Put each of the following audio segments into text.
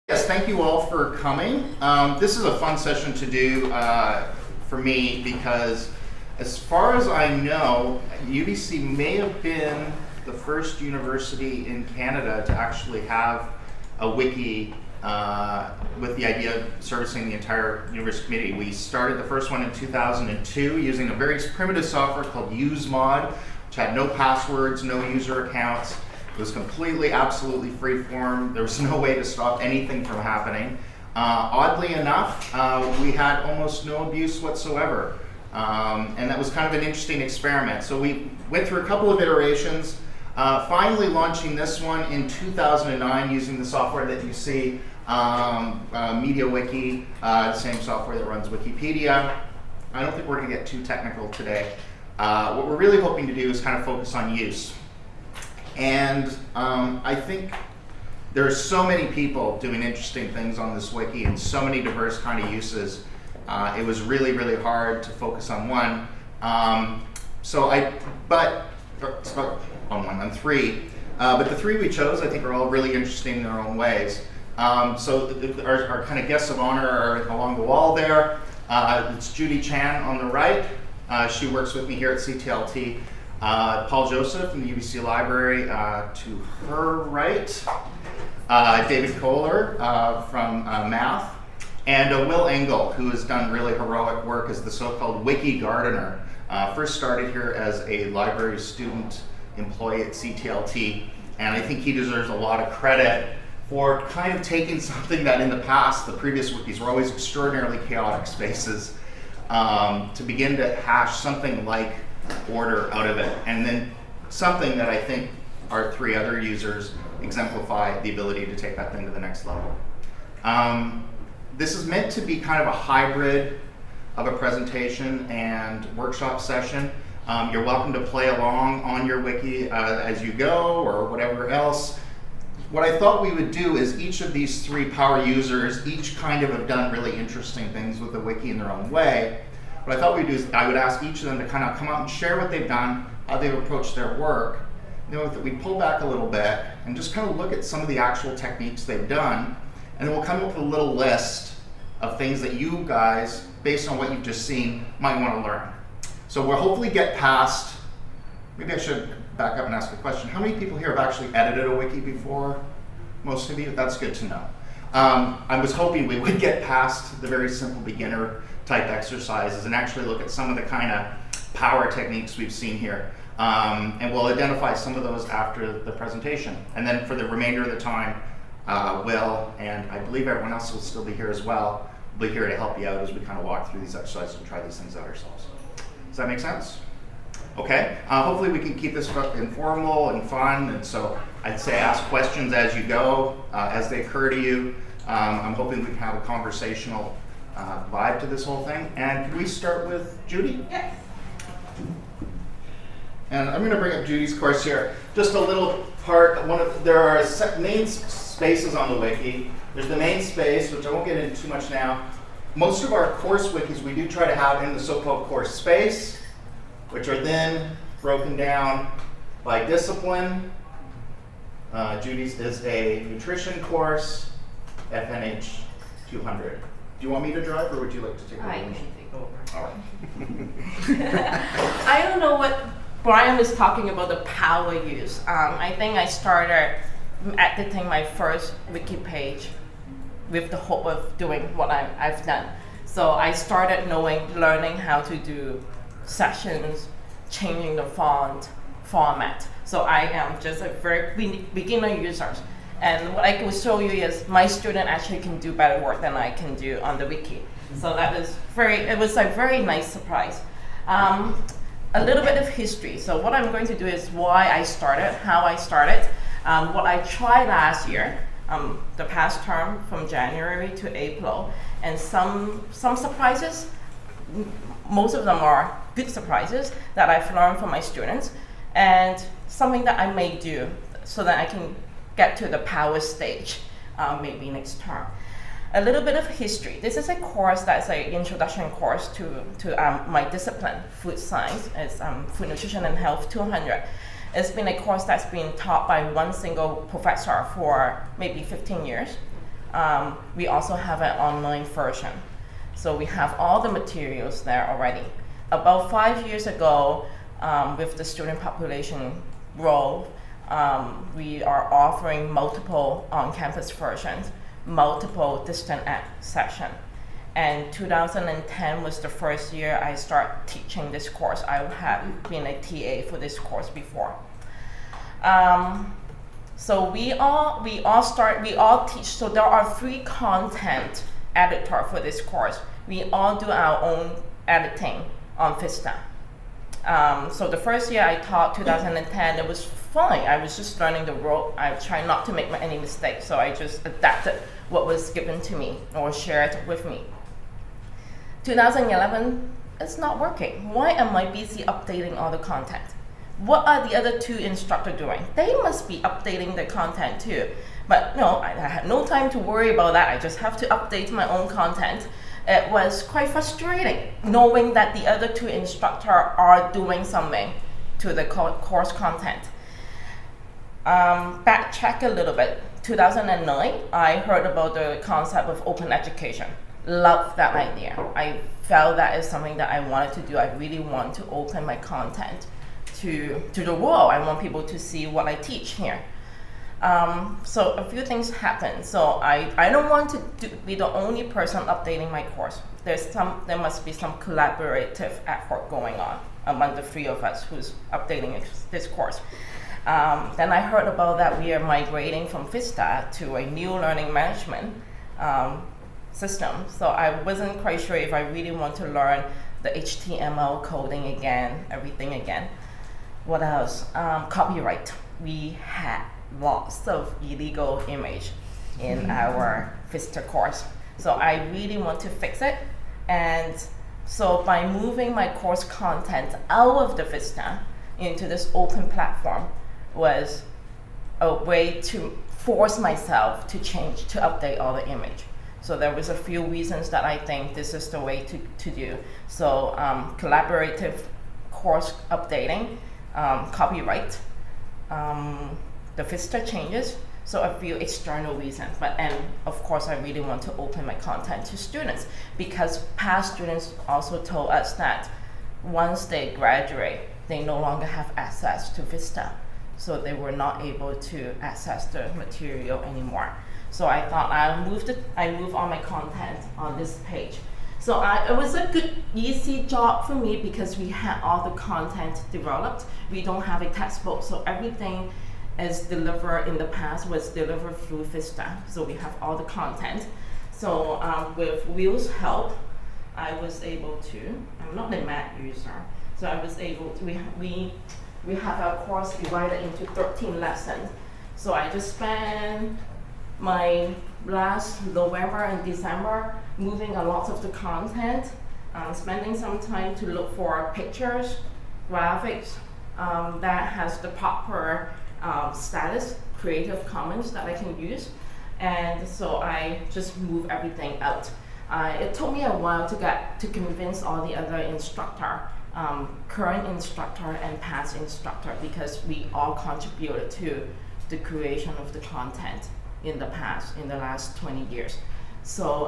Yes, thank you all for coming. This is a fun session to do for me because as far as I know, UBC may have been the first university in Canada to actually have a wiki with the idea of servicing the entire university community. We started the first one in 2002 using a very primitive software called UseMod, which had no passwords, no user accounts. It was completely, absolutely free-form. There was no way to stop anything from happening. Oddly enough, we had almost no abuse whatsoever. And that was kind of an interesting experiment. So we went through a couple of iterations, finally launching this one in 2009 using the software that you see, MediaWiki, the same software that runs Wikipedia. I don't think we're going to get too technical today. What we're really hoping to do is kind of focus on use. And I think there are so many people doing interesting things on this wiki and so many diverse kind of uses. It was really, really hard to focus on one. On three. But the three we chose, I think, are all really interesting in their own ways. Our kind of guests of honor are along the wall there. It's Judy Chan on the right. She works with me here at CTLT. Paul Joseph from the UBC Library to her right. David Kohler from Math. And Will Engel, who has done really heroic work as the so-called Wiki gardener. First started here as a library student employee at CTLT. And I think he deserves a lot of credit for kind of taking something that in the past, the previous wikis were always extraordinarily chaotic spaces, to begin to hash something like order out of it, and then something that I think our three other users exemplify the ability to take that thing to the next level. This is meant to be kind of a hybrid of a presentation and workshop session. You're welcome to play along on your wiki as you go or whatever else. What I thought we would do is each of these three power users, each kind of have done really interesting things with the wiki in their own way. What I thought we'd do is I would ask each of them to kind of come out and share what they've done, how they've approached their work. We'd pull back a little bit and just kind of look at some of the actual techniques they've done, and then we'll come up with a little list of things that you guys, based on what you've just seen, might want to learn. So we'll hopefully get past, maybe I should back up and ask a question. How many people here have actually edited a wiki before? Most of you? That's good to know. I was hoping we would get past the very simple beginner type exercises and actually look at some of the kind of power techniques we've seen here. And we'll identify some of those after the presentation. And then for the remainder of the time, Will, and I believe everyone else will still be here as well, will be here to help you out as we kind of walk through these exercises and try these things out ourselves. Does that make sense? Okay, hopefully we can keep this informal and fun, and so I'd say ask questions as you go, as they occur to you. I'm hoping we can have a conversational vibe to this whole thing. And can we start with Judy? Yes. And I'm going to bring up Judy's course here. Just a little part. There are main spaces on the wiki. There's the main space, which I won't get into too much now. Most of our course wikis we do try to have in the so-called course space, which are then broken down by discipline. Judy's is a nutrition course, FNH 200. Do you want me to drive, or would you like to take over? I can take over. All right. I don't know what Brian is talking about, the power use. I think I started editing my first wiki page with the hope of doing what I've done. So I started learning how to do sessions, changing the format. So I am just a very beginner user. And what I will show you is my student actually can do better work than I can do on the wiki. So it was a very nice surprise. A little bit of history. So what I'm going to do is why I started, how I started, what I tried last year, the past term from January to April, and some surprises. Most of them are good surprises that I've learned from my students, and something that I may do so that I can get to the power stage maybe next term. A little bit of history. This is a course that's an introduction course to my discipline, food science. It's Food Nutrition and Health 200. It's been a course that's been taught by one single professor for maybe 15 years. We also have an online version. So we have all the materials there already. About 5 years ago, with the student population growth, we are offering multiple on-campus versions, multiple distant session. And 2010 was the first year I started teaching this course. I have been a TA for this course before. So we all teach. So there are 3 content editor for this course. We all do our own editing on Vista. So the first year I taught, 2010, it was fine. I was just learning the rope. I tried not to make any mistakes, so I just adapted what was given to me or shared with me. 2011, it's not working. Why am I busy updating all the content? What are the other 2 instructors doing? They must be updating the content too. But no, I had no time to worry about that. I just have to update my own content. It was quite frustrating knowing that the other 2 instructors are doing something to the course content. Backtrack a little bit. 2009, I heard about the concept of open education. Loved that idea. I felt that is something that I wanted to do. I really want to open my content to the world. I want people to see what I teach here. So a few things happened. So I don't want to be the only person updating my course. There must be some collaborative effort going on among the 3 of us who's updating this course. Then I heard about that we are migrating from Vista to a new learning management system. So I wasn't quite sure if I really want to learn the HTML coding again, everything again. What else? Copyright. We had lots of illegal image in our Vista course. So I really want to fix it. And so by moving my course content out of the Vista into this open platform was a way to force myself to change, to update all the image. So there was a few reasons that I think this is the way to do. So collaborative course updating, copyright, the Vista changes, so a few external reasons. And of course, I really want to open my content to students because past students also told us that once they graduate, they no longer have access to Vista. So they were not able to access the material anymore. So I thought I move all my content on this page. So it was a good, easy job for me because we had all the content developed. We don't have a textbook, so everything is delivered in the past was delivered through Vista. So we have all the content. So with Will's help, I was able to, I'm not a Mac user, so I was able to, we have our course divided into 13 lessons. So I just spent my last November and December moving a lot of the content, spending some time to look for pictures, graphics that has the proper status, Creative Commons that I can use. And so I just move everything out. It took me a while to convince all the other instructor, current instructor and past instructor, because we all contributed to the creation of the content in the past, in the last 20 years. So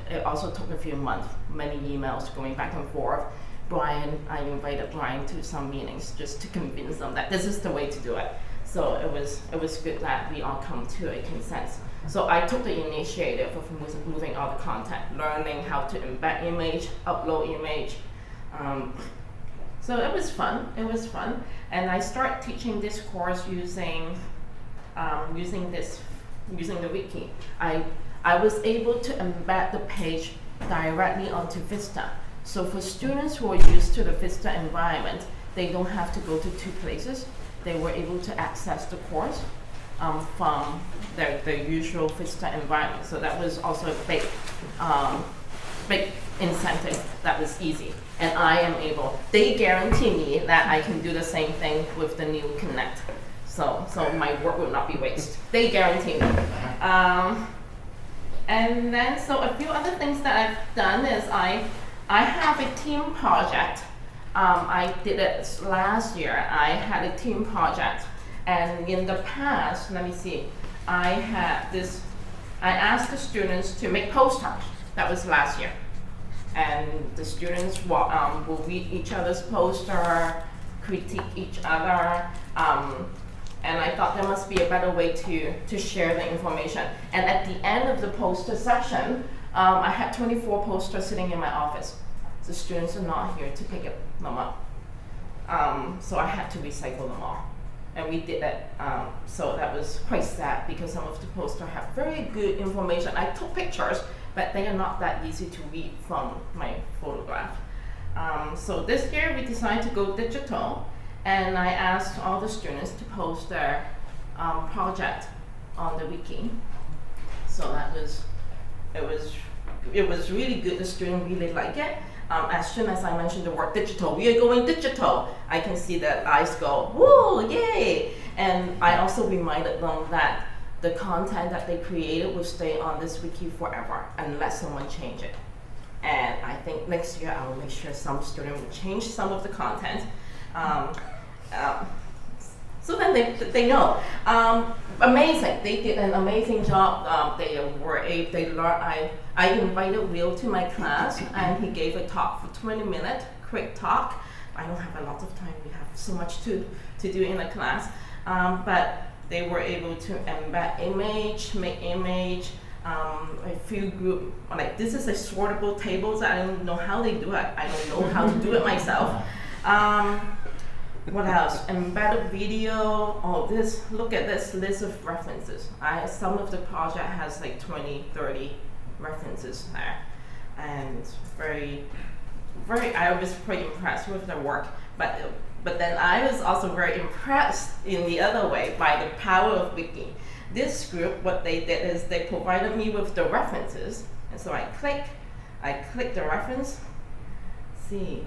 it also took a few months, many emails going back and forth. I invited Brian to some meetings just to convince them that this is the way to do it. So it was good that we all come to a consensus. So I took the initiative of moving all the content, learning how to embed image, upload image. So it was fun. And I started teaching this course using the Wiki. I was able to embed the page directly onto Vista. So for students who are used to the Vista environment, they don't have to go to 2 places. They were able to access the course from the usual Vista environment. So that was also a big incentive. That was easy. And I am able, they guarantee me that I can do the same thing with the new Connect. So my work will not be wasted. They guarantee me. And then, so a few other things that I've done is I have a team project. I did it last year. I had a team project. And in the past, let me see, I had this I asked the students to make posters. That was last year. And the students will read each other's poster, critique each other, and I thought there must be a better way to share the information. And at the end of the poster session, I had 24 posters sitting in my office. The students are not here to pick them up. So I had to recycle them all. And we did that, so that was quite sad because some of the posters have very good information. I took pictures, but they are not that easy to read from my photograph. So this year we decided to go digital, and I asked all the students to post their project on the Wiki. So it was really good. The students really like it. As soon as I mentioned the word digital, we are going digital, I can see their eyes go, woo, yay! And I also reminded them that the content that they created will stay on this Wiki forever unless someone change it. And I think next year I will make sure some student will change some of the content. So then they know. Amazing, they did an amazing job. They learned. I invited Will to my class, and he gave a talk for 20 minutes, quick talk. I don't have a lot of time. We have so much to do in the class, but they were able to embed image, make image. A few group, like this is a sortable tables. I don't know how they do it. I don't know how to do it myself. What else? Embedded video. Oh, look at this list of references. Some of the project has like 20, 30 references there. And I was pretty impressed with their work. But then I was also very impressed in the other way by the power of Wiki. This group, what they did is they provided me with the references. And so I click the reference. See.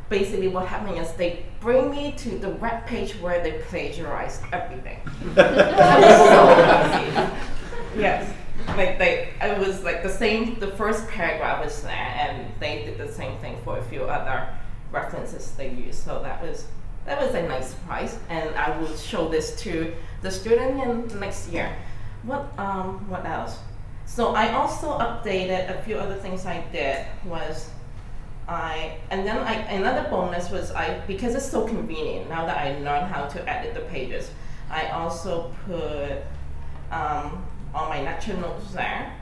Basically what happened is they bring me to the web page where they plagiarized everything. That was so easy. Yes. It was like the first paragraph was there, and they did the same thing for a few other references they used. So that was a nice surprise, and I will show this to the student in next year. What else? So I also updated a few other things I did was another bonus was because it's so convenient now that I learned how to edit the pages, I also put on my lecture notes there.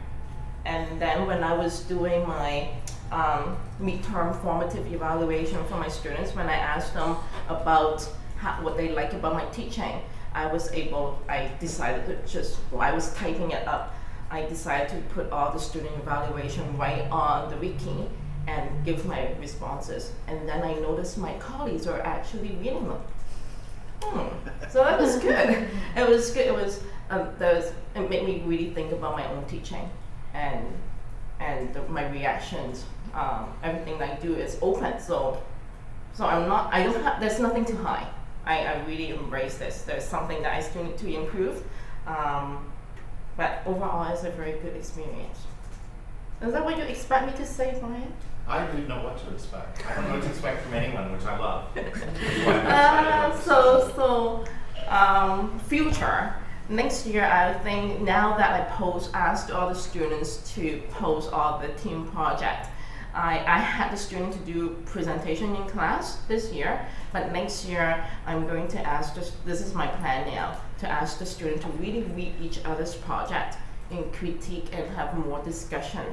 And then when I was doing my midterm formative evaluation for my students, when I asked them about what they like about my teaching, I was typing it up. I decided to put all the student evaluation right on the Wiki and give my responses. And then I noticed my colleagues are actually reading them. So that was good. It was good. It made me really think about my own teaching and my reactions. Everything I do is open. So there's nothing to hide. I really embrace this. There's something that I still need to improve. But overall, it's a very good experience. Is that what you expect me to say, Brian? I don't even know what to expect. I don't know what to expect from anyone, which I love. Future. Next year, I think now that I asked all the students to post all the team project. I had the student to do presentation in class this year, but next year I'm going to ask, this is my plan now, to ask the student to really read each other's project and critique and have more discussion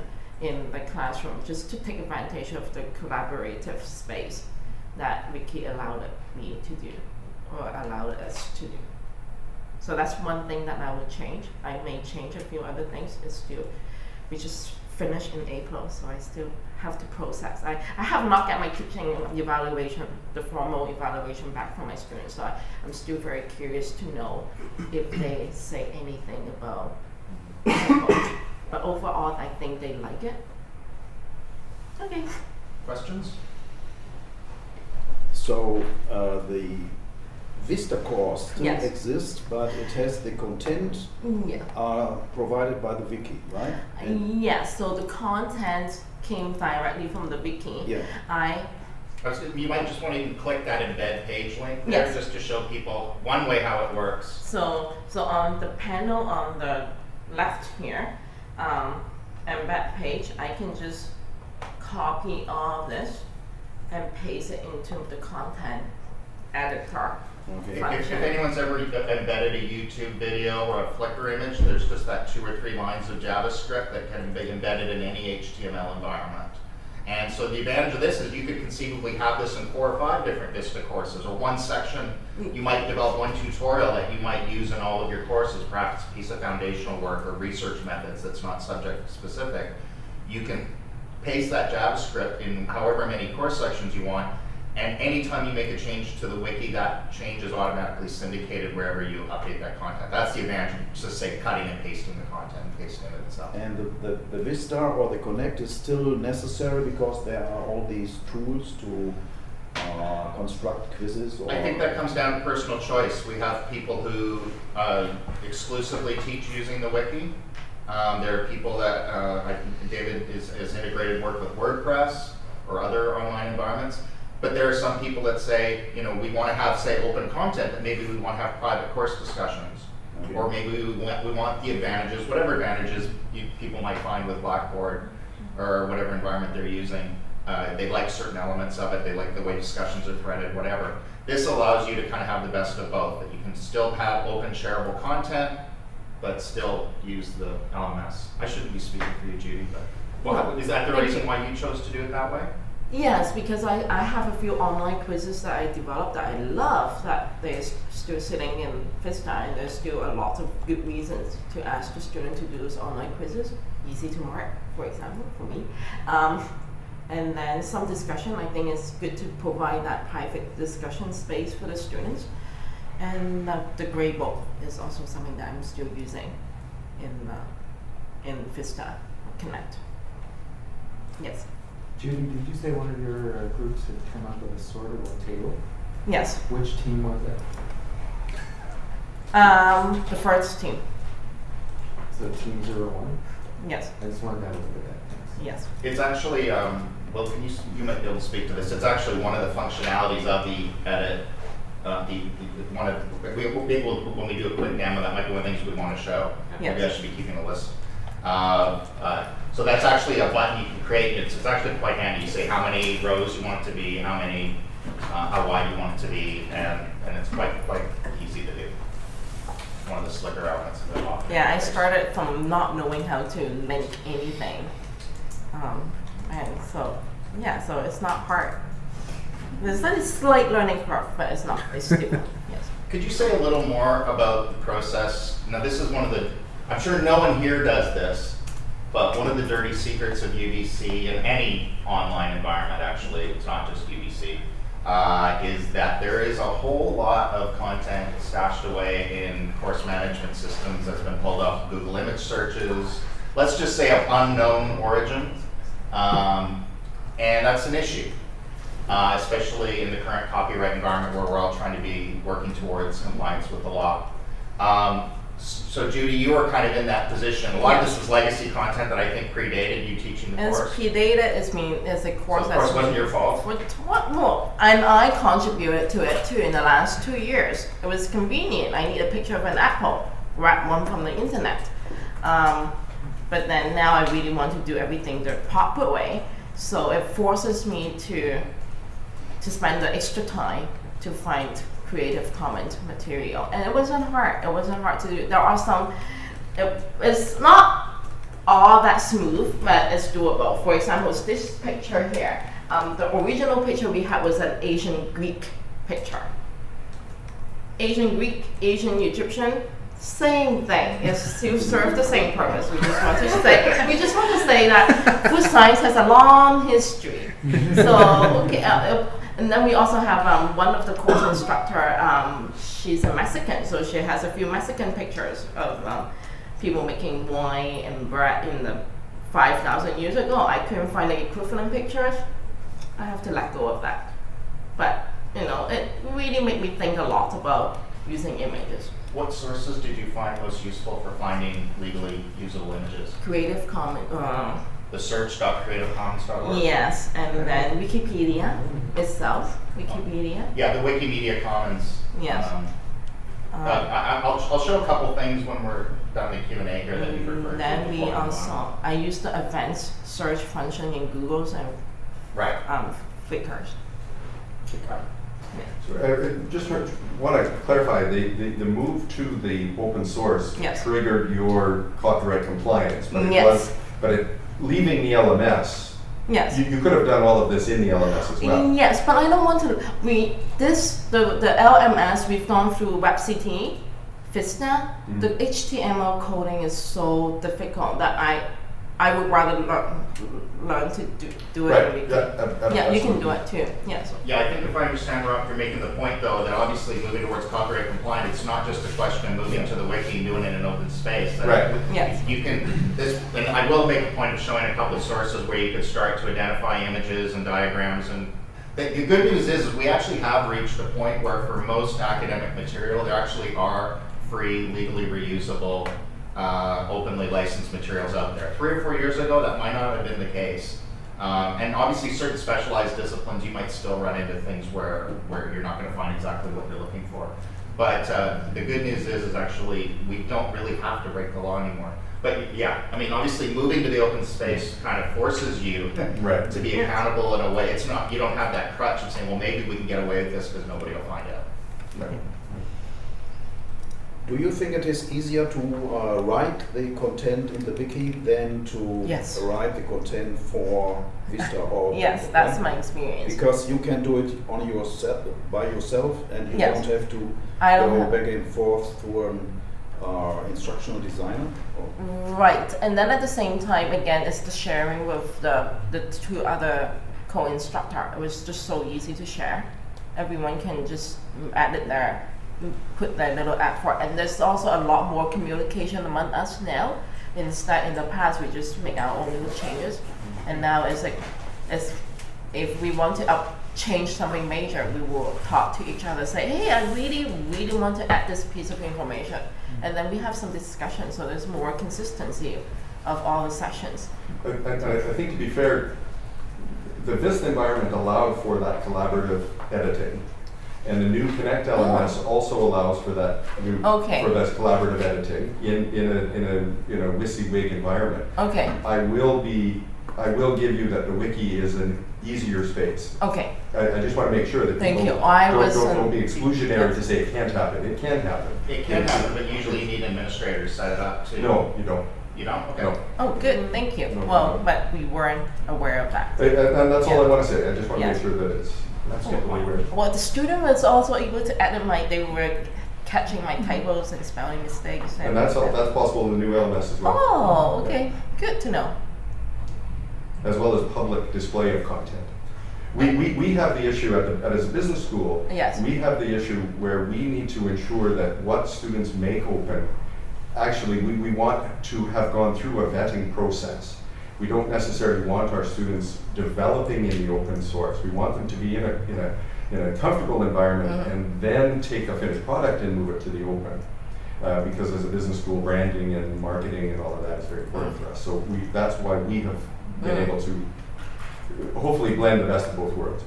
in the classroom, just to take advantage of the collaborative space that Wiki allowed me to do, or allowed us to do. So that's one thing that I will change. I may change a few other things. We just finished in April, so I still have to process. I have not got my teaching evaluation, the formal evaluation back from my students, so I'm still very curious to know if they say anything about it. But overall, I think they like it. Okay. Questions? So the Vista course still Yes. exists, but it has the content provided by the Wiki, right? Yes, so the content came directly from the Wiki. Yeah. You might just want to even click that embed page link there, Yes. just to show people one way how it works. So on the panel on the left here, embed page, I can just copy all of this and paste it into the content editor. Okay. If anyone's ever embedded a YouTube video or a Flickr image, there's just that 2 or 3 lines of JavaScript that can be embedded in any HTML environment. And so the advantage of this is you could conceivably have this in 4 or 5 different Vista courses, or one section. You might develop one tutorial that you might use in all of your courses, perhaps a piece of foundational work or research methods that's not subject specific. You can paste that JavaScript in however many course sections you want, and anytime you make a change to the wiki, that change is automatically syndicated wherever you update that content. That's the advantage of just say cutting and pasting the content and pasting it itself. And the Vista or the Connect is still necessary because there are all these tools to construct quizzes? Or I think that comes down to personal choice. We have people who exclusively teach using the wiki. There are people that, I think David is integrated work with WordPress or other online environments. But there are some people that say, you know, we want to have, say, open content, but maybe we want to have private course discussions. Okay. Or maybe we want the advantages, whatever advantages people might find with Blackboard or whatever environment they're using. They like certain elements of it, they like the way discussions are threaded, whatever. This allows you to kind of have the best of both, that you can still have open shareable content, but still use the LMS. I shouldn't be speaking for you, Judy, but is that the reason why you chose to do it that way? Yes, because I have a few online quizzes that I developed that I love, that they're still sitting in Vista, and there's still a lot of good reasons to ask the student to do those online quizzes. Easy to mark, for example, for me. And then some discussion. I think it's good to provide that private discussion space for the students. And the gradebook is also something that I'm still using in Vista Connect. Yes. Judy, did you say one of your groups had come up with a sortable table? Yes. Which team was it? The first team. So team 01? Yes. I just wanted to have a look at that. Thanks. Yes. It's actually, well, you might be able to speak to this. It's actually one of the functionalities of the edit. When we do a quick demo, that might be one of the things we want to show. Yes. Maybe I should be keeping a list. So that's actually a button you can create. It's actually quite handy. You say how many rows you want it to be, how wide you want it to be, and it's quite easy to do. One of the slicker elements of the offer. Yeah, I started from not knowing how to link anything, and so it's not hard. There's a slight learning curve, but it's not. It's still yes. Could you say a little more about the process? Now, this is one of the. I'm sure no one here does this, but one of the dirty secrets of UBC and any online environment, actually, it's not just UBC, is that there is a whole lot of content stashed away in course management systems that's been pulled off Google image searches, let's just say of unknown origin, and that's an issue, especially in the current copyright environment where we're all trying to be working towards compliance with the law. So Judy, you were kind of in that position. A lot of this was legacy content that I think predated you teaching the It's course. predated. It's a course So of course it wasn't your fault. And I contributed to it too in the last 2 years. It was convenient. I need a picture of an apple, grab one from the internet. But then now I really want to do everything the proper way. So it forces me to spend the extra time to find Creative Commons material, and it wasn't hard. It wasn't hard to do. There are some. It's not all that smooth, but it's doable. For example, it's this picture here. The original picture we had was an Asian Greek picture. Asian Greek, Asian Egyptian, same thing. It still serves the same purpose. We just want to say that food science has a long history. So okay. And then we also have one of the course instructor, she's a Mexican, so she has a few Mexican pictures of people making wine and bread in the 5,000 years ago. I couldn't find the equivalent pictures. I have to let go of that. But, it really made me think a lot about using images. What sources did you find most useful for finding legally usable images? Creative Commons. The search.creativecommons.org? Yes, and then Wikipedia. itself, Wikipedia. Yeah, the Wikimedia Commons. Yes. I'll show a couple things when we're done the Q&A here that you referred to. Then we before move on. also, I use the advanced search function in Google's and Right. Flickr's. So, just want to clarify, the move to the open source Yes. triggered your copyright compliance, but it Yes. was, leaving the LMS, Yes. you could have done all of this in the LMS as well. Yes, but I don't want to. The LMS we've gone through WebCT, Vista. The HTML coding is so difficult that I would rather learn to do it. Right, Really. yeah, You can do absolutely. it too. Yes. Yeah, I think if I understand, Rob, you're making the point though that obviously moving towards copyright compliant, it's not just a question of moving to the wiki and doing it in an open space. That Right. Yes. You can, and I will make a point of showing a couple of sources where you could start to identify images and diagrams. And the good news is we actually have reached a point where for most academic material, there actually are free, legally reusable, openly licensed materials out there. 3 or 4 years ago, that might not have been the case. And obviously certain specialized disciplines, you might still run into things where you're not going to find exactly what you're looking for. But the good news is actually we don't really have to break the law anymore. But yeah, I mean, obviously moving to the open space kind of forces you Right. to be accountable in a way. It's not, you don't have that crutch of saying, well, maybe we can get away with this because nobody will find out. Right. Do you think it is easier to write the content in the wiki than to Yes. write the content for Vista or Yes, that's my experience. Because you can do it on yourself by yourself, and you Yes. don't have to I don't go have- back and forth to an instructional designer. Right, and then at the same time, again, it's the sharing with the 2 other co-instructor. It was just so easy to share. Everyone can just edit their, put their little effort, and there's also a lot more communication among us now. Instead, in the past, we just make our own little changes, and now it's like, if we want to change something major, we will talk to each other, say, hey, I really want to add this piece of information. And then we have some discussion, so there's more consistency of all the sessions. And I think to be fair, the Vista environment allowed for that collaborative editing. And the new Connect LMS also allows for that Okay. for this collaborative editing in a WYSIWYG environment. Okay, I will give you that the wiki is an easier space. okay, I just want to make sure that Thank people you. I don't, was, don't be exclusionary to say it can't happen. It can happen. It can happen, but usually you need administrators set it up too. No, you don't. You don't? Okay. No. oh, good, thank you. No Well, problem. but we weren't aware of that. And that's all I Yeah. want to say. I just want to Yes. make sure that it's the way we're. Well, the student was also able to edit they were catching my typos and spelling mistakes. And that's possible in the new LMS as well. Oh, okay, good to know. As well as public display of content. We have the issue as a business school. Yes. We have the issue where we need to ensure that what students make open, actually, we want to have gone through a vetting process. We don't necessarily want our students developing in the open source. We want them to be in a comfortable environment and then take a finished product and move it to the open. Because as a business school, branding and marketing and all of that is very important for us. So that's why we have been able to hopefully blend the best of both worlds.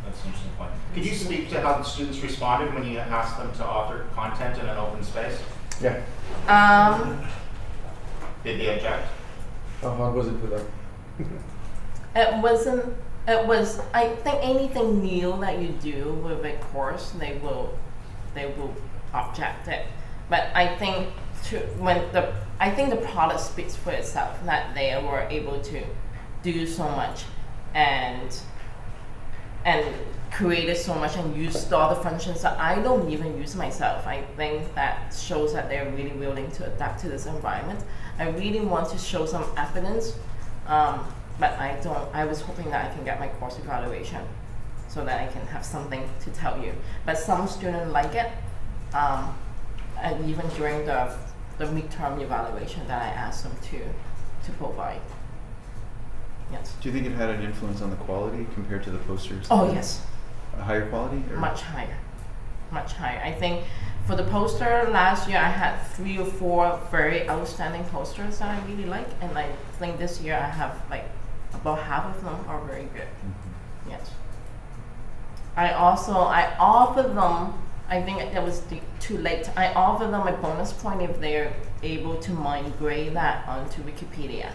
That's an interesting point. Could you speak to how the students responded when you asked them to author content in an open space? Yeah. Did they object? How hard was it for them? It was, I think anything new that you do with a course, they will object it. But I think I think the product speaks for itself, that they were able to do so much and created so much and used all the functions that I don't even use myself. I think that shows that they're really willing to adapt to this environment. I really want to show some evidence, but I don't. I was hoping that I can get my course evaluation so that I can have something to tell you. But some students like it, and even during the midterm evaluation that I asked them to provide. Yes. Do you think it had an influence on the quality compared to the posters? Oh yes. A higher quality? Or? Much higher. Much higher. I think for the poster last year I had 3 or 4 very outstanding posters that I really like, and I think this year I have like about half of them are very good. Yes. I offer them, I think that was too late. I offer them a bonus point if they're able to migrate that onto Wikipedia.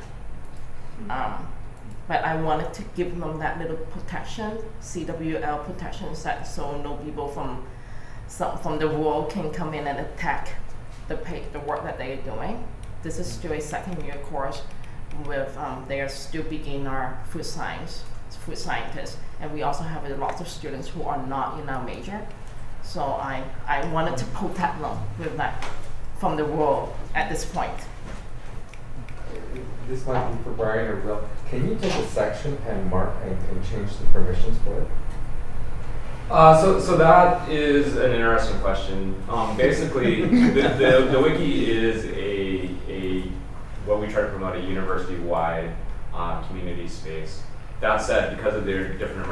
But I wanted to give them that little protection, CWL protection, so no people from the world can come in and attack the work that they are doing. This is still a second year course with they are still beginner food scientists, and we also have lots of students who are not in our major. So I wanted to protect them with that from the world at this point. This might be for Brian or Will. Can you take a section and mark and change the permissions for it? So that is an interesting question. Basically, the wiki is a what we try to promote, a university-wide community space. That said, because of their different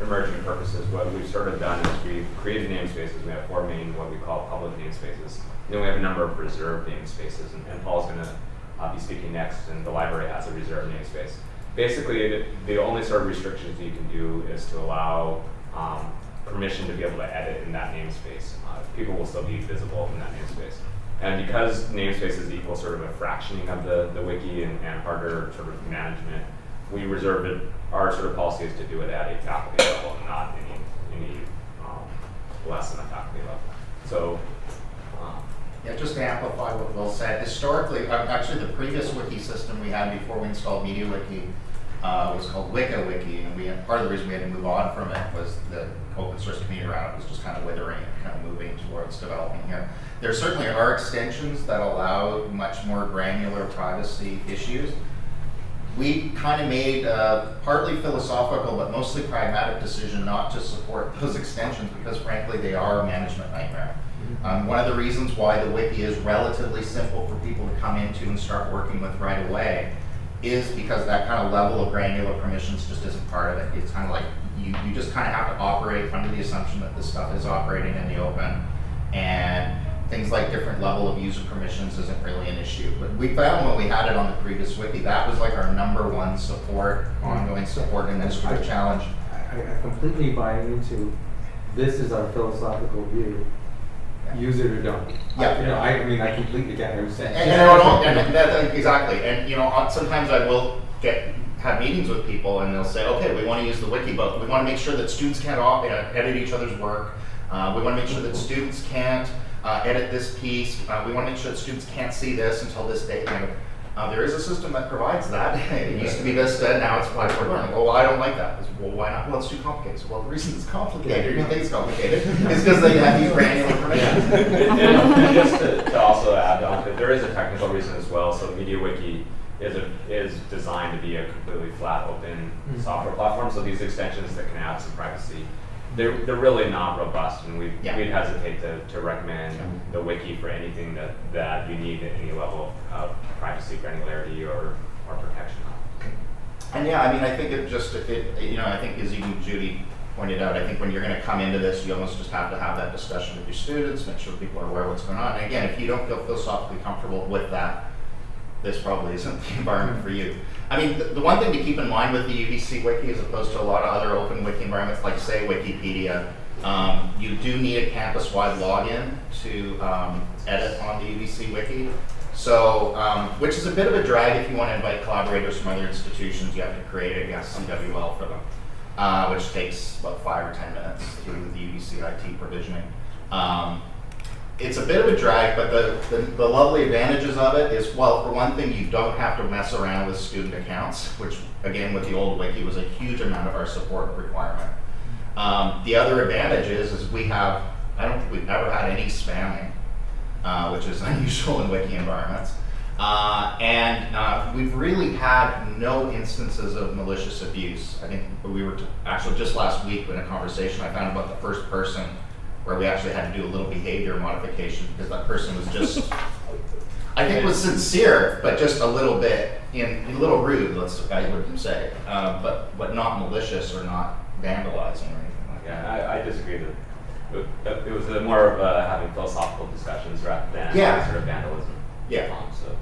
emerging purposes, what we've sort of done is we've created namespaces. We have 4 main, what we call public namespaces. And then we have a number of reserved namespaces, and Paul's going to be speaking next, and the library has a reserved namespace. Basically, the only sort of restrictions you can do is to allow permission to be able to edit in that namespace. People will still be visible in that namespace. And because namespaces equal sort of a fractioning of the wiki and harder sort of management, we reserve it, our sort of policy is to do it at a faculty level, not any less than a faculty level. So, Yeah, just to amplify what Will said, historically, actually the previous wiki system we had before we installed MediaWiki was called WikaWiki, and part of the reason we had to move on from it was the open source community around it was just kind of withering and kind of moving towards developing here. There certainly are extensions that allow much more granular privacy issues. We kind of made a partly philosophical but mostly pragmatic decision not to support those extensions because frankly they are a management nightmare. One of the reasons why the wiki is relatively simple for people to come into and start working with right away is because that kind of level of granular permissions just isn't part of it. It's kind of like you just kind of have to operate under the assumption that this stuff is operating in the open, and things like different level of user permissions isn't really an issue. But we found when we had it on the previous wiki, that was like our #1 support, ongoing support and administrative challenge. I completely buy into this is our philosophical view. Use it or don't. Yeah. I mean, I completely get what you're saying. Exactly. And sometimes I will have meetings with people, and they'll say, "Okay, we want to use the wiki, but we want to make sure that students can't edit each other's work. We want to make sure that students can't edit this piece. We want to make sure that students can't see this until this date." There is a system that provides that. It used to be Vista, now it's Blackboard Learning. Well, I don't like that. I said, well, why not? Well, it's too complicated. So, well, the reason it's complicated, you think it's complicated, is because they have these granular permissions. and just to also add on, that there is a technical reason as well. So MediaWiki is designed to be a completely flat, open software platform. So these extensions that can add some privacy, they're really not robust, and we'd hesitate to recommend the wiki for anything that you need at any level of privacy, granularity, or protection. And yeah, I mean, I think I think as even Judy pointed out, I think when you're going to come into this, you almost just have to have that discussion with your students, make sure people are aware of what's going on. And again, if you don't feel philosophically comfortable with that, this probably isn't the environment for you. I mean, the one thing to keep in mind with the UBC Wiki, as opposed to a lot of other open wiki environments like, say, Wikipedia, you do need a campus-wide login to edit on the UBC Wiki. So, which is a bit of a drag if you want to invite collaborators from other institutions. You have to create, I guess, CWL for them, which takes about 5 or 10 minutes through the UBC IT provisioning. It's a bit of a drag, but the lovely advantages of it is, well, for one thing, you don't have to mess around with student accounts, which, again, with the old wiki was a huge amount of our support requirement. The other advantage is I don't think we've ever had any spamming, which is unusual in wiki environments. And we've really had no instances of malicious abuse. I think we were actually just last week in a conversation I found about the first person where we actually had to do a little behavior modification because that person was just, I think was sincere, but just a little bit, a little rude, I would say, but not malicious or not vandalizing or anything like that. Yeah, I disagree that it was more of having philosophical discussions rather than sort of vandalism. Yeah.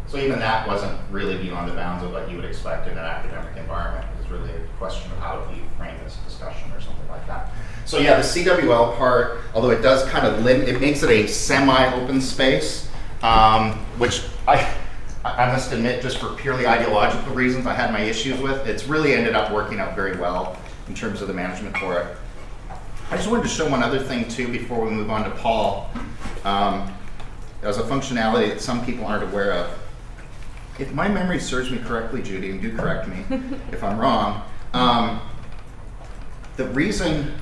So even that wasn't really beyond the bounds of what you would expect in an academic environment. It was really a question of how do you frame this discussion or something like that. So yeah, the CWL part, although it does kind of limit, it makes it a semi-open space, which I must admit, just for purely ideological reasons, I had my issues with. It's really ended up working out very well in terms of the management for it. I just wanted to show one other thing too before we move on to Paul. As a functionality that some people aren't aware of. If my memory serves me correctly, Judy, and do correct me if I'm wrong, the reason,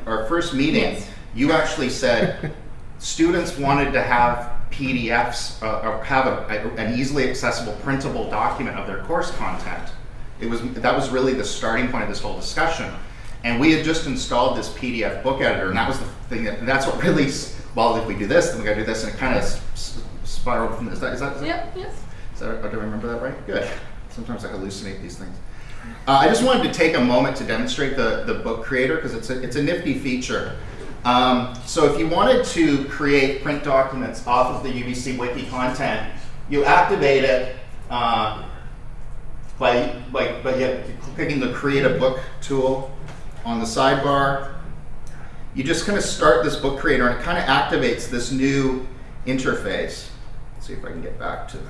our first meeting, Yes. you actually said students wanted to have PDFs or have an easily accessible printable document of their course content. That was really the starting point of this whole discussion. And we had just installed this PDF book editor, and that was the thing that's what really, well, if we do this, then we gotta do this, and it kind of spiraled from this. Is that Yep, yes. do I remember that right? Good. Sometimes I hallucinate these things. I just wanted to take a moment to demonstrate the book creator because it's a nifty feature. So if you wanted to create print documents off of the UBC Wiki content, you activate it by clicking the Create a Book tool on the sidebar. You just kind of start this book creator and it kind of activates this new interface. Let's see if I can get back to the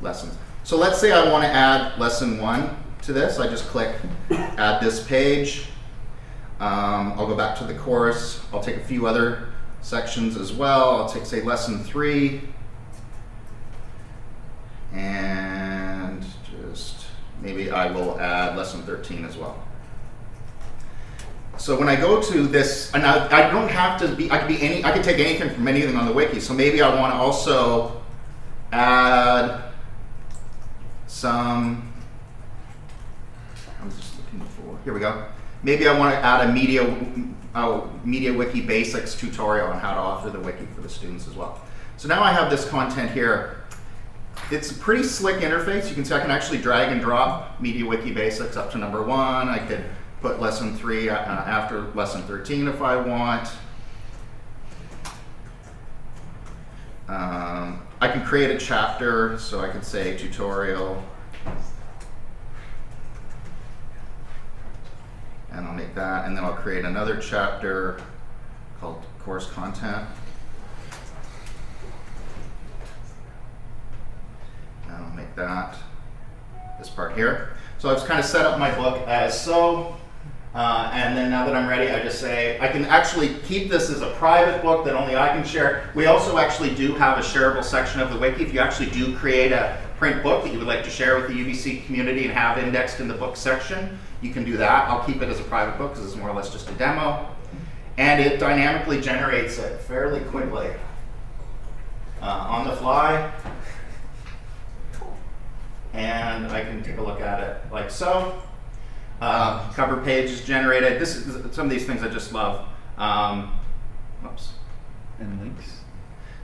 lessons. So let's say I want to add lesson 1 to this. I just click add this page. I'll go back to the course. I'll take a few other sections as well. I'll take, say, lesson 3. And just maybe I will add lesson 13 as well. So when I go to this, and I don't have to be, I could take anything from anything on the wiki. So maybe I want to also add some, I'm just looking for, here we go. Maybe I want to add a media wiki basics tutorial on how to author the wiki for the students as well. So now I have this content here. It's a pretty slick interface. You can see I can actually drag and drop media wiki basics up to number 1. I could put lesson 3 after lesson 13 if I want. I can create a chapter, so I could say tutorial. And I'll make that, and then I'll create another chapter called course content. And I'll make that this part here. So I've kind of set up my book as so. And then now that I'm ready, I just say, I can actually keep this as a private book that only I can share. We also actually do have a shareable section of the wiki. If you actually do create a print book that you would like to share with the UBC community and have indexed in the book section, you can do that. I'll keep it as a private book because it's more or less just a demo. And it dynamically generates it fairly quickly on the fly. And I can take a look at it like so. Cover page is generated. This is some of these things I just love. Whoops. And links.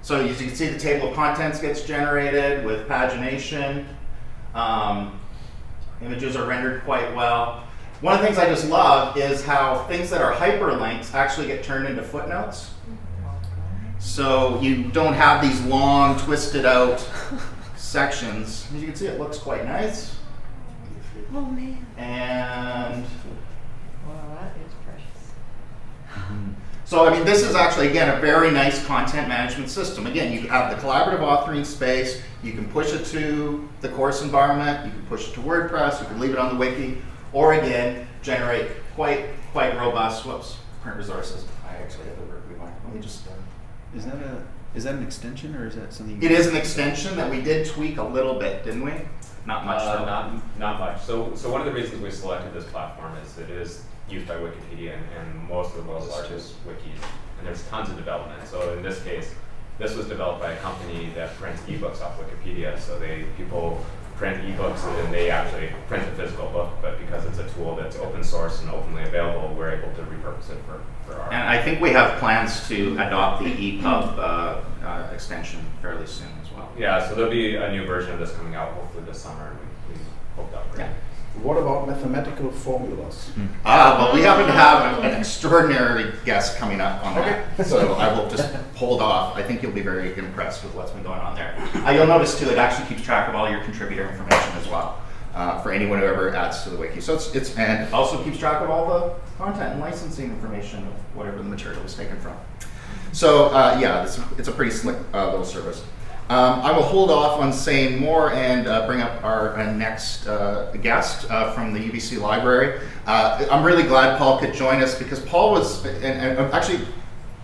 So as you can see, the table of contents gets generated with pagination. Images are rendered quite well. One of the things I just love is how things that are hyperlinks actually get turned into footnotes. So you don't have these long, twisted out sections. As you can see, it looks quite nice. Oh man. And Wow, that is precious. so, I mean, this is actually, again, a very nice content management system. Again, you have the collaborative authoring space. You can push it to the course environment. You can push it to WordPress. You can leave it on the wiki. Or, again, generate quite robust, print resources. I actually have the word we want. Let me just... Is that an extension or is that something? It is an extension that we did tweak a little bit, didn't we? Not much, though. Not much. So one of the reasons we selected this platform is it is used by Wikipedia and most of the world's largest wikis, and there's tons of development. So in this case, this was developed by a company that prints ebooks off Wikipedia. So people print ebooks and they actually print a physical book, but because it's a tool that's open source and openly available, we're able to repurpose it for our. And I think we have plans to adopt the EPUB extension fairly soon as well. Yeah, so there'll be a new version of this coming out hopefully this summer, and we hope to upgrade. Yeah. What about mathematical formulas? Well, we happen to have an extraordinary guest coming up on that, so I will just hold off. I think you'll be very impressed with what's been going on there. You'll notice, too, it actually keeps track of all your contributor information as well. for anyone who ever adds to the wiki. So it's and also keeps track of all the content and licensing information of whatever the material was taken from. So yeah, it's a pretty slick little service. I will hold off on saying more and bring up our next guest from the UBC library. I'm really glad Paul could join us because Paul was, and actually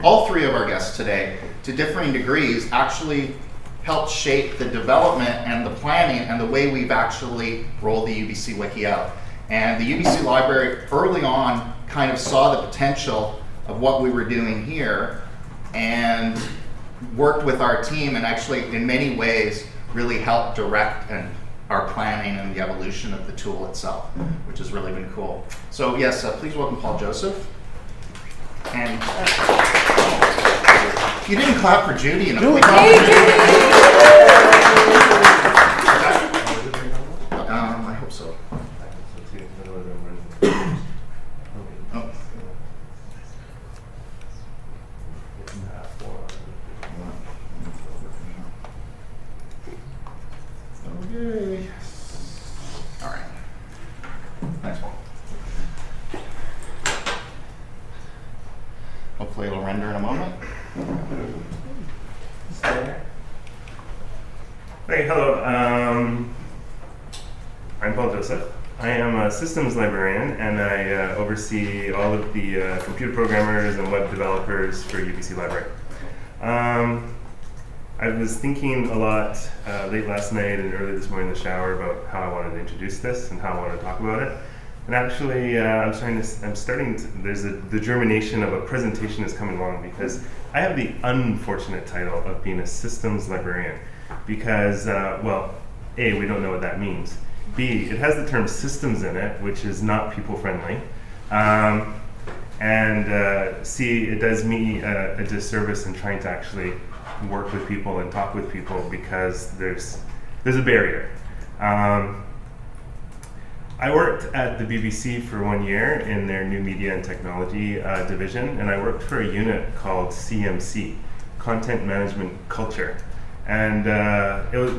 all three of our guests today, to differing degrees, actually helped shape the development and the planning and the way we've actually rolled the UBC Wiki out. And the UBC library early on kind of saw the potential of what we were doing here and worked with our team and actually in many ways really helped direct our planning and the evolution of the tool itself, which has really been cool. So yes, please welcome Paul Joseph. And you didn't clap for Judy. I hope so. Oh. Okay. All right. Thanks, Paul. Hopefully it'll render in a moment. Hey, hello. I'm Paul Joseph. I am a systems librarian, and I oversee all of the computer programmers and web developers for UBC Library. I was thinking a lot late last night and early this morning in the shower about how I wanted to introduce this and how I wanted to talk about it. And actually, the germination of a presentation is coming along because I have the unfortunate title of being a systems librarian because, well, A, we don't know what that means. B, it has the term systems in it, which is not people friendly. And C, it does me a disservice in trying to actually work with people and talk with people because there's a barrier. I worked at the BBC for 1 year in their new media and technology division, and I worked for a unit called CMC, Content Management Culture. And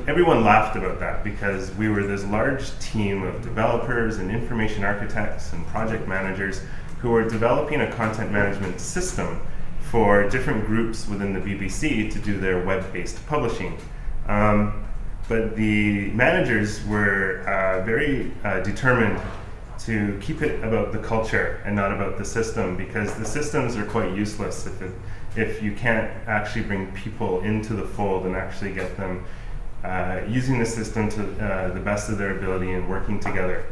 everyone laughed about that because we were this large team of developers and information architects and project managers who were developing a content management system for different groups within the BBC to do their web-based publishing. But the managers were very determined to keep it about the culture and not about the system because the systems are quite useless if you can't actually bring people into the fold and actually get them using the system to the best of their ability and working together.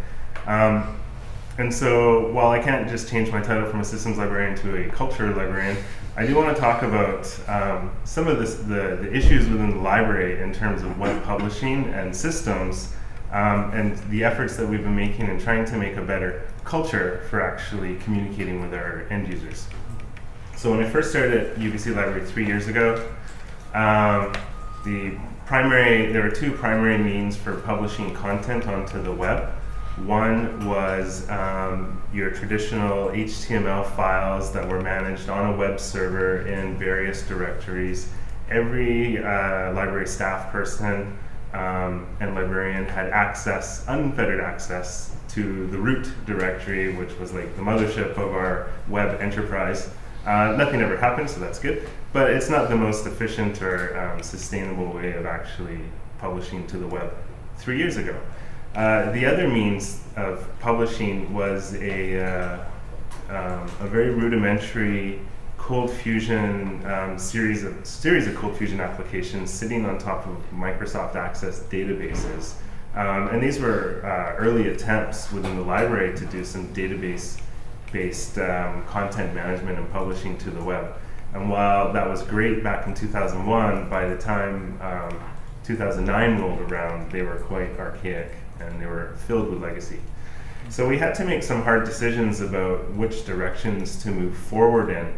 And so while I can't just change my title from a systems librarian to a culture librarian, I do want to talk about some of the issues within the library in terms of web publishing and systems and the efforts that we've been making in trying to make a better culture for actually communicating with our end users. So when I first started at UBC Library 3 years ago, there were two primary means for publishing content onto the web. One was your traditional HTML files that were managed on a web server in various directories. Every library staff person and librarian had access, unfettered access, to the root directory, which was like the mothership of our web enterprise. Nothing ever happened, so that's good. But it's not the most efficient or sustainable way of actually publishing to the web 3 years ago. The other means of publishing was a very rudimentary Cold Fusion series of Cold Fusion applications sitting on top of Microsoft Access databases. And these were early attempts within the library to do some database-based content management and publishing to the web. And while that was great back in 2001, by the time 2009 rolled around, they were quite archaic and they were filled with legacy. So we had to make some hard decisions about which directions to move forward in.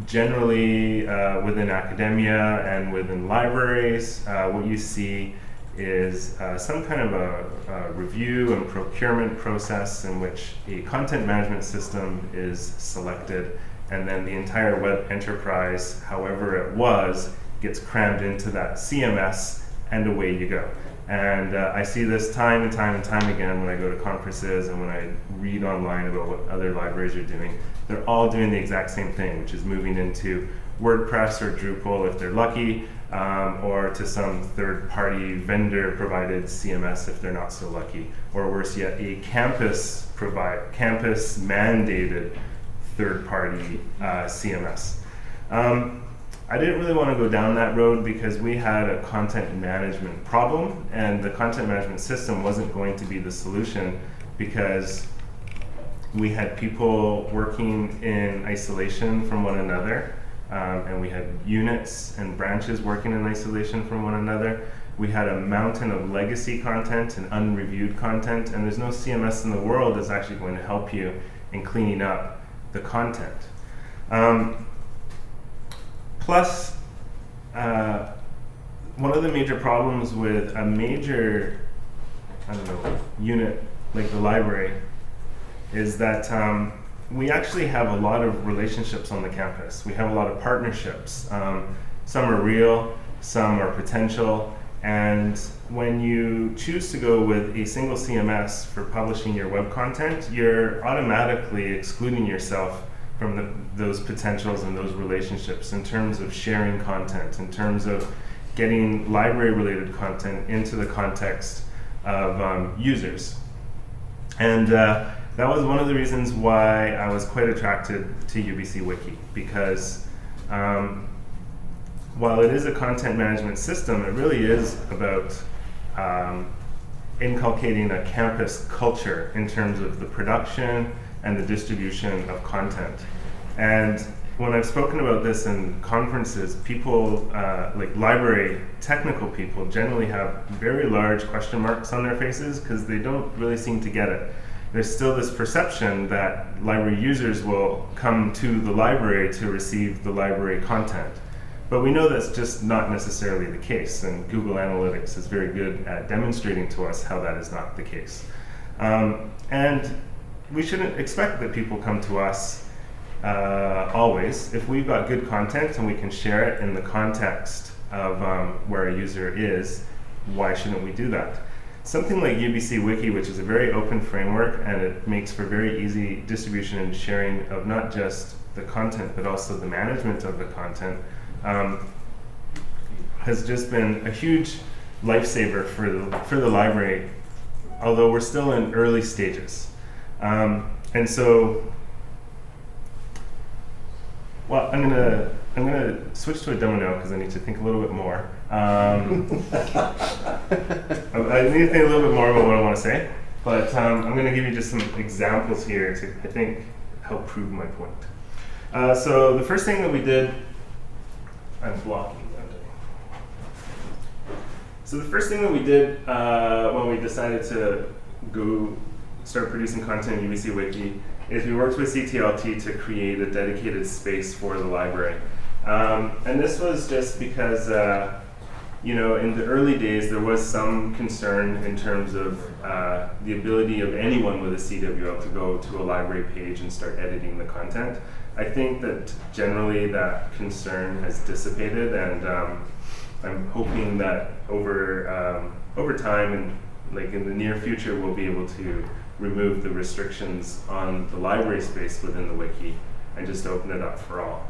Generally, within academia and within libraries, what you see is some kind of a review and procurement process in which a content management system is selected, and then the entire web enterprise, however it was, gets crammed into that CMS, and away you go. And I see this time and time and time again when I go to conferences and when I read online about what other libraries are doing. They're all doing the exact same thing, which is moving into WordPress or Drupal if they're lucky, or to some third-party vendor-provided CMS if they're not so lucky, or worse yet, a campus-mandated third-party CMS. I didn't really want to go down that road because we had a content management problem, and the content management system wasn't going to be the solution because we had people working in isolation from one another, and we had units and branches working in isolation from one another. We had a mountain of legacy content and unreviewed content, and there's no CMS in the world that's actually going to help you in cleaning up the content. Plus, one of the major problems with a major, unit like the library is that we actually have a lot of relationships on the campus. We have a lot of partnerships. Some are real, some are potential, and when you choose to go with a single CMS for publishing your web content, you're automatically excluding yourself from those potentials and those relationships in terms of sharing content, in terms of getting library-related content into the context of users. And that was one of the reasons why I was quite attracted to UBC Wiki, because while it is a content management system, it really is about inculcating a campus culture in terms of the production and the distribution of content. And when I've spoken about this in conferences, people, like library technical people, generally have very large question marks on their faces because they don't really seem to get it. There's still this perception that library users will come to the library to receive the library content. But we know that's just not necessarily the case, and Google Analytics is very good at demonstrating to us how that is not the case. And we shouldn't expect that people come to us always. If we've got good content and we can share it in the context of where a user is, why shouldn't we do that? Something like UBC Wiki, which is a very open framework, and it makes for very easy distribution and sharing of not just the content, but also the management of the content, has just been a huge lifesaver for the library, although we're still in early stages. And so, well, I'm gonna switch to a demo now because I need to think a little bit more. I need to think a little bit more about what I want to say, but I'm going to give you just some examples here to, I think, help prove my point. So the first thing that we did, I'm blocking that. So the first thing that we did when we decided to go start producing content in UBC Wiki is we worked with CTLT to create a dedicated space for the library. And this was just because in the early days, there was some concern in terms of the ability of anyone with a CWL to go to a library page and start editing the content. I think that generally that concern has dissipated, and I'm hoping that over time and like in the near future, we'll be able to remove the restrictions on the library space within the wiki and just open it up for all.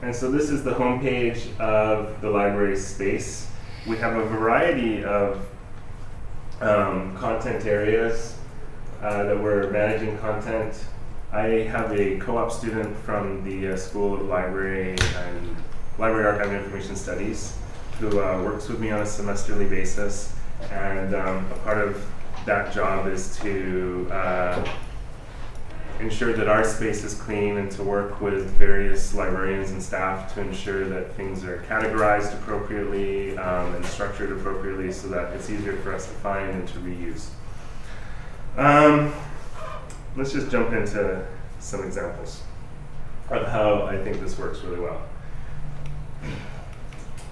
And so this is the homepage of the library space. We have a variety of content areas that we're managing content. I have a co-op student from the School of Library and Library Archive and Information Studies who works with me on a semesterly basis, and a part of that job is to ensure that our space is clean and to work with various librarians and staff to ensure that things are categorized appropriately and structured appropriately so that it's easier for us to find and to reuse. Let's just jump into some examples of how I think this works really well.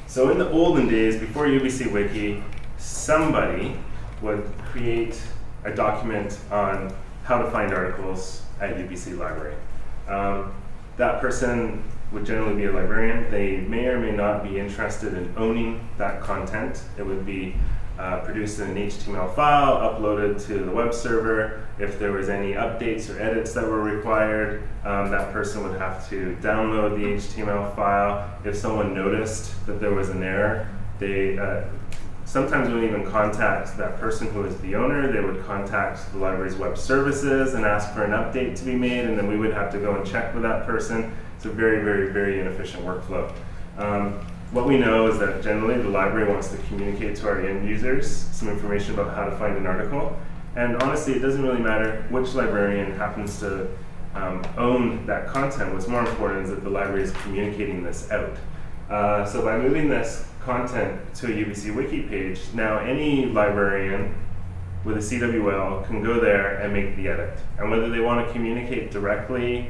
So in the olden days, before UBC Wiki, somebody would create a document on how to find articles at UBC Library. That person would generally be a librarian. They may or may not be interested in owning that content. It would be produced in an HTML file, uploaded to the web server. If there was any updates or edits that were required, that person would have to download the HTML file. If someone noticed that there was an error, they sometimes wouldn't even contact that person who is the owner. They would contact the library's web services and ask for an update to be made, and then we would have to go and check with that person. It's a very, very, very inefficient workflow. What we know is that generally the library wants to communicate to our end users some information about how to find an article. And honestly, it doesn't really matter which librarian happens to own that content. What's more important is that the library is communicating this out. So by moving this content to a UBC Wiki page, now any librarian with a CWL can go there and make the edit. And whether they want to communicate directly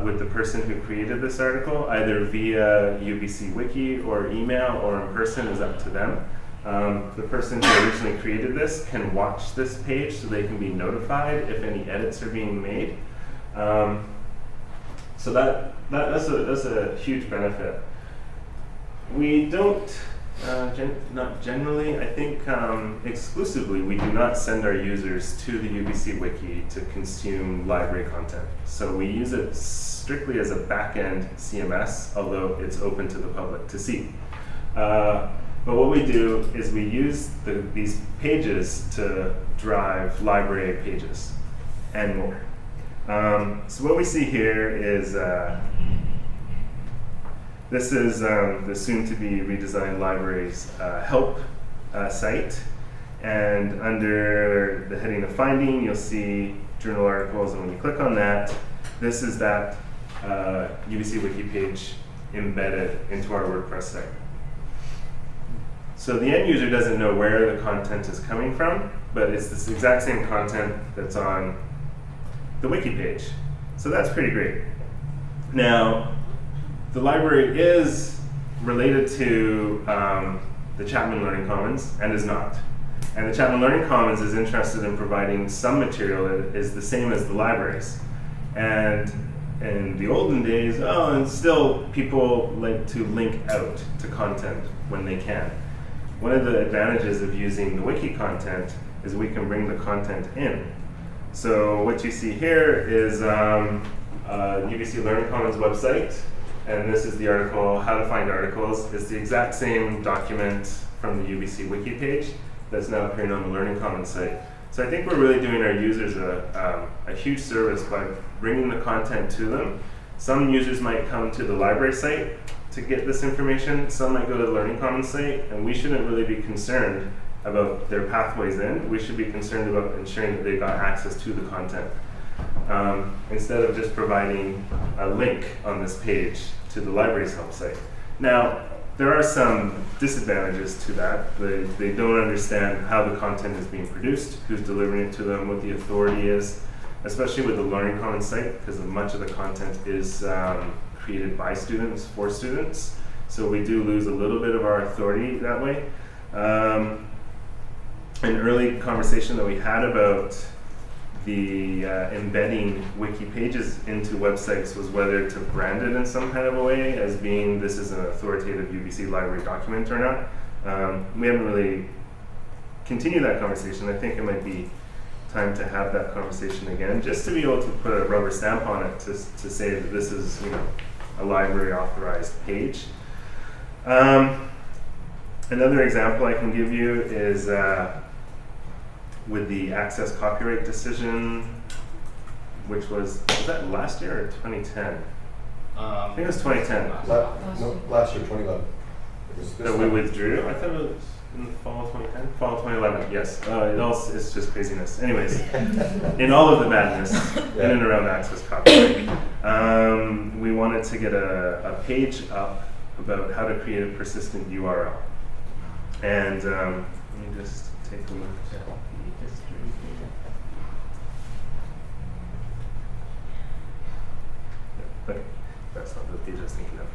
with the person who created this article, either via UBC Wiki or email or in person, is up to them. The person who originally created this can watch this page so they can be notified if any edits are being made. So that's a huge benefit. We don't, not generally, I think exclusively, we do not send our users to the UBC Wiki to consume library content. So we use it strictly as a back-end CMS, although it's open to the public to see. But what we do is we use these pages to drive library pages and more. So what we see here is this is the soon-to-be redesigned library's help site. And under the heading of finding, you'll see journal articles. And when you click on that, this is that UBC Wiki page embedded into our WordPress site. So the end user doesn't know where the content is coming from, but it's this exact same content that's on the Wiki page. So that's pretty great. Now, the library is related to the Chapman Learning Commons and is not. And the Chapman Learning Commons is interested in providing some material that is the same as the libraries. And in the olden days, and still people like to link out to content when they can. One of the advantages of using the Wiki content is we can bring the content in. So what you see here is UBC Learning Commons website. And this is the article, How to Find Articles. It's the exact same document from the UBC Wiki page that's now appearing on the Learning Commons site. So I think we're really doing our users a huge service by bringing the content to them. Some users might come to the library site to get this information. Some might go to the Learning Commons site, and we shouldn't really be concerned about their pathways in. We should be concerned about ensuring that they've got access to the content. Instead of just providing a link on this page to the library's help site. Now, there are some disadvantages to that. They don't understand how the content is being produced, who's delivering it to them, what the authority is, especially with the Learning Commons site, because much of the content is created by students, for students. So we do lose a little bit of our authority that way. An early conversation that we had about the embedding wiki pages into websites was whether to brand it in some kind of a way as being this is an authoritative UBC library document or not. We haven't really continued that conversation. I think it might be time to have that conversation again, just to be able to put a rubber stamp on it to say that this is, a library authorized page. Another example I can give you is with the access copyright decision, which was that last year or 2010? I think it was 2010. Last year, 2011. That we withdrew? I thought it was in the fall of 2010? Fall of 2011, yes. It's just craziness. Anyways, in all of the madness in and around access copyright, we wanted to get a page up about how to create a persistent URL. And let me just take a look at the history here. But that's not the page I was thinking of.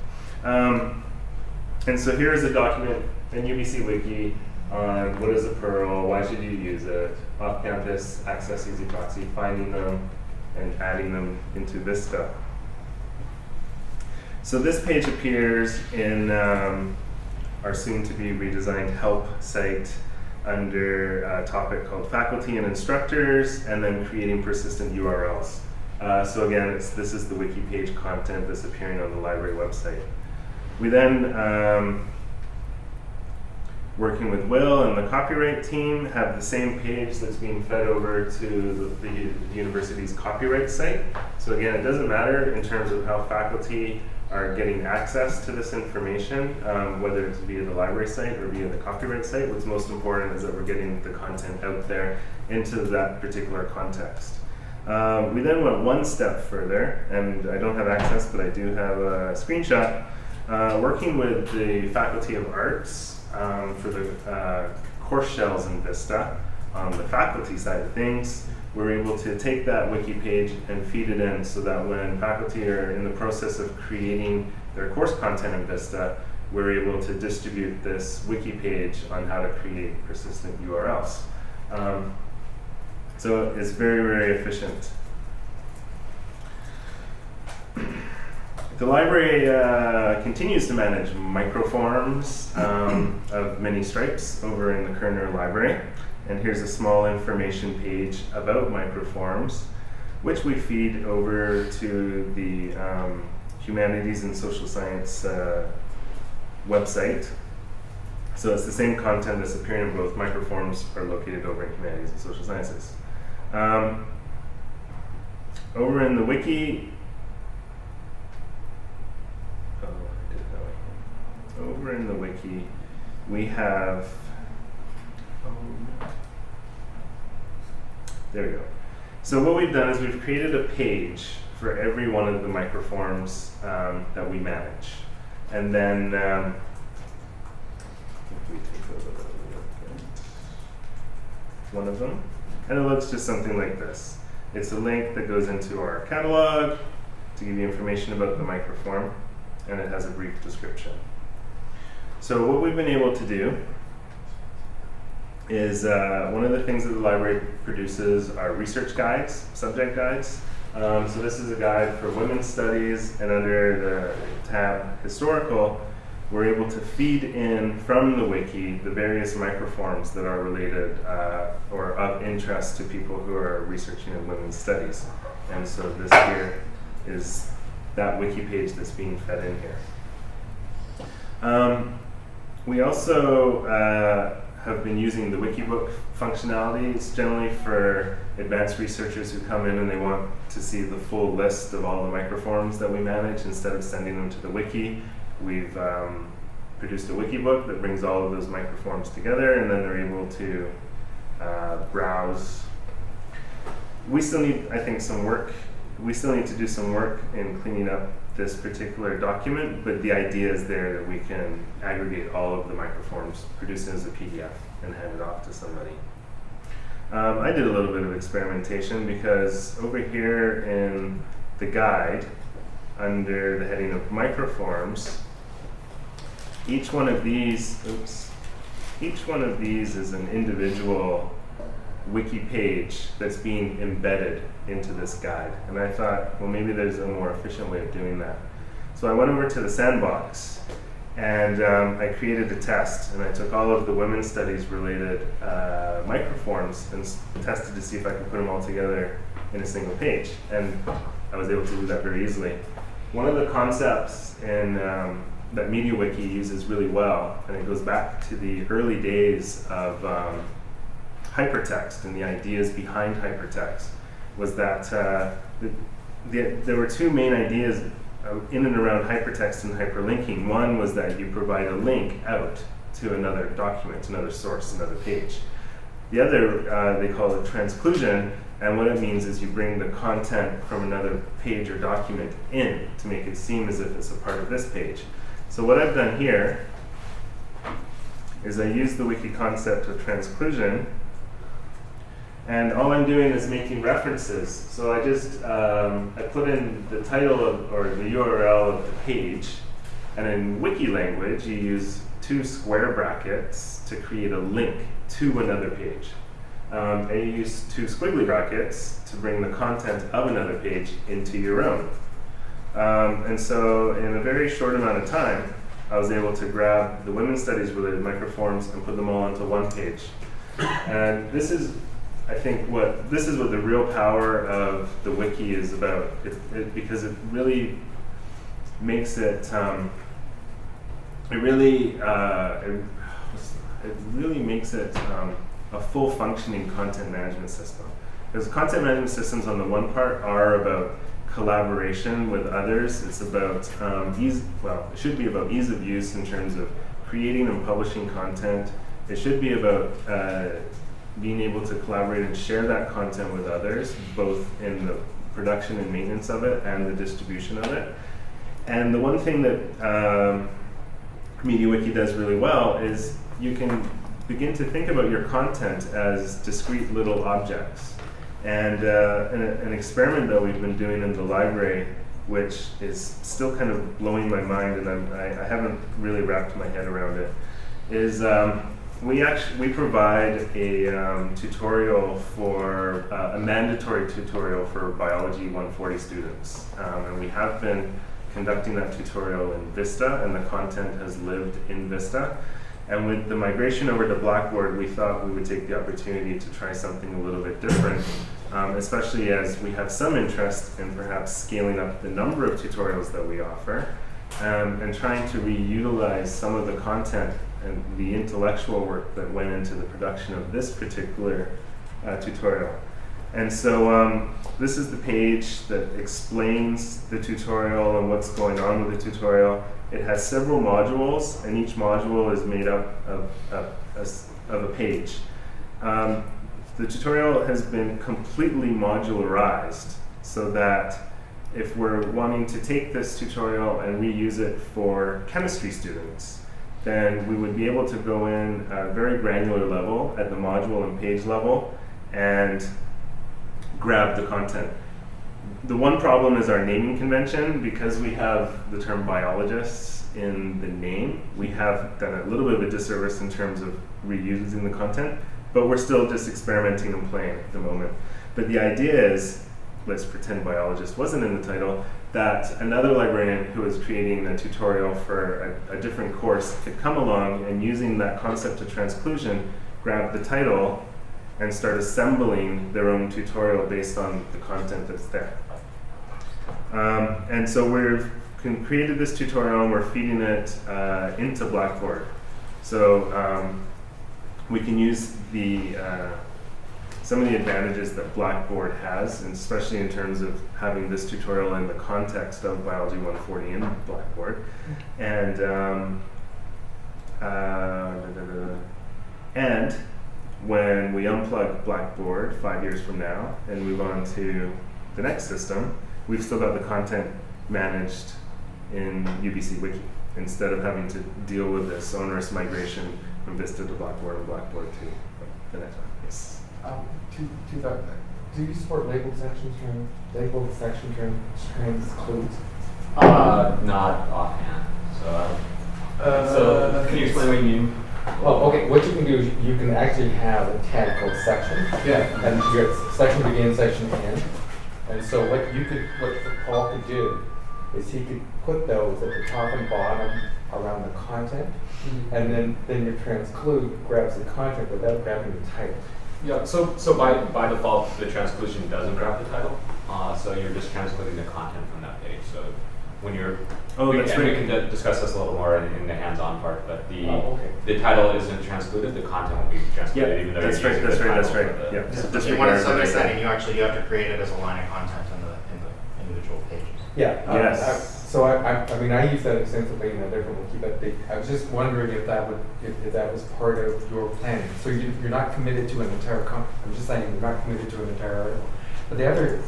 And so here is a document in UBC Wiki on what is a Perl, why should you use it, off-campus access easy proxy, finding them and adding them into Vista. So this page appears in our soon-to-be redesigned help site. under a topic called Faculty and Instructors, and then creating persistent URLs. So again, this is the wiki page content that's appearing on the library website. We then, working with Will and the copyright team, have the same page that's being fed over to the university's copyright site. So again, it doesn't matter in terms of how faculty are getting access to this information, whether it's via the library site or via the copyright site. What's most important is that we're getting the content out there into that particular context. We then went one step further, and I don't have access, but I do have a screenshot, working with the Faculty of Arts for the course shells in Vista. On the faculty side of things, we're able to take that wiki page and feed it in so that when faculty are in the process of creating their course content in Vista, we're able to distribute this wiki page on how to create persistent URLs. So it's very, very efficient. The library continues to manage microforms of many stripes over in the Kerner Library. And here's a small information page about microforms, which we feed over to the Humanities and Social Science website. So it's the same content that's appearing in both. Microforms are located over in Humanities and Social Sciences. Over in the wiki, over in the wiki, we have, there we go. So what we've done is we've created a page for every one of the microforms that we manage. And then, if we take a look at one of them, and it looks just something like this. It's a link that goes into our catalog to give you information about the microform, and it has a brief description. So what we've been able to do is one of the things that the library produces are research guides, subject guides. So this is a guide for women's studies, and under the tab historical, we're able to feed in from the wiki the various microforms that are related or of interest to people who are researching in women's studies. And so this here is that wiki page that's being fed in here. We also have been using the Wikibook functionality. It's generally for advanced researchers who come in and they want to see the full list of all the microforms that we manage. Instead of sending them to the wiki, we've produced a Wikibook that brings all of those microforms together, and then they're able to browse. We still need, I think, some work. We still need to do some work in cleaning up this particular document, but the idea is there that we can aggregate all of the microforms, produce it as a PDF, and hand it off to somebody. I did a little bit of experimentation because over here in the guide, under the heading of microforms, each one of these is an individual wiki page that's being embedded into this guide. And I thought, well, maybe there's a more efficient way of doing that. So I went over to the sandbox and I created a test, and I took all of the women's studies related microforms and tested to see if I could put them all together in a single page. And I was able to do that very easily. One of the concepts in that MediaWiki uses really well, and it goes back to the early days of hypertext and the ideas behind hypertext, was that there were two main ideas in and around hypertext and hyperlinking. One was that you provide a link out to another document, another source, another page. The other, they call it transclusion, and what it means is you bring the content from another page or document in to make it seem as if it's a part of this page. So what I've done here is I use the wiki concept of transclusion, and all I'm doing is making references. So I just, I put in the title of, or the URL of the page, and in wiki language, you use two square brackets to create a link to another page. And you use two squiggly brackets to bring the content of another page into your own. And so in a very short amount of time, I was able to grab the women's studies related microforms and put them all onto one page. And this is, I think, what the real power of the wiki is about, because it really makes it, it really makes it a full functioning content management system. Because content management systems on the one part are about collaboration with others. It's about it should be about ease of use in terms of creating and publishing content. It should be about being able to collaborate and share that content with others, both in the production and maintenance of it and the distribution of it. And the one thing that MediaWiki does really well is you can begin to think about your content as discrete little objects. And an experiment that we've been doing in the library, which is still kind of blowing my mind, and I haven't really wrapped my head around it, is we provide a tutorial for a mandatory tutorial for Biology 140 students, and we have been conducting that tutorial in Vista, and the content has lived in Vista. And with the migration over to Blackboard, we thought we would take the opportunity to try something a little bit different, especially as we have some interest in perhaps scaling up the number of tutorials that we offer, and trying to reutilize some of the content and the intellectual work that went into the production of this particular tutorial. And so this is the page that explains the tutorial and what's going on with the tutorial. It has several modules, and each module is made up of a page. The tutorial has been completely modularized so that if we're wanting to take this tutorial and reuse it for chemistry students, then we would be able to go in at a very granular level at the module and page level and grab the content. The one problem is our naming convention. Because we have the term biologists in the name, we have done a little bit of a disservice in terms of reusing the content, but we're still just experimenting and playing at the moment. But the idea is, let's pretend biologist wasn't in the title, that another librarian who is creating a tutorial for a different course could come along and, using that concept of transclusion, grab the title and start assembling their own tutorial based on the content that's there. And so we've created this tutorial and we're feeding it into Blackboard. So we can use some of the advantages that Blackboard has, and especially in terms of having this tutorial in the context of Biology 140 in Blackboard. And when we unplug Blackboard 5 years from now and move on to the next system, we've still got the content managed in UBC Wiki, instead of having to deal with this onerous migration from Vista to Blackboard and Blackboard to the next one. Yes. Do you support labeled section transcludes? Not offhand. So can you explain what you mean? Well, okay, what you can do is you can actually have a tag called section. Yeah. And your section begin, section end. And so what Paul could do is he could put those at the top and bottom around the content, and then your transclude grabs the content without grabbing the title. Yeah, so by default, the transclusion doesn't grab the title. So you're just transcluding the content from that page. So when you're, we can discuss this a little more in the hands-on part, but the title isn't transcluded, the content will be transcluded, even though that's you're right, using that's the right, title. Yeah. If you want to submit that, and you have to create it as a line of content in the individual pages. Yeah. Yes. So I mean, I use that extensively in a different wiki, but I was just wondering if that was part of your planning. So you're not committed to an entire I'm just saying you're not committed to an entire article. But the other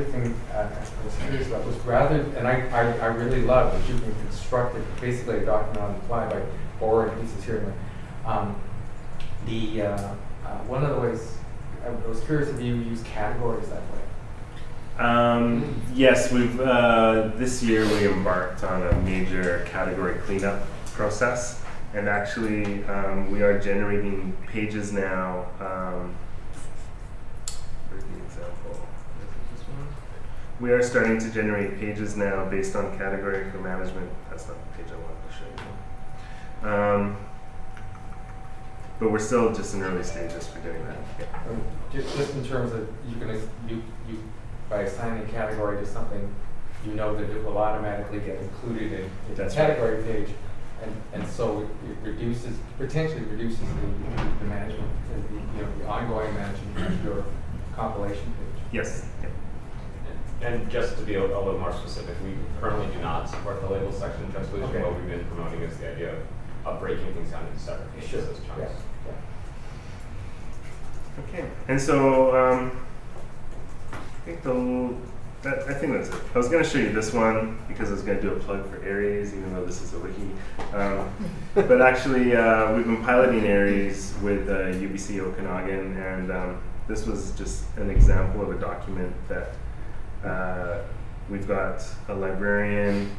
thing I was curious about was and I really love that you can construct it, basically a document on the fly by borrowing pieces here and there. One of the ways I was curious if you use categories that way. Yes, we've this year we embarked on a major category cleanup process, and actually we are generating pages now. Where's the example? Is it this one? We are starting to generate pages now based on category for management. That's not the page I wanted to show you. but we're still just in early stages for doing that. Just in terms of you by assigning a category to something, you know that it will automatically get included in the That's right. category page, and so it potentially reduces the management, the ongoing management of your compilation page. Yes. Yeah. And just to be a little more specific, we currently do not support the label section of Transposition. Okay. What we've been promoting is the idea of breaking things down into separate pages as chunks. Yeah. Okay. And so I think that's it. I was going to show you this one because I was going to do a plug for Aries, even though this is a wiki. But actually, we've been piloting Aries with UBC Okanagan, and this was just an example of a document that we've got a librarian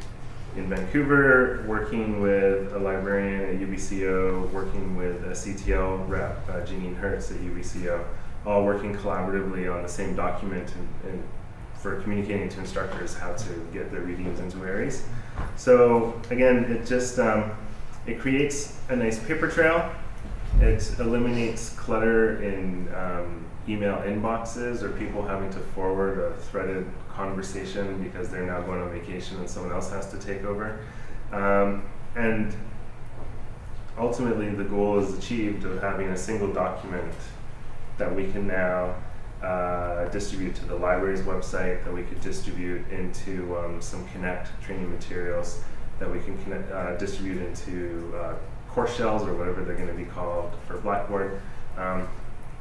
in Vancouver working with a librarian at UBCO, working with a CTL rep, Janine Hertz at UBCO, all working collaboratively on the same document and for communicating to instructors how to get their readings into Aries. So again, it just it creates a nice paper trail. It eliminates clutter in email inboxes or people having to forward a threaded conversation because they're now going on vacation and someone else has to take over. And ultimately, the goal is achieved of having a single document that we can now distribute to the library's website, that we could distribute into some Connect training materials, that we can distribute into course shells or whatever they're going to be called for Blackboard.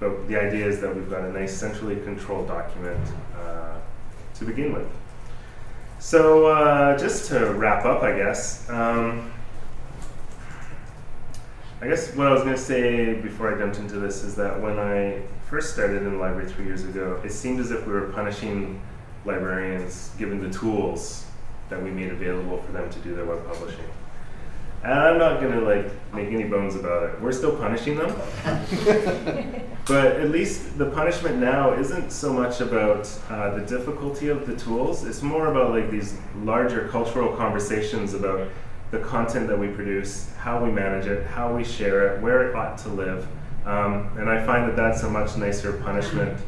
But the idea is that we've got a nice centrally controlled document to begin with. So just to wrap up, I guess what I was going to say before I jumped into this is that when I first started in the library 3 years ago, it seemed as if we were punishing librarians given the tools that we made available for them to do their web publishing. And I'm not going to make any bones about it. We're still punishing them. But at least the punishment now isn't so much about the difficulty of the tools. It's more about these larger cultural conversations about the content that we produce, how we manage it, how we share it, where it ought to live. And I find that that's a much nicer punishment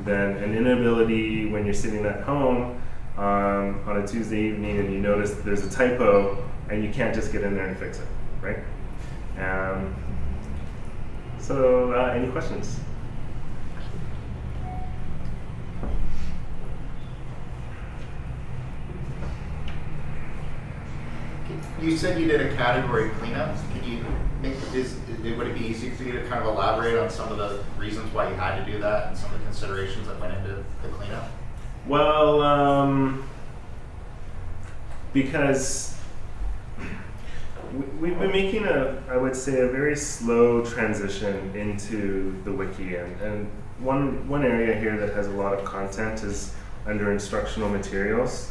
than an inability when you're sitting at home on a Tuesday evening and you notice that there's a typo and you can't just get in there and fix it, right? So any questions? You said you did a category cleanup. Can you would it be easy for you to kind of elaborate on some of the reasons why you had to do that and some of the considerations that went into the cleanup? Well, because we've been making I would say, a very slow transition into the wiki, and one area here that has a lot of content is under instructional materials.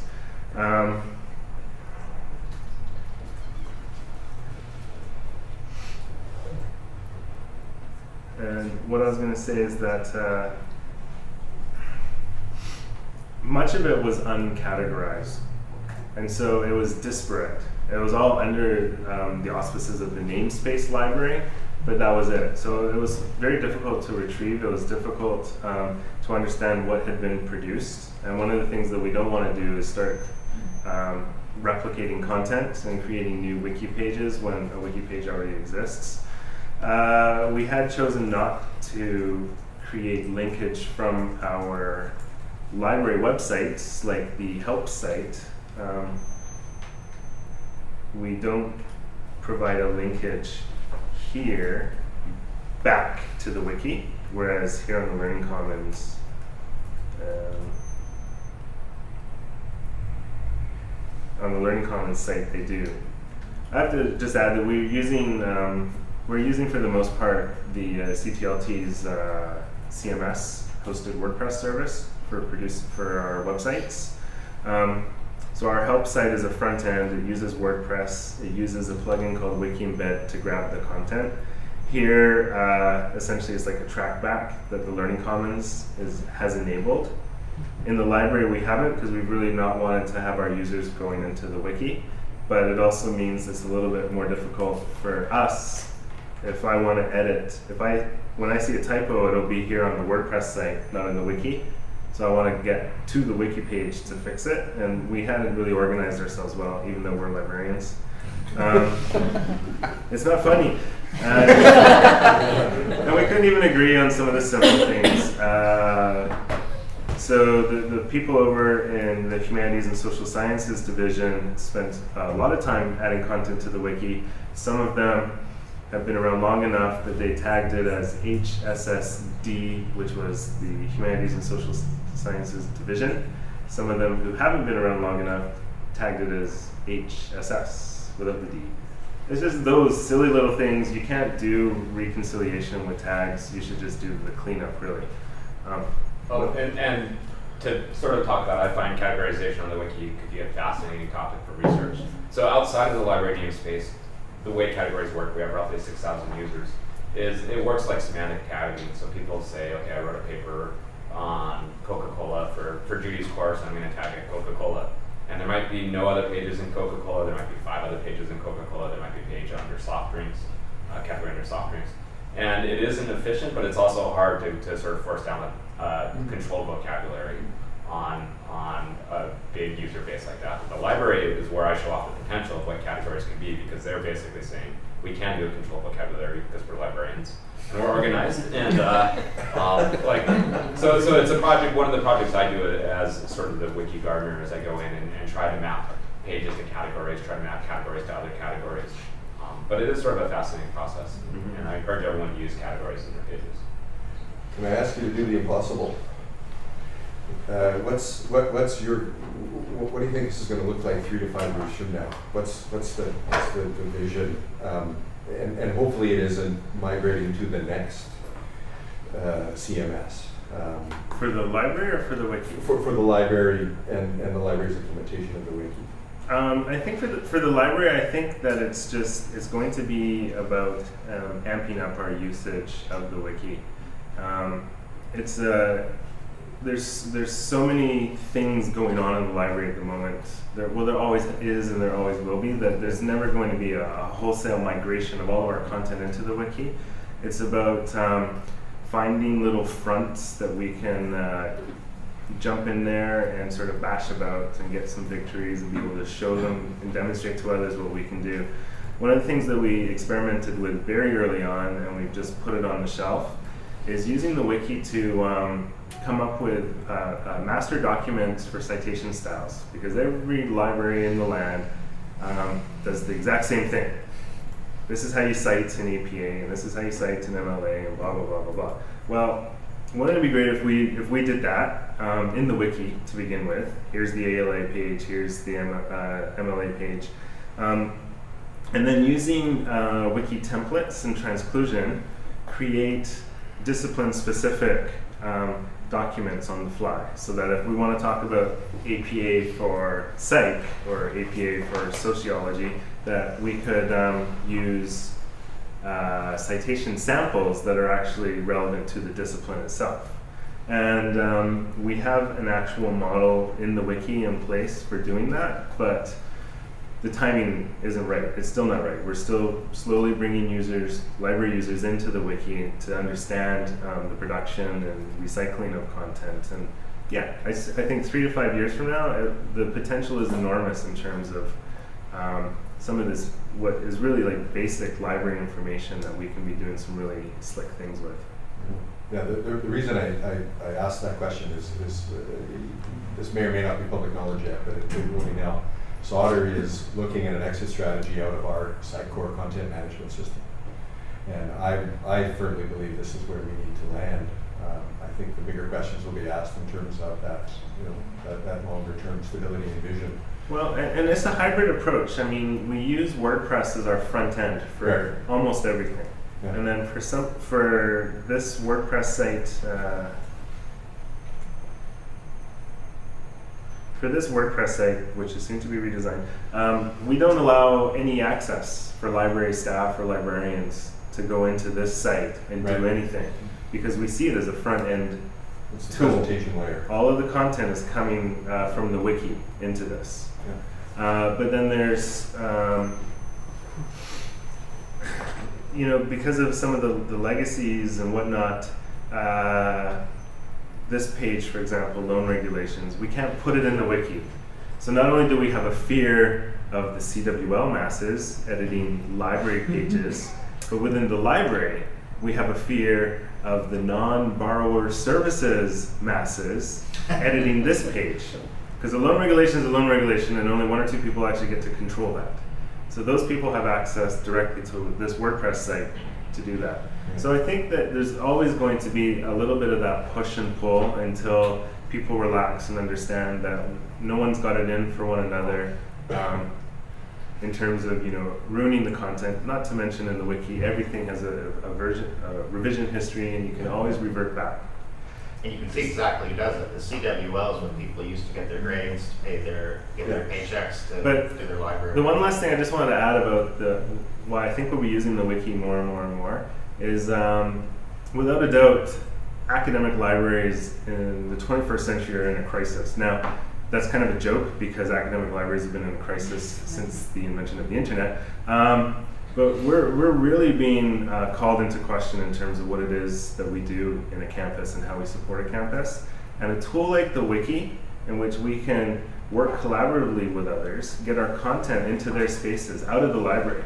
And what I was going to say is that much of it was uncategorized, and so it was disparate. It was all under the auspices of the namespace library, but that was it. So it was very difficult to retrieve. It was difficult to understand what had been produced. And one of the things that we don't want to do is start replicating content and creating new wiki pages when a wiki page already exists. We had chosen not to create linkage from our library websites, like the help site. We don't provide a linkage here back to the wiki, whereas here on the Learning Commons, site they do. I have to just add that we're using for the most part the CTLT's CMS hosted WordPress service for our websites. So our help site is a front end. It uses WordPress. It uses a plugin called Wiki Embed to grab the content. Here, essentially, it's like a trackback that the Learning Commons has enabled. In the library, we haven't, because we've really not wanted to have our users going into the wiki. But it also means it's a little bit more difficult for us if I want to edit, when I see a typo, it'll be here on the WordPress site, not in the wiki. So I want to get to the wiki page to fix it, and we hadn't really organized ourselves well, even though we're librarians. It's not funny. And we couldn't even agree on some of the simple things. So the people over in the Humanities and Social Sciences division spent a lot of time adding content to the wiki. Some of them have been around long enough that they tagged it as HSSD, which was the Humanities and Social Sciences division. Some of them who haven't been around long enough tagged it as HSS without the D. It's just those silly little things. You can't do reconciliation with tags. You should just do the cleanup, really. And to sort of talk about, I find categorization on the wiki could be a fascinating topic for research. So outside of the library namespace, the way categories work, we have roughly 6,000 users, is it works like semantic tagging. So people say, okay, I wrote a paper on Coca-Cola for Judy's course, I'm going to tag it Coca-Cola. And there might be no other pages in Coca-Cola, there might be 5 other pages in Coca-Cola, there might be a page under soft drinks, category under soft drinks. And it isn't efficient, but it's also hard to sort of force down a controlled vocabulary on a big user base like that. The library is where I show off the potential of what categories can be, because they're basically saying we can do a controlled vocabulary because we're librarians and we're organized. And so it's a project. One of the projects I do as sort of the wiki gardener, as I go in and try to map pages to categories, try to map categories to other categories. But it is sort of a fascinating process, and I encourage everyone to use categories in their pages. Can I ask you to do the impossible? What do you think this is going to look like 3 to 5 years from now? What's the vision? And hopefully it isn't migrating to the next CMS. For the library or for the wiki? For the library and the library's implementation of the wiki. I think for the library, I think that it's going to be about amping up our usage of the wiki. There's so many things going on in the library at the moment. There always is and there always will be, that there's never going to be a wholesale migration of all of our content into the wiki. It's about finding little fronts that we can jump in there and sort of bash about and get some victories and be able to show them and demonstrate to others what we can do. One of the things that we experimented with very early on, and we've just put it on the shelf, is using the wiki to come up with master documents for citation styles, because every library in the land does the exact same thing. This is how you cite an APA, and this is how you cite an MLA, and blah, blah, blah, blah, blah. Well, wouldn't it be great if we did that in the wiki to begin with? Here's the ALA page, here's the MLA page. And then using wiki templates and transclusion, create discipline-specific documents on the fly, so that if we want to talk about APA for psych or APA for sociology, that we could use citation samples that are actually relevant to the discipline itself. And we have an actual model in the wiki in place for doing that, but the timing isn't right. It's still not right. We're still slowly bringing library users into the wiki to understand the production and recycling of content. And yeah, I think 3 to 5 years from now, the potential is enormous in terms of some of this, what is really like basic library information that we can be doing some really slick things with. Yeah, the reason I asked that question is this may or may not be public knowledge yet, but it will be now. So Otter is looking at an exit strategy out of our Sitecore content management system. And I firmly believe this is where we need to land. I think the bigger questions will be asked in terms of that, that longer term stability and vision. Well, and it's a hybrid approach. I mean, we use WordPress as our front end for almost everything. Yeah. And then for this WordPress site, which is soon to be redesigned, we don't allow any access for library staff or librarians to go into this site and do anything, because we see it as a front end tool. Presentation layer. All of the content is coming from the wiki into this. Yeah. But then there's, because of some of the legacies and whatnot, this page, for example, loan regulations, we can't put it in the wiki. So not only do we have a fear of the CWL masses editing library pages, but within the library, we have a fear of the non-borrower services masses editing this page. Because a loan regulation is a loan regulation, and only one or two people actually get to control that. So those people have access directly to this WordPress site to do that. So I think that there's always going to be a little bit of that push and pull until people relax and understand that no one's got it in for one another. In terms of ruining the content, not to mention in the wiki, everything has a revision history, and you can always revert back. And you can see exactly who does it. The CWL is when people used to get their grades, get their paychecks to do their library. The one last thing I just wanted to add about why I think we'll be using the wiki more and more and more is, without a doubt, academic libraries in the 21st century are in a crisis. Now, that's kind of a joke because academic libraries have been in a crisis since the invention of the internet. But we're really being called into question in terms of what it is that we do in a campus and how we support a campus. And a tool like the wiki, in which we can work collaboratively with others, get our content into their spaces, out of the library,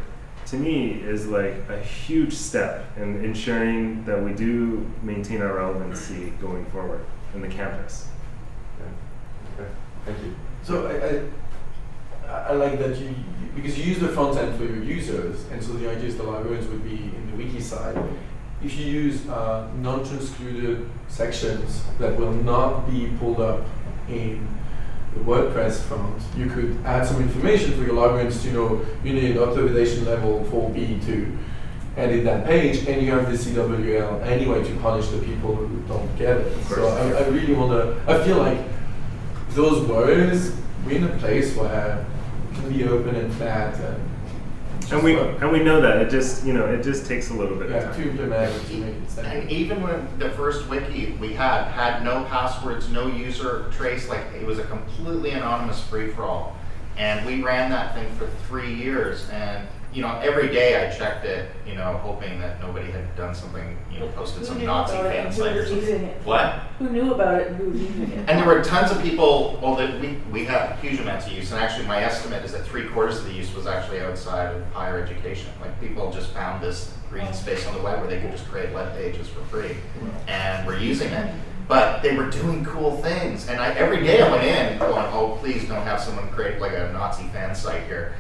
to me is like a huge step in ensuring that we do maintain our relevancy going forward in the campus. Okay, thank you. So I like that because you use the front end for your users, and so the idea is the librarians would be in the wiki side. If you use non-transcluded sections that will not be pulled up in the WordPress front, you could add some information for your librarians to know you need authorization level 4B to edit that page, and you have the CWL anyway to punish the people who don't get it. So I really want to, I feel like those words, we're in a place where it can be open and flat and we know that it just takes a little bit of time to implement to make it sound. And even when the first wiki we had no passwords, no user trace, like it was a completely anonymous free-for-all. And we ran that thing for 3 years, and every day I checked it, hoping that nobody had done something, posted some Nazi fan site or something. What? Who knew about it and who was using it? And there were tons of people, we have huge amounts of use, and actually my estimate is that 3/4 of the use was actually outside of higher education. Like people just found this green space on the web where they could just create web pages for free, and were using it. But they were doing cool things, and every day I went in going, oh, please don't have someone create like a Nazi fan site here.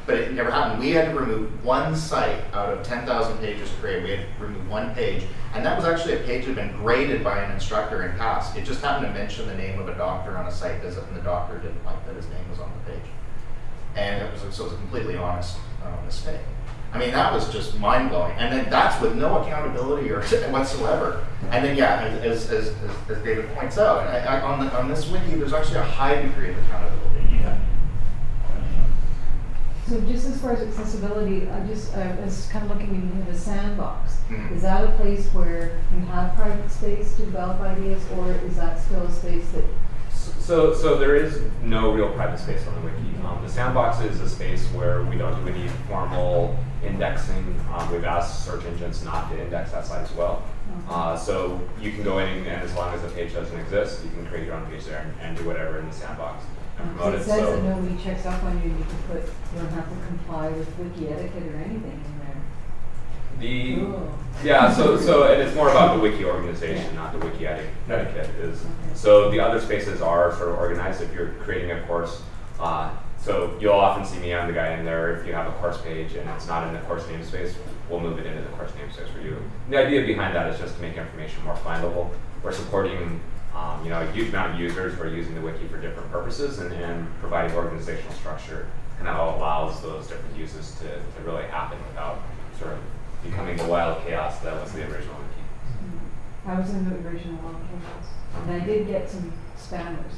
But it never happened. We had to remove one site out of 10,000 pages created. We had to remove one page, and that was actually a page that had been graded by an instructor and passed. It just happened to mention the name of a doctor on a site visit, and the doctor didn't like that his name was on the page. And it was a completely honest mistake. I mean, that was just mind-blowing. And then that's with no accountability or whatsoever. And then, as David points out, on this wiki, there's actually a high degree of accountability. So just as far as accessibility, I was kind of looking into the sandbox. Mm-hmm. Is that a place where you have private space to develop ideas, or is that still a space that... So there is no real private space on the wiki. The sandbox is a space where we don't do any formal indexing. We've asked search engines not to index that site as well. So you can go in, and as long as the page doesn't exist, you can create your own page there and do whatever in the sandbox and promote it it. says that nobody checks up on you. You don't have to comply with wiki etiquette or anything in there. So and it's more about the wiki organization, not the wiki etiquette. So the other spaces are sort of organized. If you're creating a course, so you'll often see me, I'm the guy in there. If you have a course page and it's not in the course namespace, we'll move it into the course namespace for you. And the idea behind that is just to make information more findable. We're supporting a huge amount of users who are using the wiki for different purposes, and providing organizational structure kind of allows those different uses to really happen without sort of becoming the wild chaos that was the original wiki. I was in the original one campus, and I did get some spammers.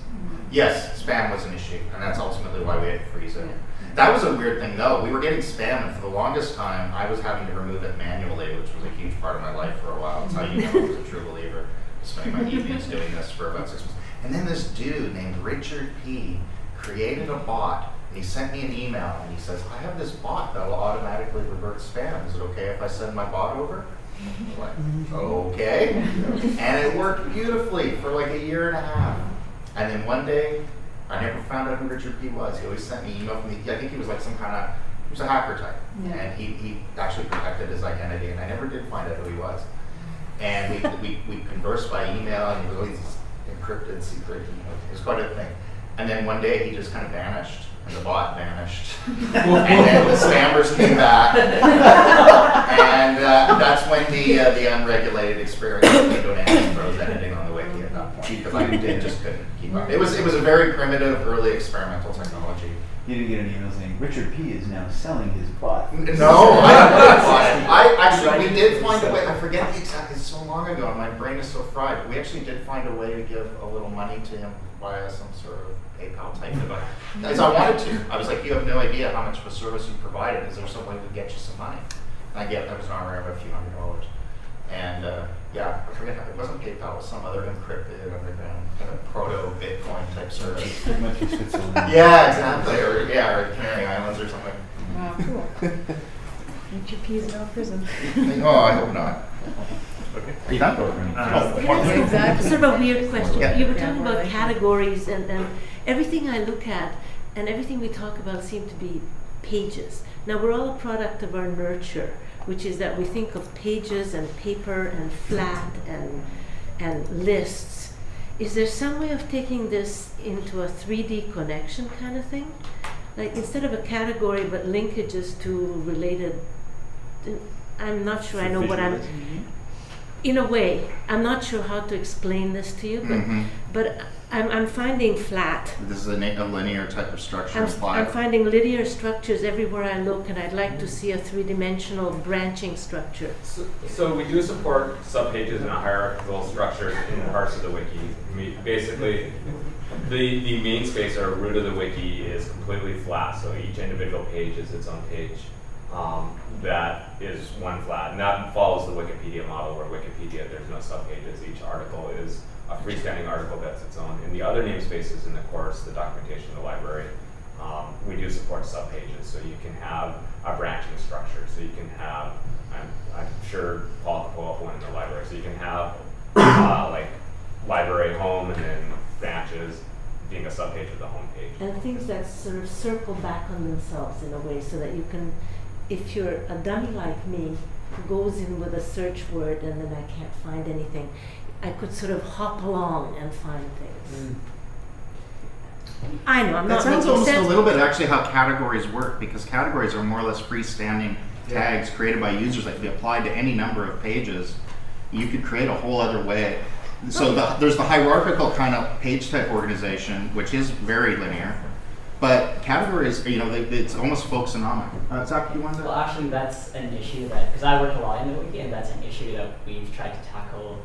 Yes, spam was an issue, and that's ultimately why we had to freeze it. That was a weird thing, though. We were getting spam, and for the longest time, I was having to remove it manually, which was a huge part of my life for a while. That's how you know I was a true believer. Spending my evenings doing this for about 6 months. And then this dude named Richard P. created a bot And he sent me an email and he says, I have this bot that will automatically revert spam. Is it okay if I send my bot over? I'm like, okay. And it worked beautifully for like a year and a half. And then one day, I never found out who Richard P. was. He always sent me email from I think he was like some kind of, he was a hacker type. Yeah. And he actually protected his identity, and I never did find out who he was. And we conversed by email, and he was always encrypted, secret, it was quite a thing. And then one day he just kind of vanished, and the bot vanished. And then the spammers came back. And that's when the unregulated experience came to an end and froze editing on the wiki at that point, because I just couldn't keep up. It was a very primitive, early experimental technology. You didn't get an email saying Richard P. is now selling his bot. No, I actually, we did find a way, I forget the exact, it's so long ago, and my brain is so fried, but we actually did find a way to give a little money to him via some sort of PayPal type device. As I wanted to. I was like, you have no idea how much of a service you provided. Is there some way to get you some money? And that was an array of a few $100s. And yeah, I forget how, it wasn't PayPal, it was some other encrypted underground kind of proto-Bitcoin type service. Much in Switzerland. Yeah, exactly. Or Canary Islands or something. Wow, cool. Richard P. is now in prison. Oh, I hope not. Are you not programming? Exactly. Sort of a weird question. Yeah. You were Yeah, talking more about like- categories, and everything I look at and everything we talk about seem to be pages. Now, we're all a product of our nurture, which is that we think of pages and paper and flat and lists. Is there some way of taking this into a 3D connection kind of thing? Like instead of a category but linkages to related, I'm not sure I know what I'm, in a way, I'm not sure how to explain this to you, but I'm finding flat. This is a linear type of structure implied. I'm finding linear structures everywhere I look, and I'd like to see a three-dimensional branching structure. So we do support subpages and hierarchical structures in parts of the wiki. Basically, the main space or root of the wiki is completely flat, so each individual page is its own page. That is one flat, and that follows the Wikipedia model, where Wikipedia, there's no subpages. Each article is a freestanding article that's its own. In the other namespaces in the course, the documentation of the library, we do support subpages, so you can have a branching structure. So you can have, I'm sure Paul could pull up one in the library, so you can have like library home and then branches being a subpage of the home page. And things that sort of circle back on themselves in a way, so that you can, if you're a dummy like me, who goes in with a search word and then I can't find anything, I could sort of hop along and find things. I know, I'm That not sounds making almost sense. a little bit actually how categories work, because categories are more or less freestanding tags created by users that can be applied to any number of pages. You could create a whole other way. So there's the hierarchical kind of page type organization, which is very linear, but categories, it's almost folksonomic. Zach, you want to? Well, actually, that's an issue because I work a lot in the wiki, and that's an issue that we've tried to tackle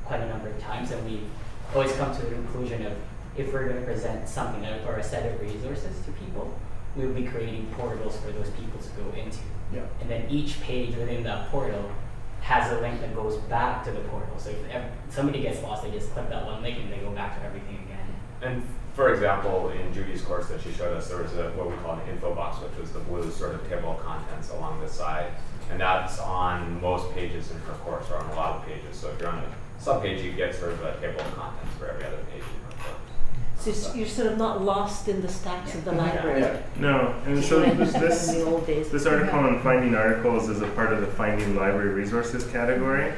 quite a number of times, and we've always come to the conclusion of if we're going to present something or a set of resources to people, we will be creating portals for those people to go into. Yeah. And then each page within that portal has a link that goes back to the portal. So if somebody gets lost, they just click that one link and they go back to everything again. And for example, in Judy's course that she showed us, there was what we call an info box, which was the blue sort of table of contents along the side. And that's on most pages in her course, or on a lot of pages. So if you're on a subpage, you get sort of a table of contents for every other page in her course. So you're sort of not lost in the stacks of the library. Yeah. No, and Which so is what I this in the old days. this article on finding articles is a part of the finding library resources category,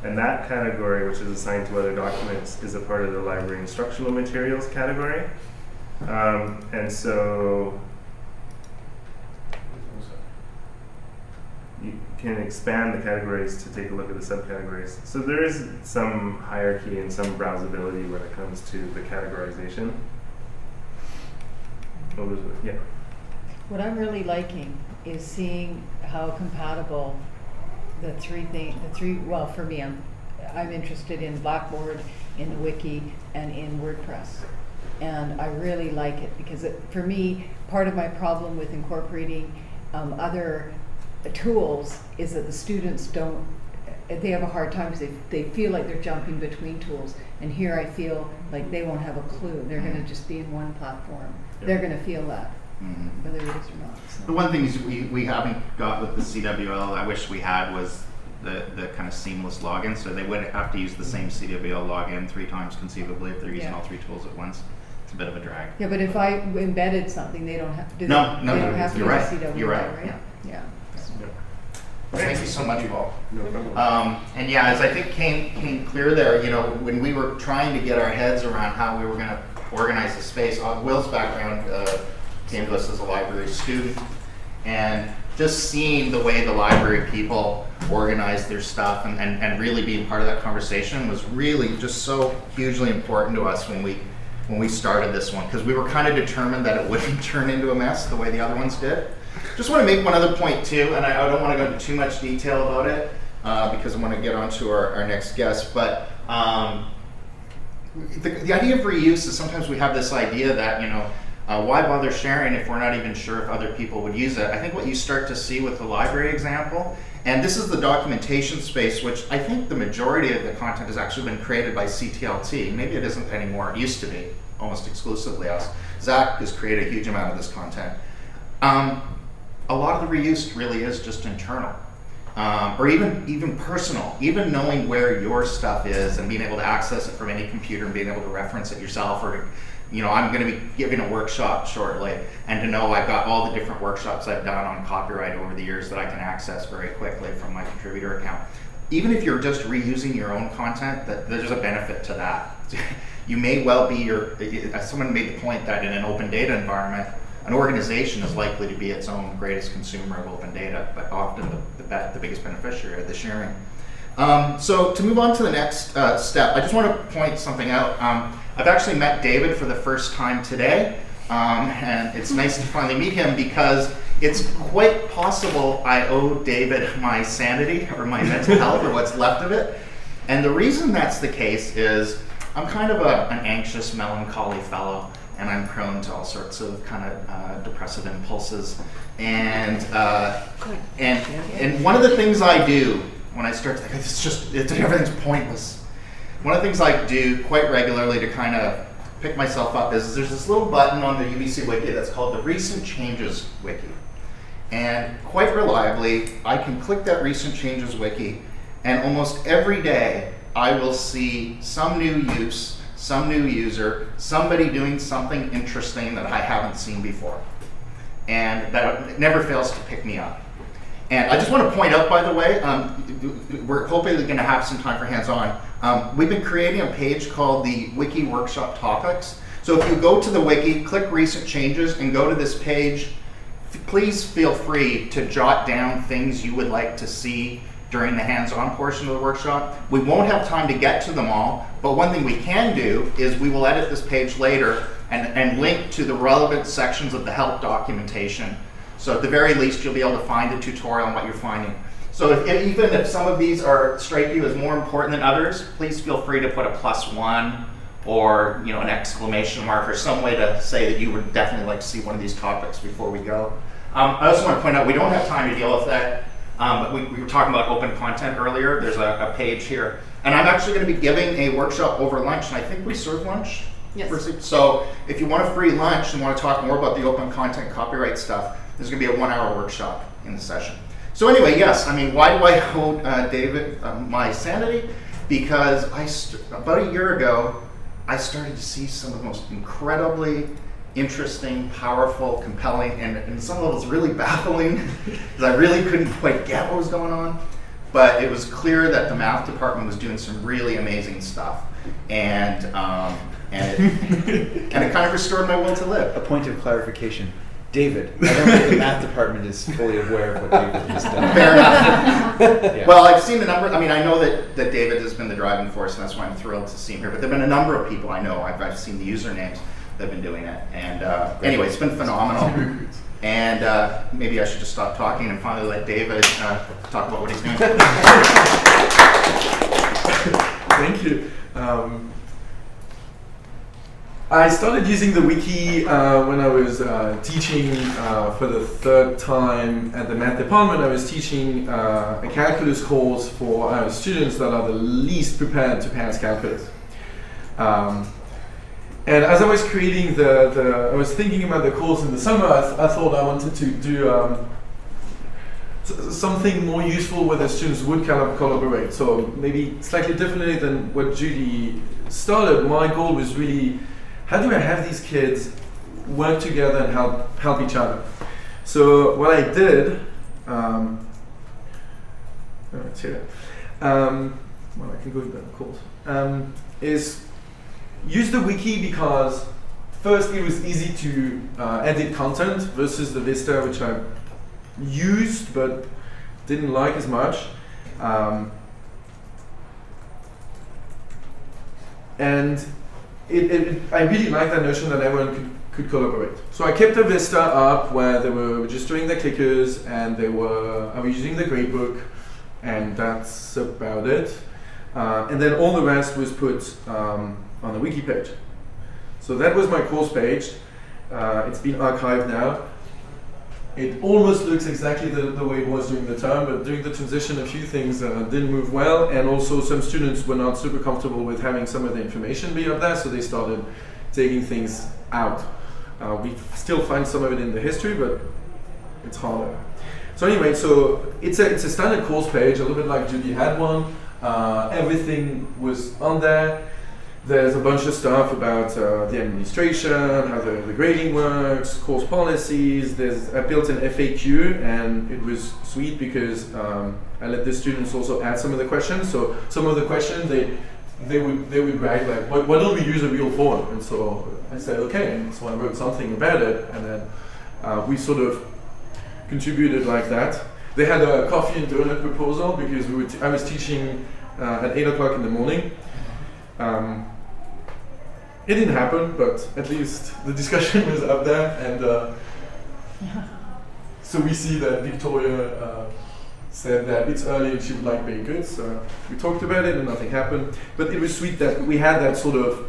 and that category, which is assigned to other documents, is a part of the library instructional materials category. And so you can expand the categories to take a look at the subcategories. So there is some hierarchy and some browsability when it comes to the categorization. Elizabeth, yeah. What I'm really liking is seeing how compatible well, for me, I'm interested in Blackboard, in the Wiki, and in WordPress. And I really like it because for me, part of my problem with incorporating other tools is that the students they have a hard time because they feel like they're jumping between tools. And here I feel like they won't have a clue. They're going to just be in one platform. Yeah. They're going to feel that. whether it is or not. The So. one thing is we haven't got with the CWL, I wish we had, was the kind of seamless login. So they would have to use the same CWL login 3 times conceivably if they're using all 3 tools at once. It's a bit of a drag. Yeah, but if I embedded something, they don't have. Do No, they, no, they don't have to you're use right. CWL, You're right. right? Yeah. Thank you so much, Paul. No problem. And yeah, as I think came clear there, you know, when we were trying to get our heads around how we were going to organize the space, Will's background came to us as a library student, and just seeing the way the library people organize their stuff and really being part of that conversation was really just so hugely important to us when we started this one, because we were kind of determined that it wouldn't turn into a mess the way the other ones did. Just want to make one other point too, and I don't want to go into too much detail about it because I want to get on to our next guest, but the idea of reuse is sometimes we have this idea that, you know, why bother sharing if we're not even sure if other people would use it? I think what you start to see with the library example, and this is the documentation space, which I think the majority of the content has actually been created by CTLT. Maybe it isn't anymore. It used to be almost exclusively us. Zach has created a huge amount of this content. A lot of the reuse really is just internal, or even personal. Even knowing where your stuff is and being able to access it from any computer and being able to reference it yourself, or, you know, I'm going to be giving a workshop shortly, and to know I've got all the different workshops I've done on copyright over the years that I can access very quickly from my contributor account. Even if you're just reusing your own content, that there's a benefit to that. You may well be someone made the point that in an open data environment, an organization is likely to be its own greatest consumer of open data, but often the biggest beneficiary of the sharing. So to move on to the next step, I just want to point something out. I've actually met David for the first time today, and it's nice to finally meet him because it's quite possible I owe David my sanity or my mental health or what's left of it. And the reason that's the case is I'm kind of an anxious, melancholy fellow, and I'm prone to all sorts of kind of depressive impulses. And one of the things I do when I start to think everything's pointless, one of the things I do quite regularly to kind of pick myself up is there's this little button on the UBC Wiki that's called the Recent Changes Wiki. And quite reliably, I can click that Recent Changes Wiki, and almost every day I will see some new use, some new user, somebody doing something interesting that I haven't seen before. And that never fails to pick me up. And I just want to point out, by the way, we're hopefully going to have some time for hands-on. We've been creating a page called the Wiki Workshop Topics. So if you go to the Wiki, click Recent Changes, and go to this page, please feel free to jot down things you would like to see during the hands-on portion of the workshop. We won't have time to get to them all, but one thing we can do is we will edit this page later and link to the relevant sections of the help documentation. So at the very least, you'll be able to find the tutorial on what you're finding. So even if some of these strike you as more important than others, please feel free to put a +1 or an exclamation mark or some way to say that you would definitely like to see one of these topics before we go. I also want to point out we don't have time to deal with that. But we were talking about open content earlier. There's a page here. And I'm actually going to be giving a workshop over lunch, and I think we serve lunch. Yes. So if you want a free lunch and want to talk more about the open content copyright stuff, there's going to be a 1-hour workshop in the session. So anyway, yes, I mean, why do I hold David my sanity? Because about a year ago, I started to see some of the most incredibly interesting, powerful, compelling, and in some levels really baffling, because I really couldn't quite get what was going on. But it was clear that the math department was doing some really amazing stuff, and it kind of restored my will to live. A point of clarification. David, I don't think the math department is fully aware of what David has done. Fair enough. Yeah. Well, I've seen the number. I mean, I know that David has been the driving force, and that's why I'm thrilled to see him here. But there have been a number of people I know. I've seen the usernames that have been doing it. And anyway, it's been phenomenal. And maybe I should just stop talking and finally let David talk about what he's doing. Thank you. I started using the wiki when I was teaching for the third time at the math department. I was teaching a calculus course for students that are the least prepared to pass calculus. And as I was creating I was thinking about the course in the summer, I thought I wanted to do something more useful where the students would collaborate. So maybe slightly differently than what Judy started. My goal was really, how do I have these kids work together and help each other? So what I did, it's here. Well, I can go to that, of course. Is use the wiki because first it was easy to edit content versus the Vista, which I used but didn't like as much. And I really like that notion that everyone could collaborate. So I kept the Vista up where they were just doing their clickers and I was using the gradebook, and that's about it. And then all the rest was put on the wiki page. So that was my course page. It's been archived now. It almost looks exactly the way it was during the term, but during the transition a few things didn't move well, and also some students were not super comfortable with having some of the information be up there, so they started taking things out. We still find some of it in the history, but it's harder. So anyway, so it's a standard course page, a little bit like Judy had one. Everything was on there. There's a bunch of stuff about the administration, how the grading works, course policies. I built an FAQ, and it was sweet because I let the students also add some of the questions. So some of the questions they would write like, why don't we use a real form? And so I said okay, and so I wrote something about it, and then we sort of contributed like that. They had a coffee and donut proposal because I was teaching at 8 o'clock in the morning. It didn't happen, but at least the discussion was up there, and so we see that Victoria said that it's early and she would like baked goods. So we talked about it and nothing happened, but it was sweet that we had that sort of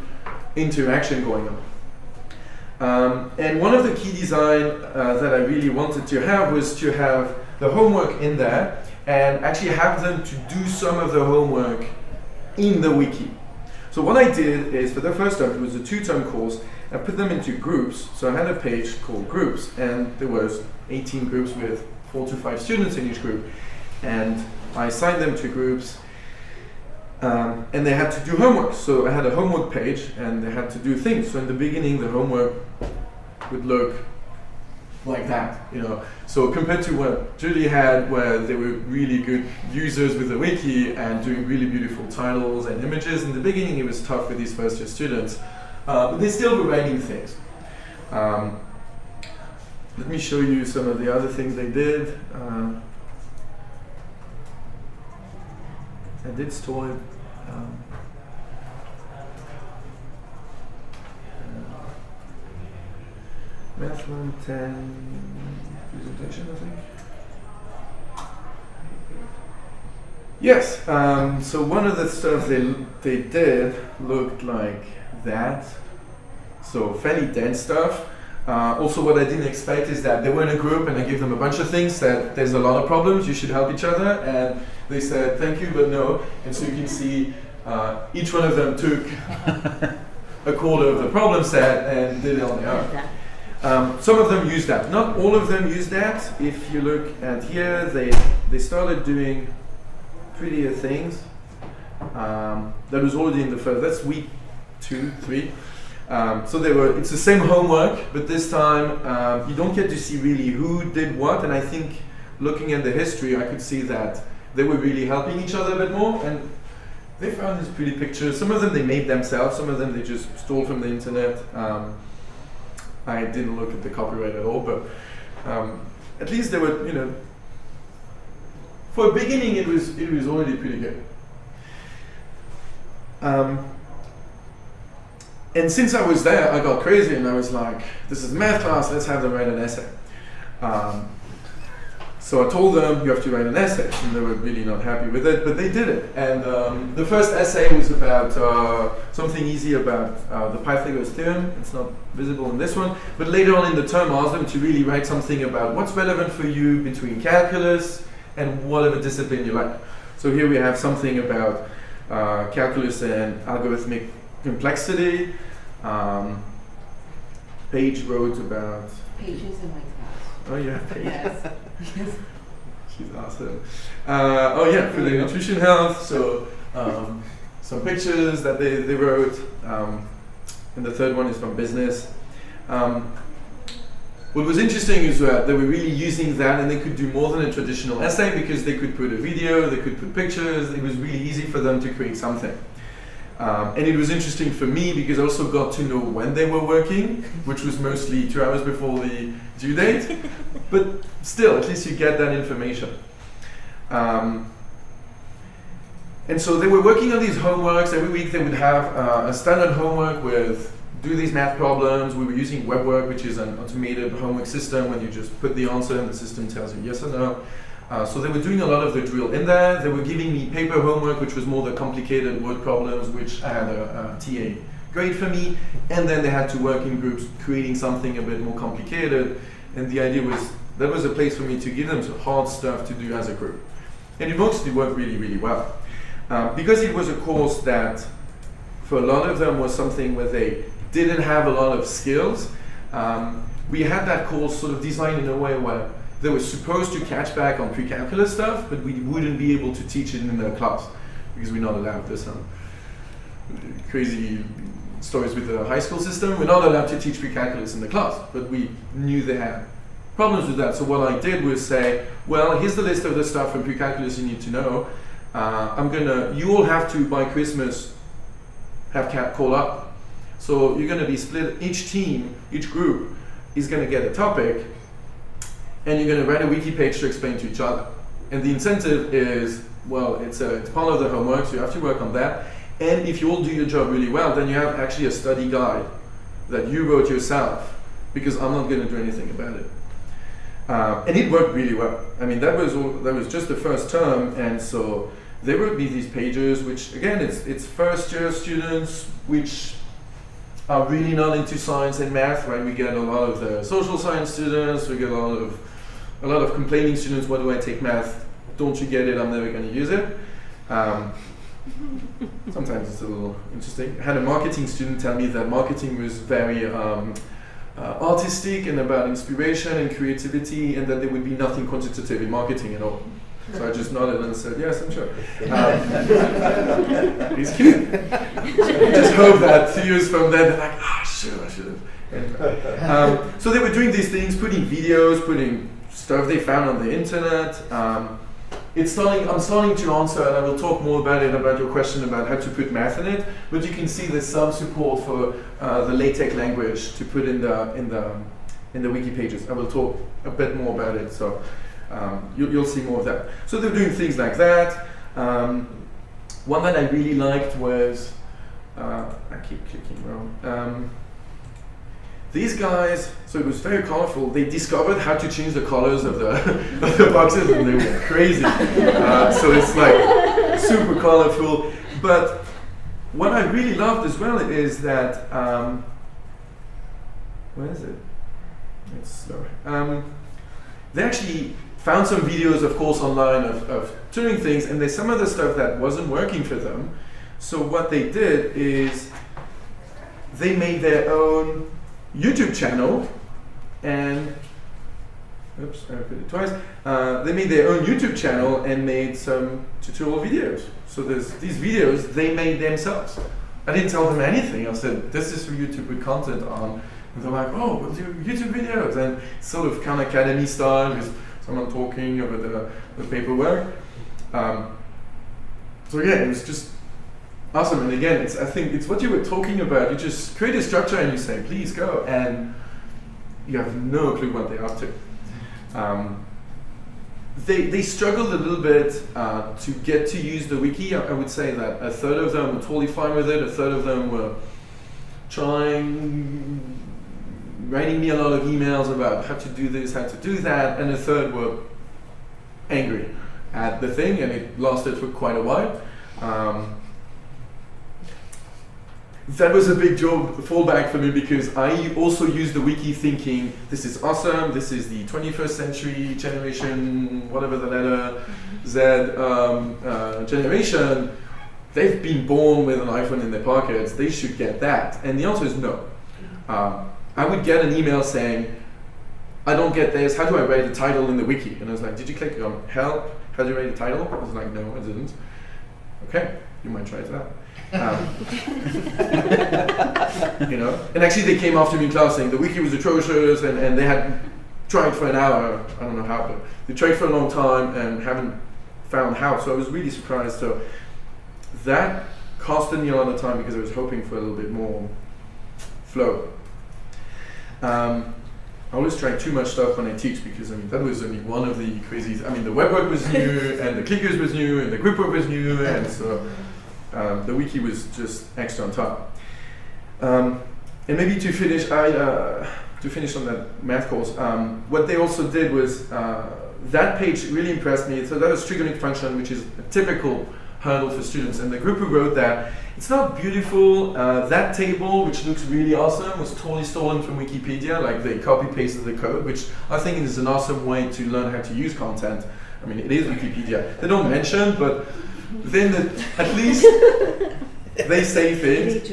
interaction going on. And one of the key design that I really wanted to have was to have the homework in there and actually have them to do some of the homework in the wiki. So what I did is, for the first term, it was a 2-term course, I put them into groups. So I had a page called groups, and there was 18 groups with 4 to 5 students in each group. And I assigned them to groups, and they had to do homework. So I had a homework page, and they had to do things. So in the beginning, the homework would look like that, you know. So compared to what Judy had, where they were really good users with the wiki and doing really beautiful titles and images, in the beginning it was tough with these first year students, but they still were writing things. Let me show you some of the other things they did. I did store it. Math 110 presentation, I think. Yes, so one of the stuff they did looked like that. So fairly dense stuff. Also what I didn't expect is that they were in a group and I gave them a bunch of things, that there's a lot of problems, you should help each other, and they said thank you but no. And so you can see each one of them took a quarter of the problem set and did it on their own. Some of them use that. Not all of them use that. If you look at here, they started doing prettier things. That was already in the first. That's week 2, 3. So it's the same homework, but this time you don't get to see really who did what. And I think looking at the history, I could see that they were really helping each other a bit more. And they found these pretty pictures. Some of them they made themselves. Some of them they just stole from the internet. I didn't look at the copyright at all, but at least they were, you know, for a beginning it was already pretty good. And since I was there, I got crazy and I was like, this is math class, let's have them write an essay. So I told them, you have to write an essay, and they were really not happy with it, but they did it. And the first essay was about something easy about the Pythagoras theorem. It's not visible in this one, but later on in the term I asked them to really write something about what's relevant for you between calculus and whatever discipline you like. So here we have something about calculus and algorithmic complexity. Paige wrote about. Pages in my class. Oh yeah, Paige. Yes. She's awesome. Oh yeah, for the nutrition health. So some pictures that they wrote, and the third one is from business. What was interesting is that they were really using that, and they could do more than a traditional essay because they could put a video, they could put pictures. It was really easy for them to create something. And it was interesting for me because I also got to know when they were working, which was mostly 2 hours before the due date. But still, at least you get that information. And so they were working on these homeworks. Every week they would have a standard homework with do these math problems. We were using WebWork, which is an automated homework system when you just put the answer and the system tells you yes or no. So they were doing a lot of the drill in there. They were giving me paper homework, which was more the complicated word problems, which I had a TA grade for me. And then they had to work in groups, creating something a bit more complicated. And the idea was that was a place for me to give them some hard stuff to do as a group. And it mostly worked really, really well. Because it was a course that, for a lot of them, was something where they didn't have a lot of skills, we had that course sort of designed in a way where they were supposed to catch back on pre-calculus stuff, but we wouldn't be able to teach it in their class because we're not allowed. There's some crazy stories with the high school system. We're not allowed to teach pre-calculus in the class, but we knew they had problems with that. So what I did was say, well, here's the list of the stuff from pre-calculus you need to know. You all have to, by Christmas, have CAT call up. So you're going to be split, each team, each group is going to get a topic, and you're going to write a wiki page to explain to each other. And the incentive is, well, it's part of the homework, so you have to work on that. And if you all do your job really well, then you have actually a study guide that you wrote yourself, because I'm not going to do anything about it. And it worked really well. I mean, that was just the first term, and so they wrote me these pages, which again, it's first year students, which are really not into science and math, right? We get a lot of the social science students, we get a lot of complaining students, why do I take math? Don't you get it? I'm never going to use it. Sometimes it's a little interesting. I had a marketing student tell me that marketing was very artistic and about inspiration and creativity, and that there would be nothing quantitative in marketing at all. So I just nodded and said, yes, I'm sure. He's cute. Just hope that 2 years from then, they're like, sure, I should have. So they were doing these things, putting videos, putting stuff they found on the internet. I'm starting to answer, and I will talk more about it, about your question about how to put math in it. But you can see there's some support for the LaTeX language to put in the wiki pages. I will talk a bit more about it. So. You'll see more of that. So they're doing things like that. One that I really liked was, I keep clicking wrong. These guys, so it was very colorful. They discovered how to change the colors of the boxes, and they were crazy. So it's like super colorful. But what I really loved as well is that, where is it? It's slow. They actually found some videos, of course, online of doing things, and there's some of the stuff that wasn't working for them. So what they did is they made their own YouTube channel, and oops, I put it twice. They made their own YouTube channel and made some tutorial videos. So there's these videos they made themselves. I didn't tell them anything. I said, this is for you to put content on. And they're like, oh, we'll do YouTube videos. And sort of Khan Academy style, with someone talking over the paperwork. So yeah, it was just awesome. And again, I think it's what you were talking about. You just create a structure and you say, please go. And you have no clue what they're up to. They struggled a little bit to get to use the wiki. I would say that a third of them were totally fine with it. A third of them were writing me a lot of emails about how to do this, how to do that, and a third were angry at the thing, and it lasted for quite a while. That was a big job fallback for me, because I also used the wiki thinking, this is awesome, this is the 21st century generation, whatever the letter Z generation. they've been born with an iPhone in their pockets, they should get that. And the answer is no. I would get an email saying, I don't get this, how do I write a title in the wiki? And I was like, did you click on help? How do you write a title? I was like, no, I didn't. Okay, you might try it out. You know, and actually they came after me in class saying the wiki was atrocious, and they had tried for an hour, I don't know how, but they tried for a long time and haven't found how. So I was really surprised. So that costed me a lot of time because I was hoping for a little bit more flow. I always try too much stuff when I teach because, I mean, that was only one of the crazy, I mean, the web work was new, and the clickers was new, and the group work was new, and so the wiki was just extra on top. And maybe to finish on that math course, what they also did was, that page really impressed me. So that was trigonomic function, which is a typical hurdle for students. And the group who wrote that, it's not beautiful. That table, which looks really awesome, was totally stolen from Wikipedia. Like they copy-pasted the code, which I think is an awesome way to learn how to use content. I mean, it is Wikipedia. They don't mention, but then at least they say things.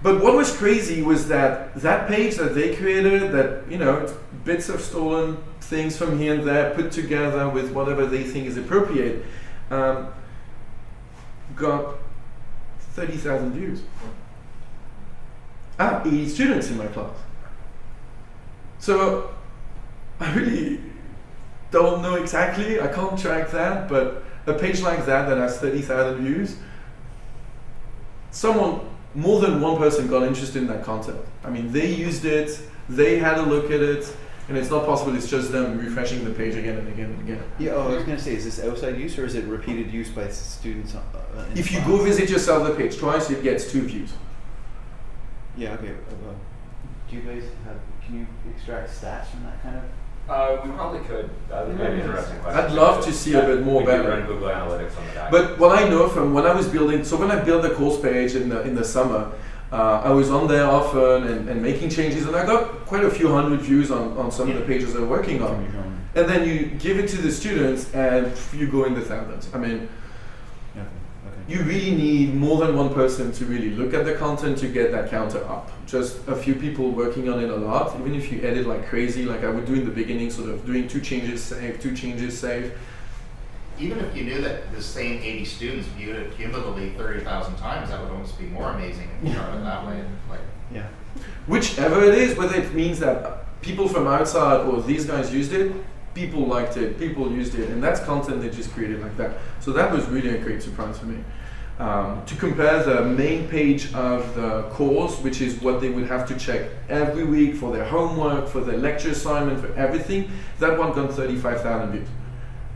But what was crazy was that page that they created, that, you know, it's bits of stolen things from here and there put together with whatever they think is appropriate, got 30,000 views. I have 80 students in my class. So I really don't know exactly, I can't track that, but a page like that has 30,000 views, more than one person got interested in that content. I mean, they used it, they had a look at it, and it's not possible it's just them refreshing the page again and again and again. Yeah, I was going to say, is this outside use or is it repeated use by students? If you go visit yourself the page twice, it gets 2 views. Yeah, okay. Do you guys can you extract stats from that kind of? We probably could. That would be an interesting question. I'd love to see a bit more we could better. run Google Analytics on the back. But what I know from when I was building, so when I built the course page in the summer, I was on there often and making changes, and I got quite a few hundred views on some of the pages I'm working on. And then you give it to the students, and you go in the thousands. I mean, you really need more than one person to really look at the content to get that counter up. Just a few people working on it a lot, even if you edit like crazy, like I would do in the beginning, sort of doing 2 changes, save, 2 changes, save. Even if you knew that the same 80 students viewed it cumulatively 30,000 times, that would almost be more amazing if you started that way. Like, yeah. Whichever it is, whether it means that people from outside or these guys used it, people liked it, people used it, and that's content they just created like that. So that was really a great surprise for me. To compare the main page of the course, which is what they would have to check every week for their homework, for their lecture assignment, for everything, that one got 35,000 views.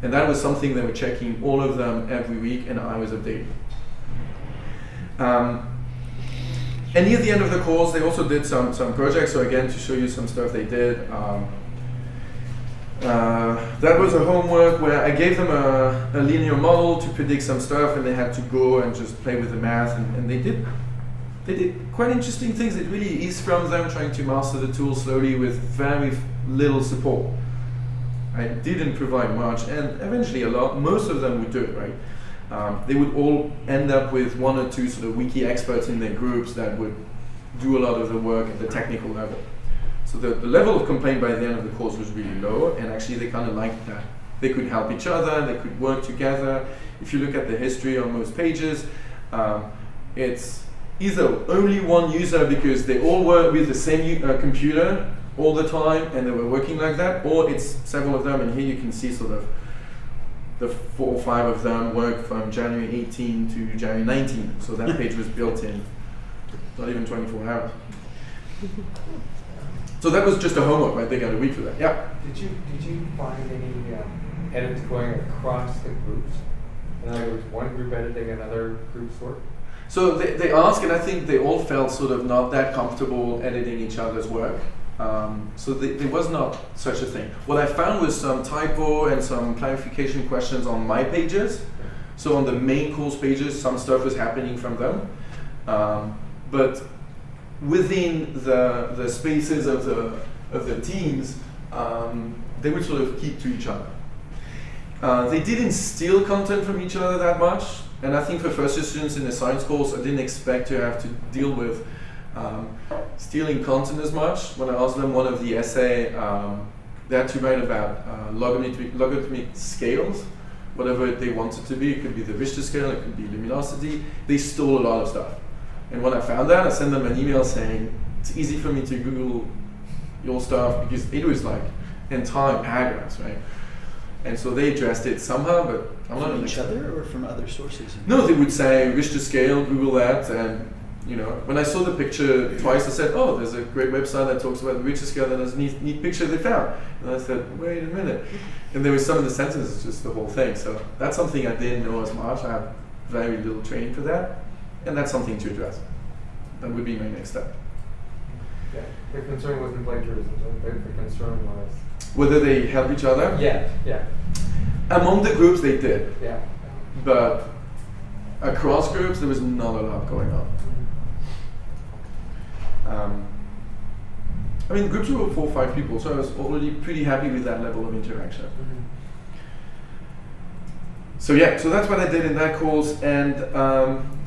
And that was something they were checking, all of them, every week, and I was updating. And near the end of the course, they also did some projects. So again, to show you some stuff they did. That was a homework where I gave them a linear model to predict some stuff, and they had to go and just play with the math, and they did quite interesting things. It really is from them trying to master the tool slowly with very little support. I didn't provide much, and eventually most of them would do it, right? They would all end up with 1 or 2 sort of wiki experts in their groups that would do a lot of the work at the technical level. So the level of complaint by the end of the course was really low, and actually they kind of liked that. They could help each other, they could work together. If you look at the history on most pages, it's either only one user because they all work with the same computer all the time and they were working like that, or it's several of them, and here you can see sort of the 4 or 5 of them work from January 18 to January 19. So that page was built in not even 24 hours. So that was just a homework, right? They got a week for that. Yeah. Did you find any edits going across the groups? In other words, one group editing another group's work? So they asked, and I think they all felt sort of not that comfortable editing each other's work. So there was not such a thing. What I found was some typo and some clarification questions on my pages. So on the main course pages, some stuff was happening from them. But within the spaces of the teams, they would sort of keep to each other. They didn't steal content from each other that much. And I think for first year students in the science course, I didn't expect to have to deal with stealing content as much. When I asked them one of the essay, they had to write about logarithmic scales, whatever they wanted to be. It could be the Richter scale, it could be luminosity. They stole a lot of stuff. And when I found that, I sent them an email saying, it's easy for me to Google your stuff, because it was like entire paragraphs, right? And so they addressed it somehow, but I'm not From an each expert. other or from other sources? No, they would say Richter scale, Google that, and you know, when I saw the picture twice, I said, oh, there's a great website that talks about the Richter scale, and there's a neat picture they found. And I said, wait a minute. And there was some of the sentences, just the whole thing. So that's something I didn't know as much. I have very little training for that, and that's something to address. That would be my next step. Yeah, the concern wasn't plagiarism, the concern was... Whether they help each other? Yeah. Among the groups, they did. Yeah. But across groups, there was not a lot going on. I mean, groups were 4 or 5 people, so I was already pretty happy with that level of interaction. So yeah, so that's what I did in that course, and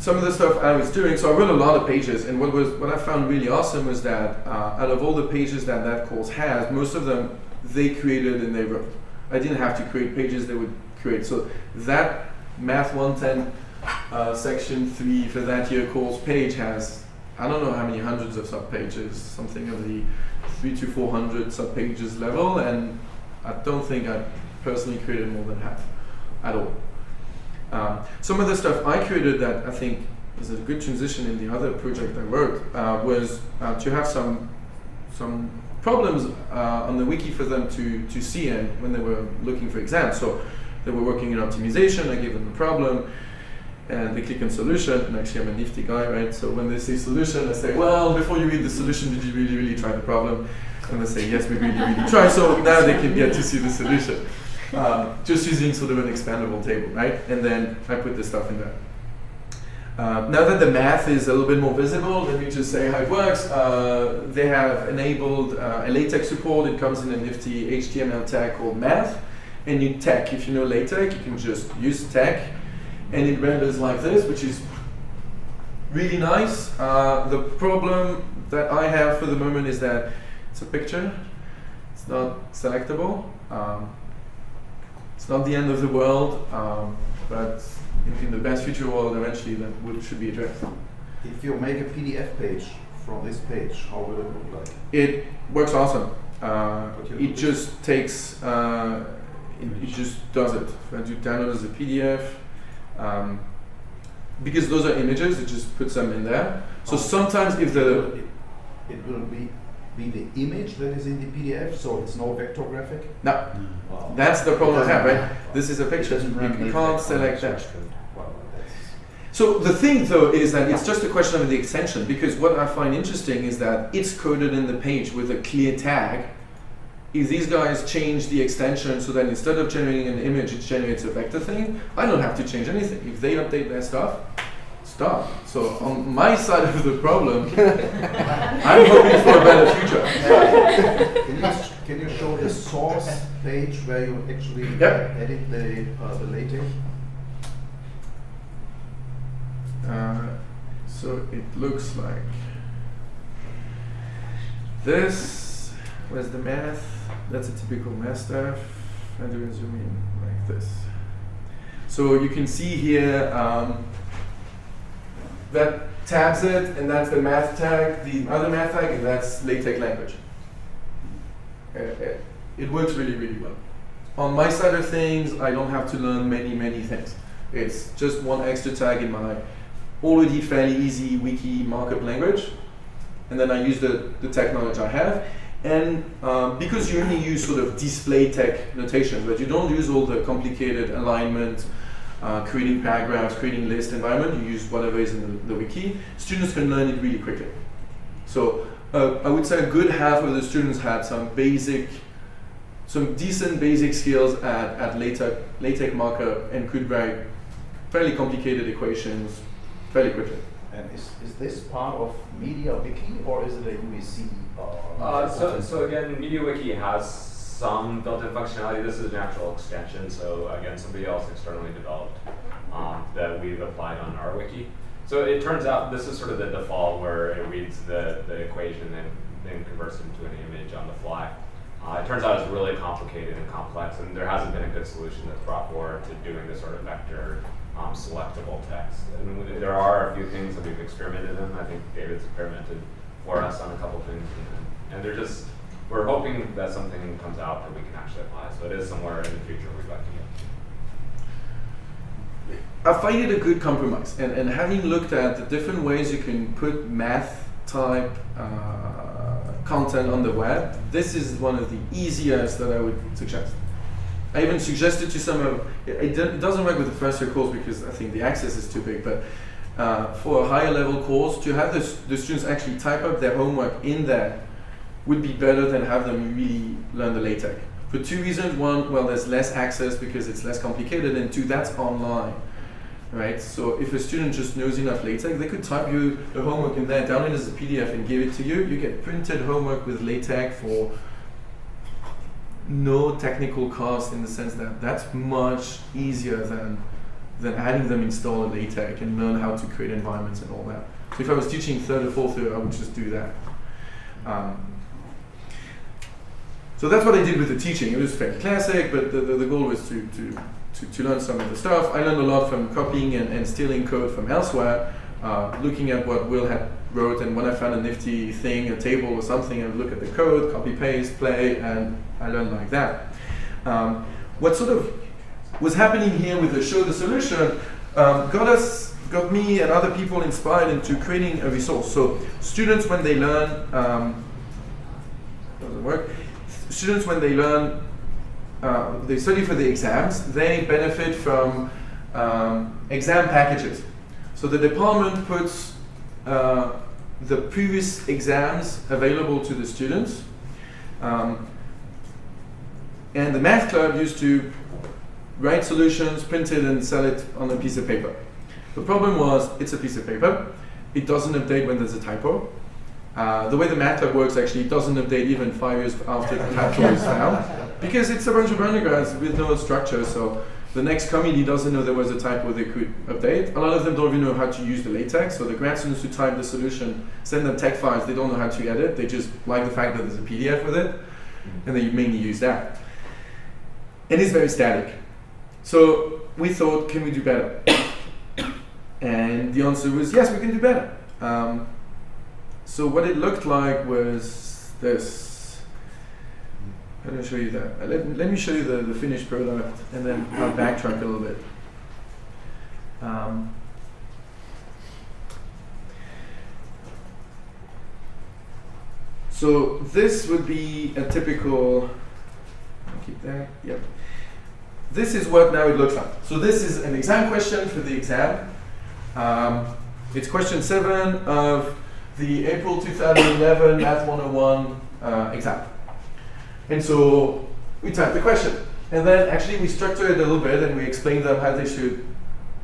some of the stuff I was doing. So I wrote a lot of pages, and what I found really awesome was that out of all the pages that course has, most of them they created and they wrote. I didn't have to create pages; they would create. So that Math 110 section 3 for that year course page has, I don't know how many hundreds of subpages, something of the 300 to 400 subpages level, and I don't think I personally created more than half at all. Some of the stuff I created that I think is a good transition in the other project I wrote was to have some problems on the wiki for them to see and when they were looking for exams. So they were working in optimization, I gave them a problem, and they click on solution, and actually I'm a nifty guy, right? So when they say solution, I say, well, before you read the solution, did you really try the problem? And they say, yes, we really try. So now they can get to see the solution. Just using sort of an expandable table, right? And then I put the stuff in there. Now that the math is a little bit more visible, let me just say how it works. They have enabled a LaTeX support. It comes in a nifty HTML tag called math. And you tech, if you know LaTeX, you can just use tech. And it renders like this, which is really nice. The problem that I have for the moment is that it's a picture. It's not selectable. It's not the end of the world, but in the best future world, eventually that should be addressed. If you make a PDF page from this page, how will it look like? It works awesome. It just takes, it just does it. When you download as a PDF, because those are images, it just puts them in there. So sometimes if it will be the image that is in the PDF, so it's no vector graphic? No. Wow. That's the problem I have, right? Wow. This is a picture. It doesn't run You LaTeX can't on select the that. source code. Wow, that's... So the thing though is that it's just a question of the extension, because what I find interesting is that it's coded in the page with a clear tag. If these guys change the extension so that instead of generating an image, it generates a vector thing, I don't have to change anything. If they update their stuff, stop. So on my side of the problem, I'm hoping for a better future. Can you show the source page where you actually edit the LaTeX? So it looks like this. Where's the math? That's a typical math stuff. I'm going to zoom in like this. So you can see here that tabs it, and that's the math tag, the other math tag, and that's LaTeX language. It works really well. On my side of things, I don't have to learn many things. It's just one extra tag in my already fairly easy wiki markup language, and then I use the tech knowledge I have. And because you only use sort of display tech notation, but you don't use all the complicated alignment, creating paragraphs, creating list environment, you use whatever is in the wiki, students can learn it really quickly. So I would say a good half of the students had some decent basic skills at LaTeX markup and could write fairly complicated equations fairly quickly. And is this part of MediaWiki or is it a UBC? So again, MediaWiki has some built-in functionality. This is an actual extension, so again, somebody else externally developed that we've applied on our wiki. So it turns out this is sort of the default where it reads the equation and then converts it into an image on the fly. It turns out it's really complicated and complex, and there hasn't been a good solution that's brought forward to doing this sort of vector selectable text. And there are a few things that we've experimented in. I think David's experimented for us on a couple things, and they're just, we're hoping that something comes out that we can actually apply. So it is somewhere in the future we'd like to get. I find it a good compromise, and having looked at the different ways you can put math type content on the web, this is one of the easiest that I would suggest. I even suggested to some of, it doesn't work with the first year course because I think the access is too big, but for a higher level course, to have the students actually type up their homework in there would be better than have them really learn the LaTeX. For two reasons. One, well, there's less access because it's less complicated, and two, that's online. Right? So if a student just knows enough LaTeX, they could type you the homework in there, download it as a PDF and give it to you. You get printed homework with LaTeX for no technical cost, in the sense that that's much easier than having them install a LaTeX and learn how to create environments and all that. So if I was teaching third or fourth year, I would just do that. So that's what I did with the teaching. It was fairly classic, but the goal was to learn some of the stuff. I learned a lot from copying and stealing code from elsewhere, looking at what Will had wrote, and when I found a nifty thing, a table or something, I would look at the code, copy, paste, play, and I learned like that. What sort of was happening here with the show the solution got me and other people inspired into creating a resource. So students, when they learn, doesn't work. Students, when they learn, they study for the exams, they benefit from exam packages. So the department puts the previous exams available to the students. And the math club used to write solutions, print it, and sell it on a piece of paper. The problem was, it's a piece of paper. It doesn't update when there's a typo. The way the math club works, actually, it doesn't update even 5 years after the typo is found, because it's a bunch of undergrads with no structure. So the next committee doesn't know there was a typo they could update. A lot of them don't even know how to use the LaTeX. So the grad students who type the solution, send them tech files, they don't know how to edit. They just like the fact that there's a PDF with it, and they mainly use that. And it's very static. So we thought, can we do better? And the answer was, yes, we can do better. So what it looked like was this. How do I show you that? Let me show you the finished product, and then I'll backtrack a little bit. So this would be a typical, I'll keep that, yep. This is what now it looks like. So this is an exam question for the exam. It's question 7 of the April 2011 Math 101 exam. And so we type the question. And then actually we structure it a little bit, and we explain them how they should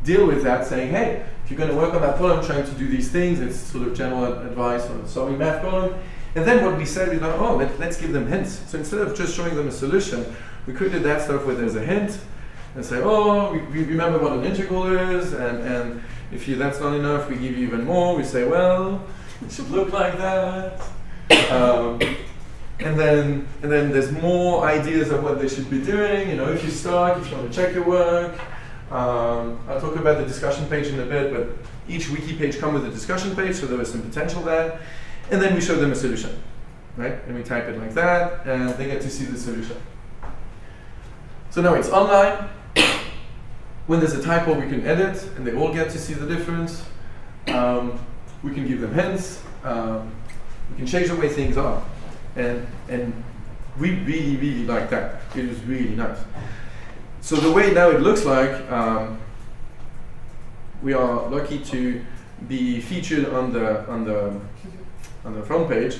deal with that, saying, hey, if you're going to work on that problem, trying to do these things, it's sort of general advice on solving math problem. And then what we said is, oh, let's give them hints. So instead of just showing them a solution, we created that stuff where there's a hint, and say, oh, we remember what an integral is, and if that's not enough, we give you even more. We say, well, it should look like that. And then there's more ideas of what they should be doing. You know, if you're stuck, if you want to check your work. I'll talk about the discussion page in a bit, but each wiki page comes with a discussion page, so there was some potential there. And then we show them a solution, right? And we type it like that, and they get to see the solution. So now it's online. When there's a typo, we can edit, and they all get to see the difference. We can give them hints. We can change the way things are. And we really, really like that. It was really nice. So the way now it looks like, we are lucky to be featured on the front page.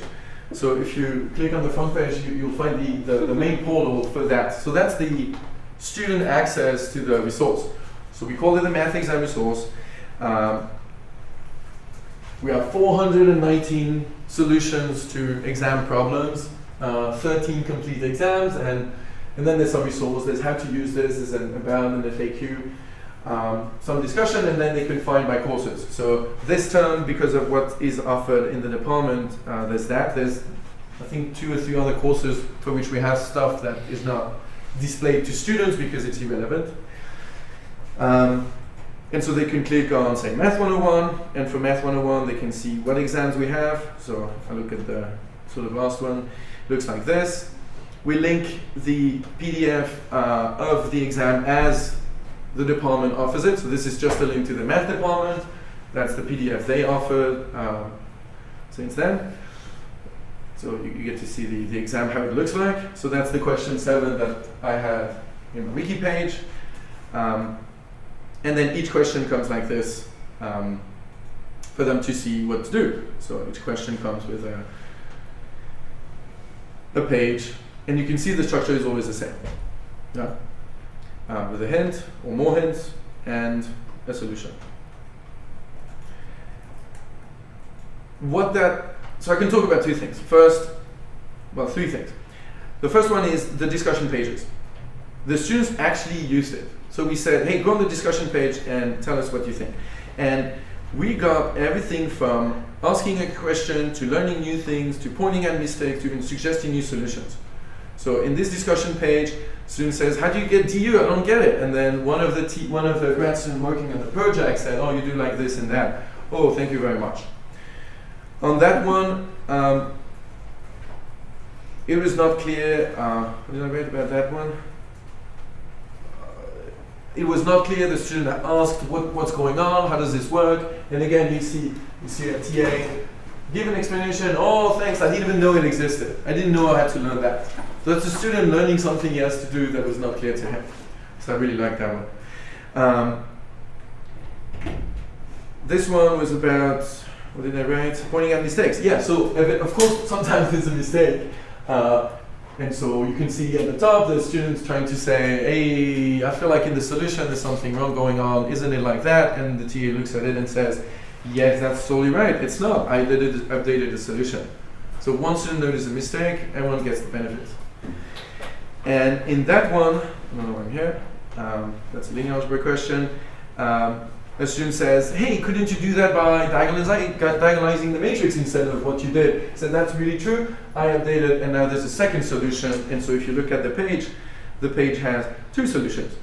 So if you click on the front page, you'll find the main portal for that. So that's the student access to the resource. So we call it the math exam resource. We have 419 solutions to exam problems, 13 complete exams, and then there's some resource. There's how to use this, there's an about and FAQ. some discussion, and then they can find my courses. So this term, because of what is offered in the department, there's that. There's, I think, 2 or 3 other courses for which we have stuff that is not displayed to students because it's irrelevant. And so they can click on, say, Math 101, and for Math 101 they can see what exams we have. So if I look at the sort of last one, it looks like this. We link the PDF of the exam as the department offers it. So this is just a link to the math department. That's the PDF they offered since then. So you get to see the exam, how it looks like. So that's the question 7 that I have in my wiki page. And then each question comes like this for them to see what to do. So each question comes with a page, and you can see the structure is always the same. Yeah? With a hint or more hints and a solution. So I can talk about 2 things. First, well, 3 things. The first one is the discussion pages. The students actually used it. So we said, hey, go on the discussion page and tell us what you think. And we got everything from asking a question to learning new things to pointing at mistakes to even suggesting new solutions. So in this discussion page, student says, how do you get DU? I don't get it. And then one of the grad students working on the project said, oh, you do like this and that. Oh, thank you very much. On that one, it was not clear. What did I write about that one? It was not clear. The student asked, what's going on? How does this work? And again, you see a TA give an explanation. Oh, thanks. I didn't even know it existed. I didn't know I had to learn that. So it's a student learning something he has to do that was not clear to him. So I really like that one. This one was about, what did I write? Pointing at mistakes. Yeah, so of course, sometimes there's a mistake. And so you can see at the top the students trying to say, hey, I feel like in the solution there's something wrong going on. Isn't it like that? And the TA looks at it and says, yes, that's totally right. It's not. I updated the solution. So one student notices a mistake, everyone gets the benefit. And in that one, another one here, that's a linear algebra question. A student says, hey, couldn't you do that by diagonalizing the matrix instead of what you did? So that's really true. I updated, and now there's a second solution. And so if you look at the page has 2 solutions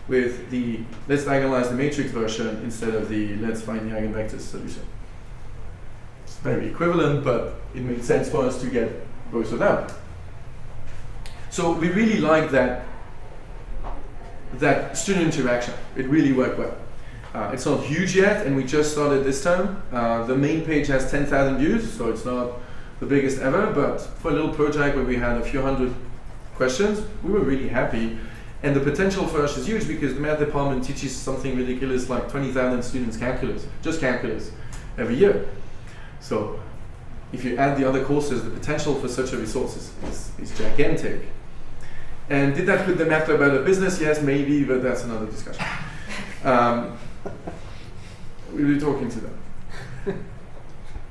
with the let's diagonalize the matrix version instead of the let's find the eigenvectors solution. It's very equivalent, but it made sense for us to get both of them. So we really like that student interaction. It really worked well. It's not huge yet, and we just started this term. The main page has 10,000 views, so it's not the biggest ever, but for a little project where we had a few hundred questions, we were really happy. And the potential for us is huge because the math department teaches something ridiculous like 20,000 students calculus, just calculus, every year. So if you add the other courses, the potential for such a resource is gigantic. And did that put the math lab out of business? Yes, maybe, but that's another discussion. We'll be talking to them.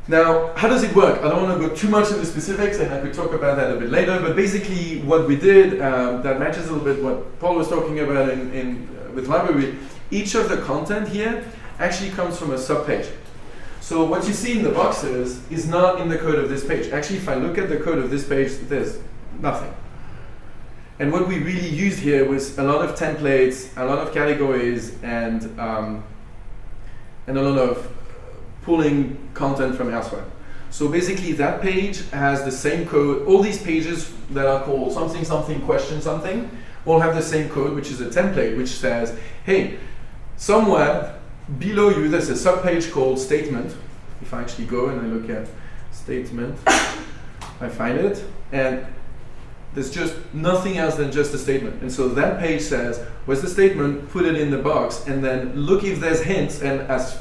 Now, how does it work? I don't want to go too much into specifics, and I could talk about that a bit later, but basically what we did, that matches a little bit what Paul was talking about with library. Each of the content here actually comes from a subpage. So what you see in the boxes is not in the code of this page. Actually, if I look at the code of this page, there's nothing. And what we really used here was a lot of templates, a lot of categories, and a lot of pulling content from elsewhere. So basically that page has the same code. All these pages that are called something, something, question, something, all have the same code, which is a template, which says, hey, somewhere below you there's a subpage called statement. If I actually go and I look at statement, I find it, and there's just nothing else than just a statement. And so that page says, where's the statement, put it in the box, and then look if there's hints, and as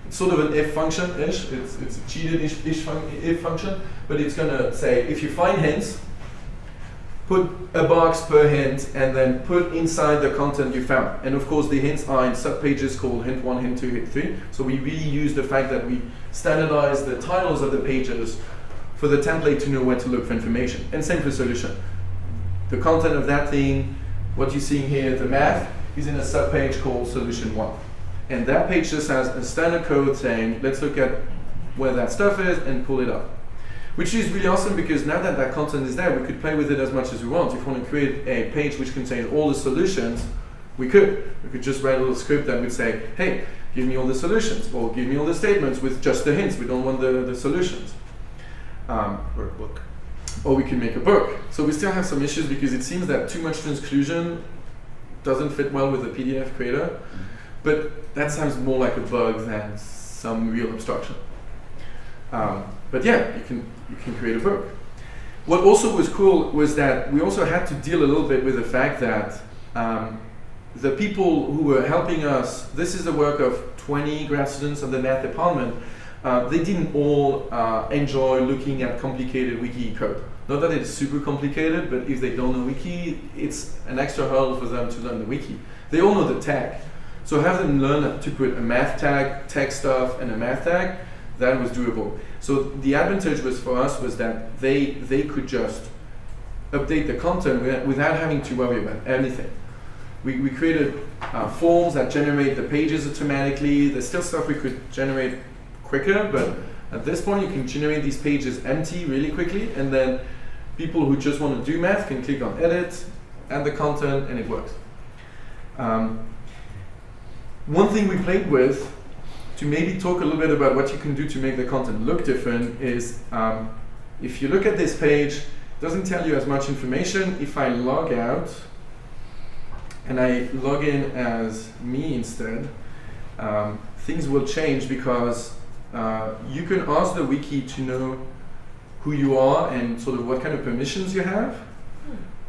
it's sort of an if function-ish, it's a cheated if function, but it's gonna say, if you find hints, put a box per hint, and then put inside the content you found. And of course the hints are in subpages called hint 1, hint 2, hint 3. So we really use the fact that we standardize the titles of the pages for the template to know where to look for information. And same for solution. The content of that thing, what you're seeing here, the math, is in a subpage called Solution 1. And that page just has a standard code saying, let's look at where that stuff is and pull it up. Which is really awesome because now that that content is there, we could play with it as much as we want. If we want to create a page which contains all the solutions, we could. We could just write a little script that would say, hey, give me all the solutions, or give me all the statements with just the hints. We don't want the solutions. Or a book. Or we can make a book. So we still have some issues because it seems that too much transclusion doesn't fit well with the PDF creator. But that sounds more like a bug than some real obstruction. But yeah, you can create a book. What also was cool was that we also had to deal a little bit with the fact that the people who were helping us, this is the work of 20 grad students of the math department, they didn't all enjoy looking at complicated wiki code. Not that it's super complicated, but if they don't know wiki, it's an extra hurdle for them to learn the wiki. They all know the tag. So have them learn to put a math tag, tech stuff, and a math tag. That was doable. So the advantage was for us was that they could just update the content without having to worry about anything. We created forms that generate the pages automatically. There's still stuff we could generate quicker, but at this point you can generate these pages empty really quickly, and then people who just want to do math can click on edit, add the content, and it works. One thing we played with to maybe talk a little bit about what you can do to make the content look different is if you look at this page, it doesn't tell you as much information. If I log out and I log in as me instead, things will change because you can ask the wiki to know who you are and sort of what kind of permissions you have.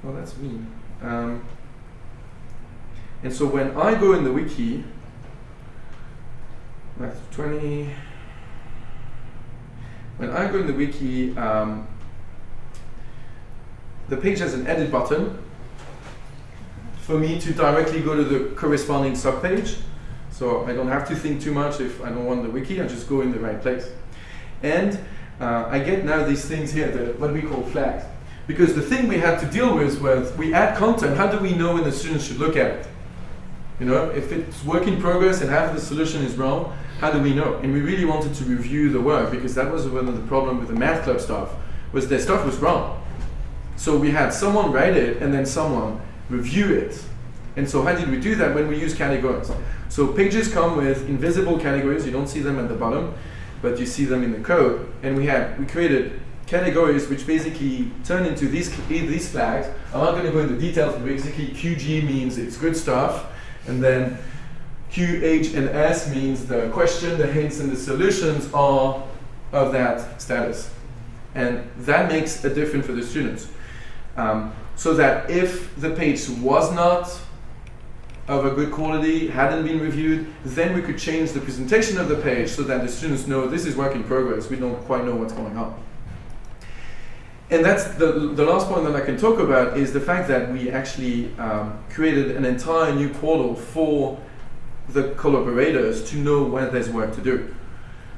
Well, that's mean. And so when I go in the wiki, that's 20. When I go in the wiki, the page has an edit button for me to directly go to the corresponding subpage. So I don't have to think too much if I don't want the wiki, I just go in the right place. And I get now these things here, what we call flags. Because the thing we had to deal with was we add content, how do we know when the students should look at it? You know, if it's work in progress and half the solution is wrong, how do we know? And we really wanted to review the work because that was one of the problems with the math club stuff, was their stuff was wrong. So we had someone write it and then someone review it. And so how did we do that? When we use categories. So pages come with invisible categories, you don't see them at the bottom, but you see them in the code. And we created categories which basically turn into these flags. I'm not going to go into details, but basically QG means it's good stuff. And then Q, H, and S means the question, the hints, and the solutions are of that status. And that makes a difference for the students. So that if the page was not of a good quality, hadn't been reviewed, then we could change the presentation of the page so that the students know this is work in progress, we don't quite know what's going on. And that's the last point that I can talk about is the fact that we actually created an entire new portal for the collaborators to know when there's work to do.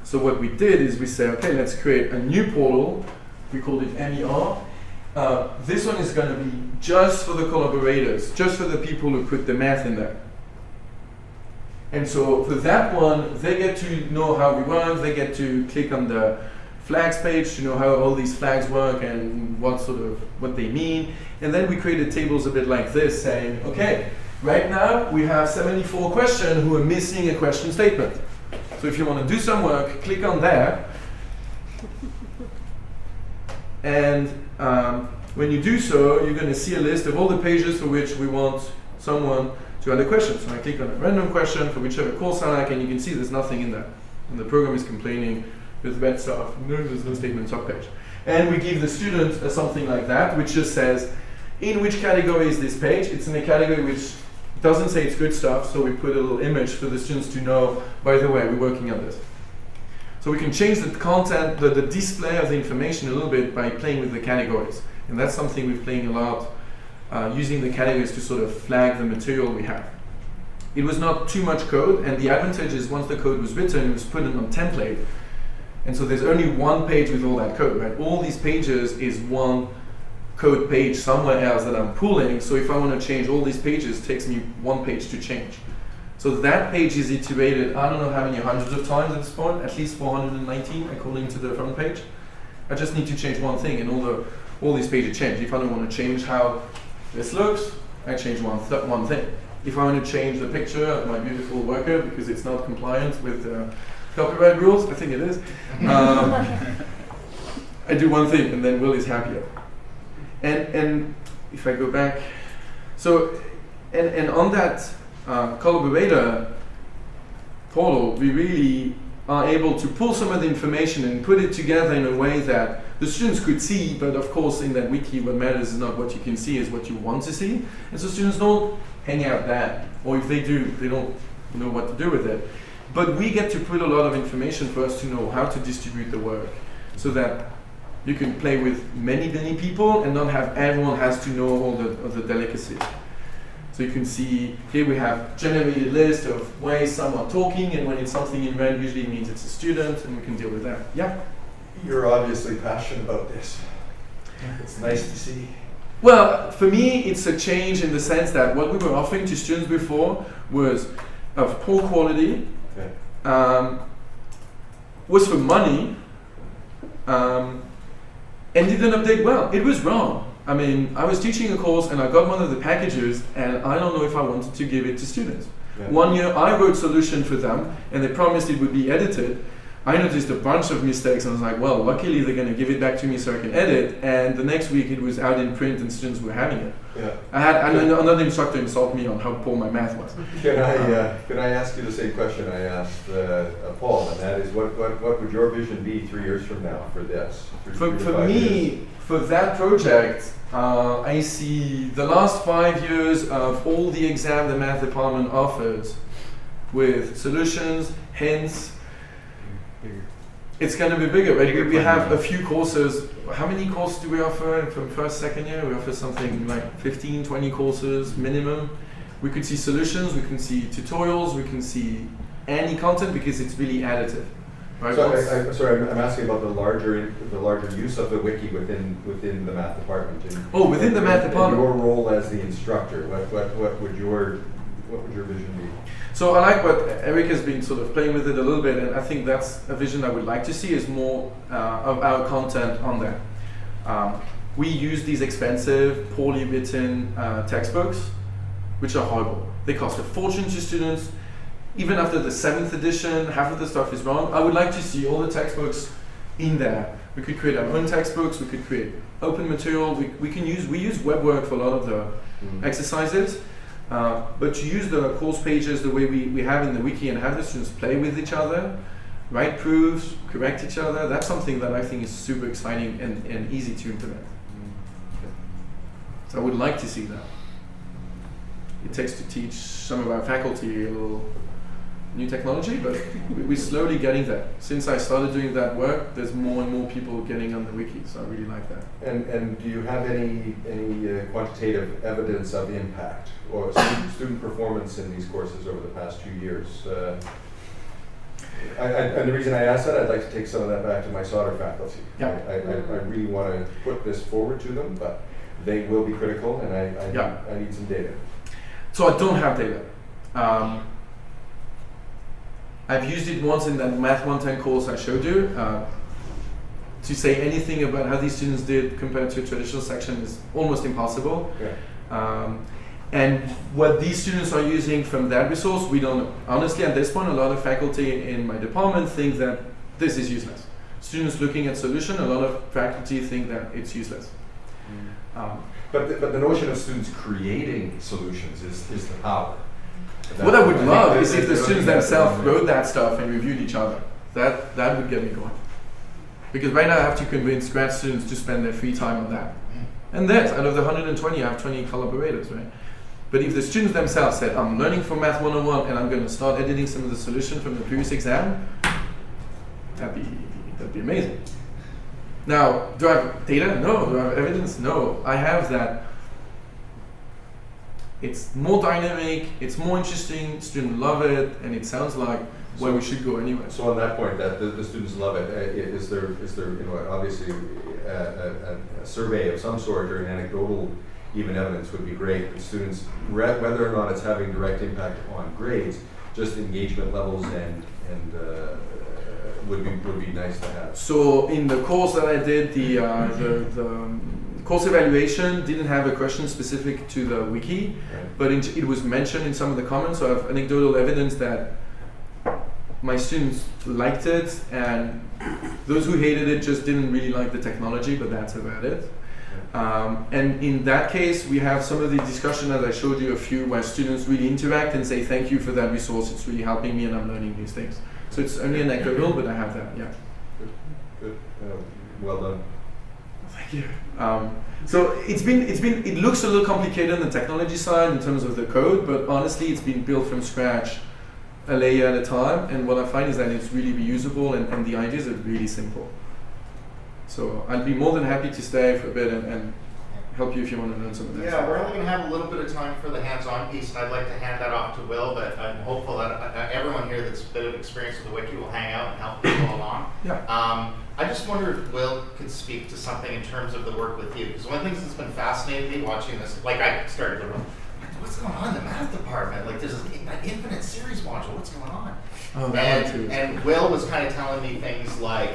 So what we did is we said, okay, let's create a new portal. We called it MER. This one is going to be just for the collaborators, just for the people who put the math in there. And so for that one, they get to know how we work, they get to click on the flags page to know how all these flags work and what they mean. And then we created tables a bit like this saying, okay, right now we have 74 questions who are missing a question statement. So if you want to do some work, click on there. And when you do so, you're going to see a list of all the pages for which we want someone to add a question. So I click on a random question for whichever course I like, and you can see there's nothing in there. And the program is complaining with red stuff, there's no statement subpage. And we give the student something like that, which just says, in which category is this page? It's in a category which doesn't say it's good stuff, so we put a little image for the students to know, by the way, we're working on this. So we can change the content, the display of the information a little bit by playing with the categories. And that's something we're playing a lot, using the categories to sort of flag the material we have. It was not too much code, and the advantage is once the code was written, it was put in on template. And so there's only one page with all that code, right? All these pages is one code page somewhere else that I'm pulling. So if I want to change all these pages, it takes me one page to change. So that page is iterated, I don't know how many hundreds of times at this point, at least 419 according to the front page. I just need to change one thing and all these pages change. If I don't want to change how this looks, I change one thing. If I want to change the picture of my beautiful worker because it's not compliant with copyright rules, I think it is, I do one thing and then Will is happier. And if I go back, so, and on that collaborator portal, we really are able to pull some of the information and put it together in a way that the students could see, but of course in that wiki what matters is not what you can see, is what you want to see. And so students don't hang out that, or if they do, they don't know what to do with it. But we get to put a lot of information for us to know how to distribute the work so that you can play with many people and not have everyone has to know all the delicacies. So you can see here we have generated list of ways some are talking, and when it's something in red, usually it means it's a student, and we can deal with that. Yeah? You're obviously passionate about this. It's nice to see. Well, for me, it's a change in the sense that what we were offering to students before was of poor quality, was for money, and didn't update well. It was wrong. I mean, I was teaching a course and I got one of the packages and I don't know if I wanted to give it to students. Yeah. One year I wrote solution for them and they promised it would be edited. I noticed a bunch of mistakes and I was like, well, luckily they're going to give it back to me so I can edit. And the next week it was out in print and students were having it. Yeah. I had another instructor insult me on how poor my math was. Can I ask you the same question I asked Paul, and that is, what would your vision be 3 years from now for this? For me, for that project, I see the last 5 years of all the exam the math department offers with solutions, hints. It's going to be bigger, right? We have a few courses. How many courses do we offer from first, second year? We offer something like 15, 20 courses minimum. We could see solutions, we can see tutorials, we can see any content because it's really additive. Right? So sorry, I'm asking about the larger use of the wiki within the math department. Within the math department. Your role as the instructor, what would your vision be? So I like what Eric has been sort of playing with it a little bit, and I think that's a vision I would like to see is more of our content on there. We use these expensive, poorly written textbooks, which are horrible. They cost a fortune to students. Even after the 7th edition, half of the stuff is wrong. I would like to see all the textbooks in there. We could create our own textbooks. We could create open material. We use WebWork for a lot of the exercises. But to use the course pages the way we have in the wiki and have the students play with each other, write proofs, correct each other, that's something that I think is super exciting and easy to implement. So I would like to see that. It takes to teach some of our faculty a little new technology, but we're slowly getting there. Since I started doing that work, there's more and more people getting on the wiki, so I really like that. And do you have any quantitative evidence of impact or student performance in these courses over the past 2 years? And the reason I ask that, I'd like to take some of that back to my solder faculty. Yeah. I really want to put this forward to them, but they will be critical, and I need some data. So I don't have data. I've used it once in that Math 110 course I showed you. To say anything about how these students did compared to a traditional section is almost impossible. Yeah. And what these students are using from that resource, we don't know. Honestly, at this point, a lot of faculty in my department think that this is useless. Students looking at solution, a lot of faculty think that it's useless. But the notion of students creating solutions is the power. What I would love is if the students themselves wrote that stuff and reviewed each other. That would get me going. Because right now I have to convince grad students to spend their free time on that. And there's, out of the 120, I have 20 collaborators, right? But if the students themselves said, I'm learning from Math 101 and I'm going to start editing some of the solution from the previous exam, that'd be amazing. Now, do I have data? No. Do I have evidence? No. I have that It's more dynamic, it's more interesting, students love it, and it sounds like where we should go anyway. So on that point, that the students love it, is there obviously a survey of some sort or an anecdotal even evidence would be great. The students, whether or not it's having direct impact on grades, just engagement levels and would be nice to have. So in the course that I did, the course evaluation didn't have a question specific to the wiki, Right. but it was mentioned in some of the comments. So I have anecdotal evidence that my students liked it, and those who hated it just didn't really like the technology, but that's about it. And in that case, we have some of the discussion that I showed you a few where students really interact and say, thank you for that resource, it's really helping me and I'm learning these things. So it's only anecdotal, but I have that, yeah. Good. Well done. Thank you. So it looks a little complicated on the technology side in terms of the code, but honestly, it's been built from scratch, a layer at a time. And what I find is that it's really reusable, and the ideas are really simple. So I'd be more than happy to stay for a bit and help you if you want to learn some of that. Yeah, we're only going to have a little bit of time for the hands-on piece, and I'd like to hand that off to Will, but I'm hopeful that everyone here that's a bit of experience with the Wiki will hang out and help people along. Yeah. I just wonder if Will could speak to something in terms of the work with you, because one of the things that's been fascinating me watching this, like I started to what's going on in the math department? Like there's an infinite series module, what's going on? Oh, that one too. And Will was kind of telling me things like,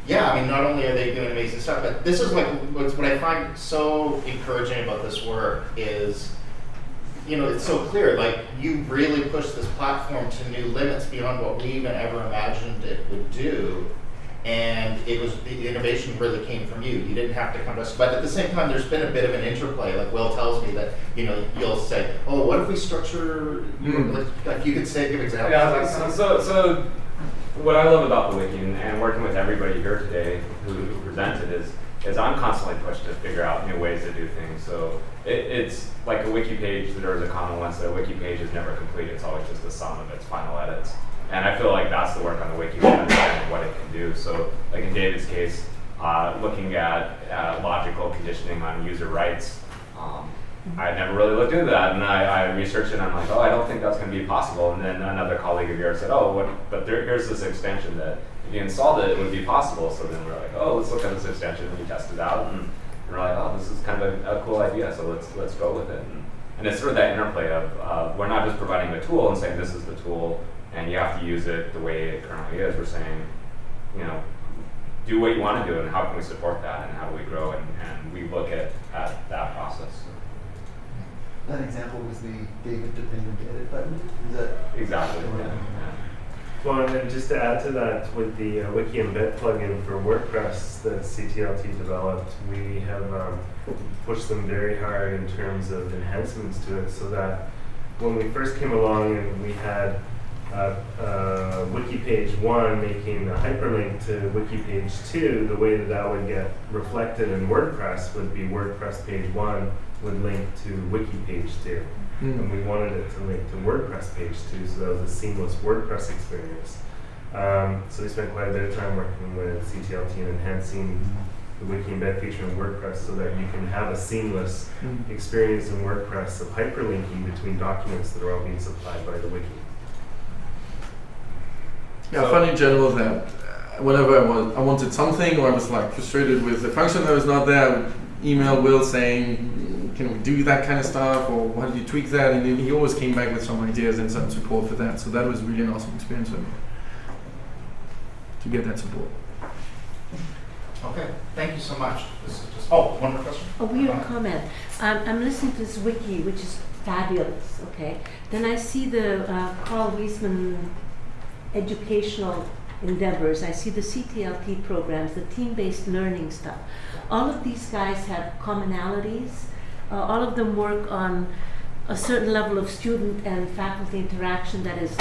yeah, I mean, not only are they doing amazing stuff, but this is like what I find so encouraging about this work is, it's so clear. Like you really pushed this platform to new limits beyond what we even ever imagined it would do, and the innovation really came from you. You didn't have to come to us, but at the same time, there's been a bit of an interplay. Like Will tells me that you'll say, oh, what if we structure? Like you could give examples. Yeah. So what I love about the Wiki and working with everybody here today who presented is I'm constantly pushed to figure out new ways to do things. So it's like a Wiki page. There was a comment once that a Wiki page is never complete. It's always just the sum of its final edits. And I feel like that's the work on the Wiki, understanding what it can do. So like in David's case, looking at logical conditioning on user rights, I never really looked into that, and I researched it, and I'm like, oh, I don't think that's going to be possible. And then another colleague of yours said, oh, here's this extension that if you installed it, it would be possible. So then we're like, oh, let's look at this extension, and we test it out, and we're like, oh, this is kind of a cool idea, so let's go with it. And it's sort of that interplay of we're not just providing a tool and saying this is the tool, and you have to use it the way it currently is. We're saying, do what you want to do, and how can we support that, and how do we grow, and we look at that process. That example was the David-dependent edit button. Is that exactly? Yeah. Well, and then just to add to that, with the Wiki Embed plugin for WordPress that CTLT developed, we have pushed them very hard in terms of enhancements to it, so that when we first came along and we had Wiki page 1 making a hyperlink to Wiki page 2, the way that would get reflected in WordPress would be WordPress page 1 would link to Wiki page 2. And we wanted it to link to WordPress page 2, so that was a seamless WordPress experience. So we spent quite a bit of time working with CTLT and enhancing the Wiki Embed feature in WordPress so that you can have a seamless experience in WordPress of hyperlinking between documents that are all being supplied by the Wiki. Yeah, I find in general that whenever I wanted something, or I was like frustrated with the function that was not there, I would email Will saying, can we do that kind of stuff, or how do you tweak that? And he always came back with some ideas and some support for that. So that was really an awesome experience for me to get that support. Okay, thank you so much. This is just, one more question? A weird comment. I'm listening to this wiki, which is fabulous, okay? Then I see the Carl Wiesman educational endeavors. I see the CTLT programs, the team-based learning stuff. All of these guys have commonalities. All of them work on a certain level of student and faculty interaction that is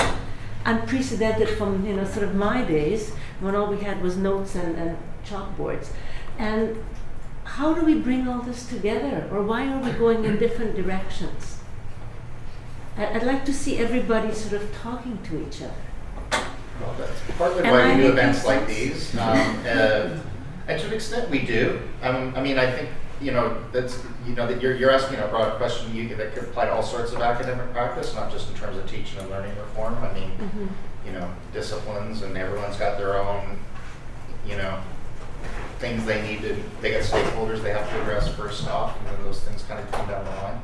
unprecedented from sort of my days when all we had was notes and chalkboards. And how do we bring all this together, or why are we going in different directions? I'd like to see everybody sort of talking to each other. Well, that's partly why we do events like these. And to an extent we do. I mean, I think you know, that's, you know, that you're asking a broad question that could apply to all sorts of academic practice, not just in terms of teaching and learning reform. I mean, you know, disciplines, and everyone's got their own, you know, things they got stakeholders they have to address first off, and then those things kind of come down the line.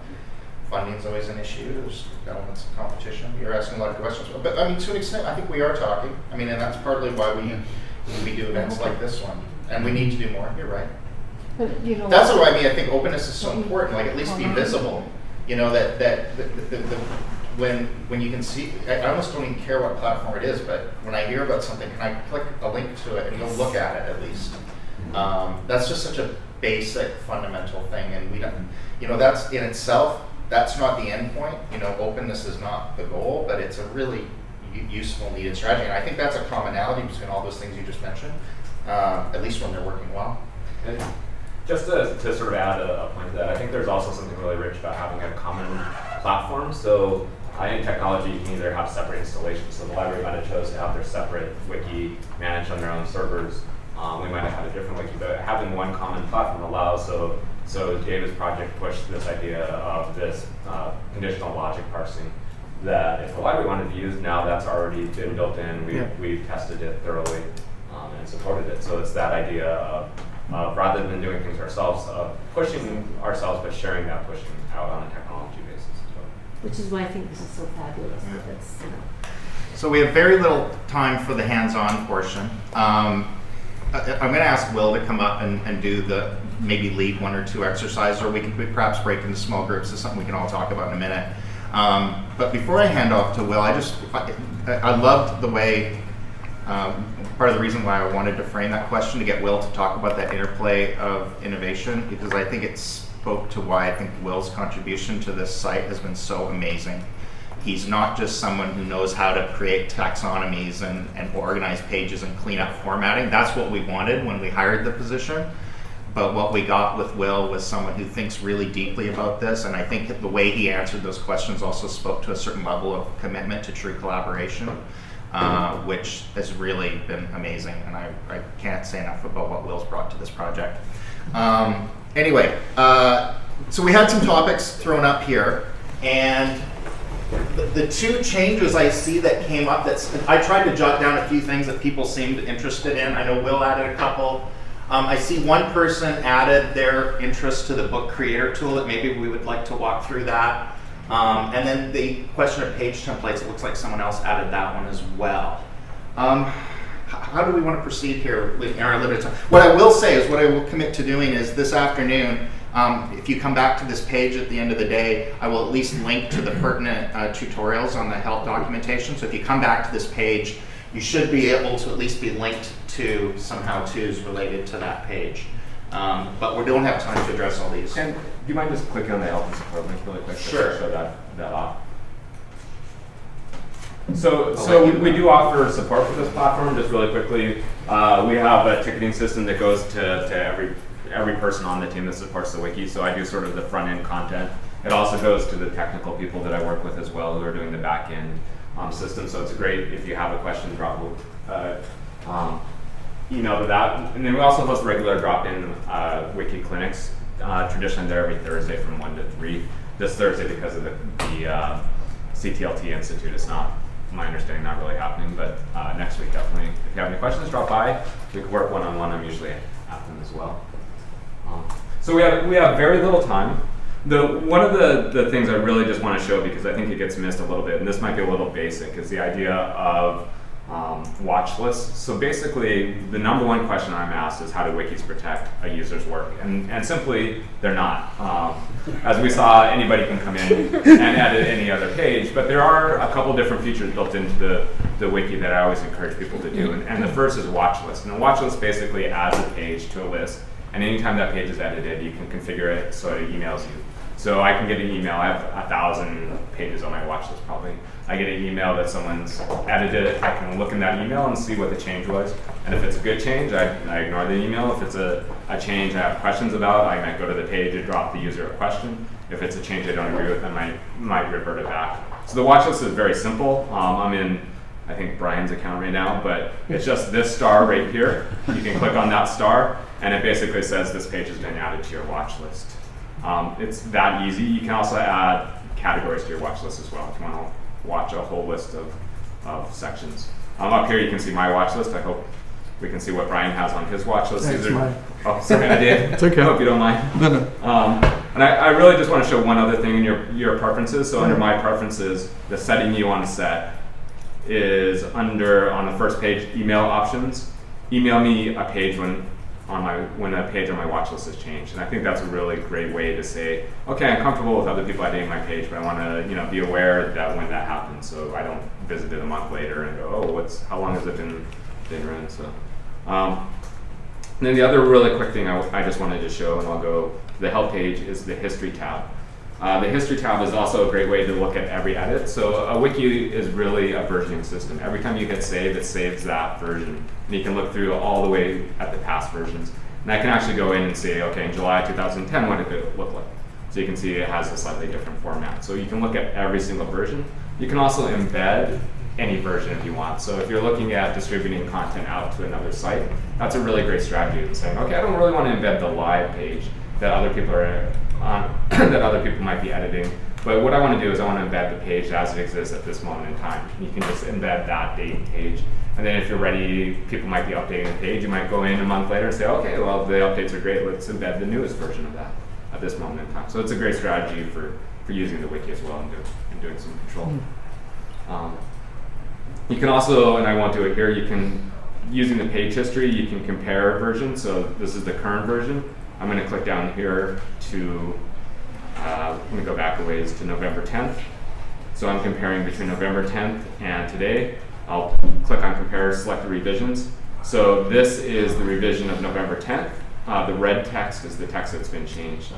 Funding's always an issue. There's elements of competition. You're asking a lot of questions, but I mean, to an extent, I think we are talking. I mean, and that's partly why we do events like this one, and we need to do more. You're right. But, you know, That's why I mean, I think openness is so important. Like, at least be visible. You know, that when you can see, I almost don't even care what platform it is, but when I hear about something, can I click a link to it and go look at it at least? That's just such a basic, fundamental thing, and we don't. You know, that's in itself. That's not the end point. You know, openness is not the goal, but it's a really useful, needed strategy. And I think that's a commonality between all those things you just mentioned, at least when they're working well. And just to sort of add a point to that, I think there's also something really rich about having a common platform. So in technology, you can either have separate installations. So the library might have chose to have their separate wiki managed on their own servers. We might have had a different wiki, but having one common platform allows, so David's project pushed this idea of this conditional logic parsing that if the library wanted to use, now that's already been built in. We've tested it thoroughly and supported it. So it's that idea of rather than doing things ourselves, pushing ourselves, but sharing that pushing out on a technology basis as well. Which is why I think this is so fabulous. That's, you know. So we have very little time for the hands-on portion. I'm going to ask Will to come up and do maybe lead one or two exercises, or we can perhaps break into small groups. It's something we can all talk about in a minute. But before I hand off to Will, I loved the way, part of the reason why I wanted to frame that question to get Will to talk about that interplay of innovation, because I think it spoke to why I think Will's contribution to this site has been so amazing. He's not just someone who knows how to create taxonomies and organize pages and clean up formatting. That's what we wanted when we hired the position. But what we got with Will was someone who thinks really deeply about this, and I think that the way he answered those questions also spoke to a certain level of commitment to true collaboration, which has really been amazing, and I can't say enough about what Will's brought to this project. Anyway, so we had some topics thrown up here, and the two changes I see that came up, I tried to jot down a few things that people seemed interested in. I know Will added a couple. I see one person added their interest to the book creator tool, that maybe we would like to walk through that. And then the question of page templates, it looks like someone else added that one as well. How do we want to proceed here in our limited time? What I will say is, what I will commit to doing is this afternoon, if you come back to this page at the end of the day, I will at least link to the pertinent tutorials on the help documentation. So if you come back to this page, you should be able to at least be linked to some how-tos related to that page. But we don't have time to address all these. And do you mind just clicking on the help and support link really quick? Sure. To show that off. So we do offer support for this platform. Just really quickly, we have a ticketing system that goes to every person on the team that supports the wiki. So I do sort of the front end content. It also goes to the technical people that I work with as well, who are doing the back end system. So it's great if you have a question, drop email to that. And then we also host regular drop-in wiki clinics. Traditionally they're every Thursday from 1 to 3. This Thursday, because of the CTLT Institute, it's not, my understanding, not really happening, but next week definitely. If you have any questions, drop by. We can work one-on-one. I'm usually at them as well. So we have very little time. One of the things I really just want to show, because I think it gets missed a little bit, and this might be a little basic, is the idea of watch lists. So basically, the number one question I'm asked is, how do wikis protect a user's work? And simply, they're not. As we saw, anybody can come in and edit any other page, but there are a couple different features built into the wiki that I always encourage people to do. And the first is watch list. And a watch list basically adds a page to a list, and anytime that page is edited, you can configure it so it emails you. So I can get an email. I have 1,000 pages on my watch list probably. I get an email that someone's edited it. I can look in that email and see what the change was. And if it's a good change, I ignore the email. If it's a change I have questions about, I might go to the page and drop the user a question. If it's a change I don't agree with, I might revert it back. So the watch list is very simple. I'm in, I think, Brian's account right now, but it's just this star right here. You can click on that star, and it basically says this page has been added to your watch list. It's that easy. You can also add categories to your watch list as well if you want to watch a whole list of sections. Up here you can see my watch list. I hope we can see what Brian has on his watch list. Thanks, Mike. Oh, sorry, I did. It's okay. I hope you don't mind. No, no. And I really just want to show one other thing in your preferences. So under my preferences, the setting you want to set is on the first page, email options. Email me a page when a page on my watch list has changed. And I think that's a really great way to say, okay, I'm comfortable with other people editing my page, but I want to be aware that when that happens, so I don't visit it a month later and go, oh, how long has it been run? So. And then the other really quick thing I just wanted to show, and I'll go to the help page, is the history tab. The history tab is also a great way to look at every edit. So a wiki is really a versioning system. Every time you hit save, it saves that version. And you can look through all the way at the past versions. And I can actually go in and say, okay, in July 2010, what did it look like? So you can see it has a slightly different format. So you can look at every single version. You can also embed any version if you want. So if you're looking at distributing content out to another site, that's a really great strategy in saying, okay, I don't really want to embed the live page that other people are on, that other people might be editing. But what I want to do is I want to embed the page as it exists at this moment in time. You can just embed that date page. And then if you're ready, people might be updating the page. You might go in a month later and say, okay, well, the updates are great. Let's embed the newest version of that at this moment in time. So it's a great strategy for using the wiki as well and doing some control. You can also, and I won't do it here, using the page history, you can compare versions. So this is the current version. I'm going to click down here to, I'm going to go back a ways to November 10th. So I'm comparing between November 10th and today. I'll click on compare, select the revisions. So this is the revision of November 10th. The red text is the text that's been changed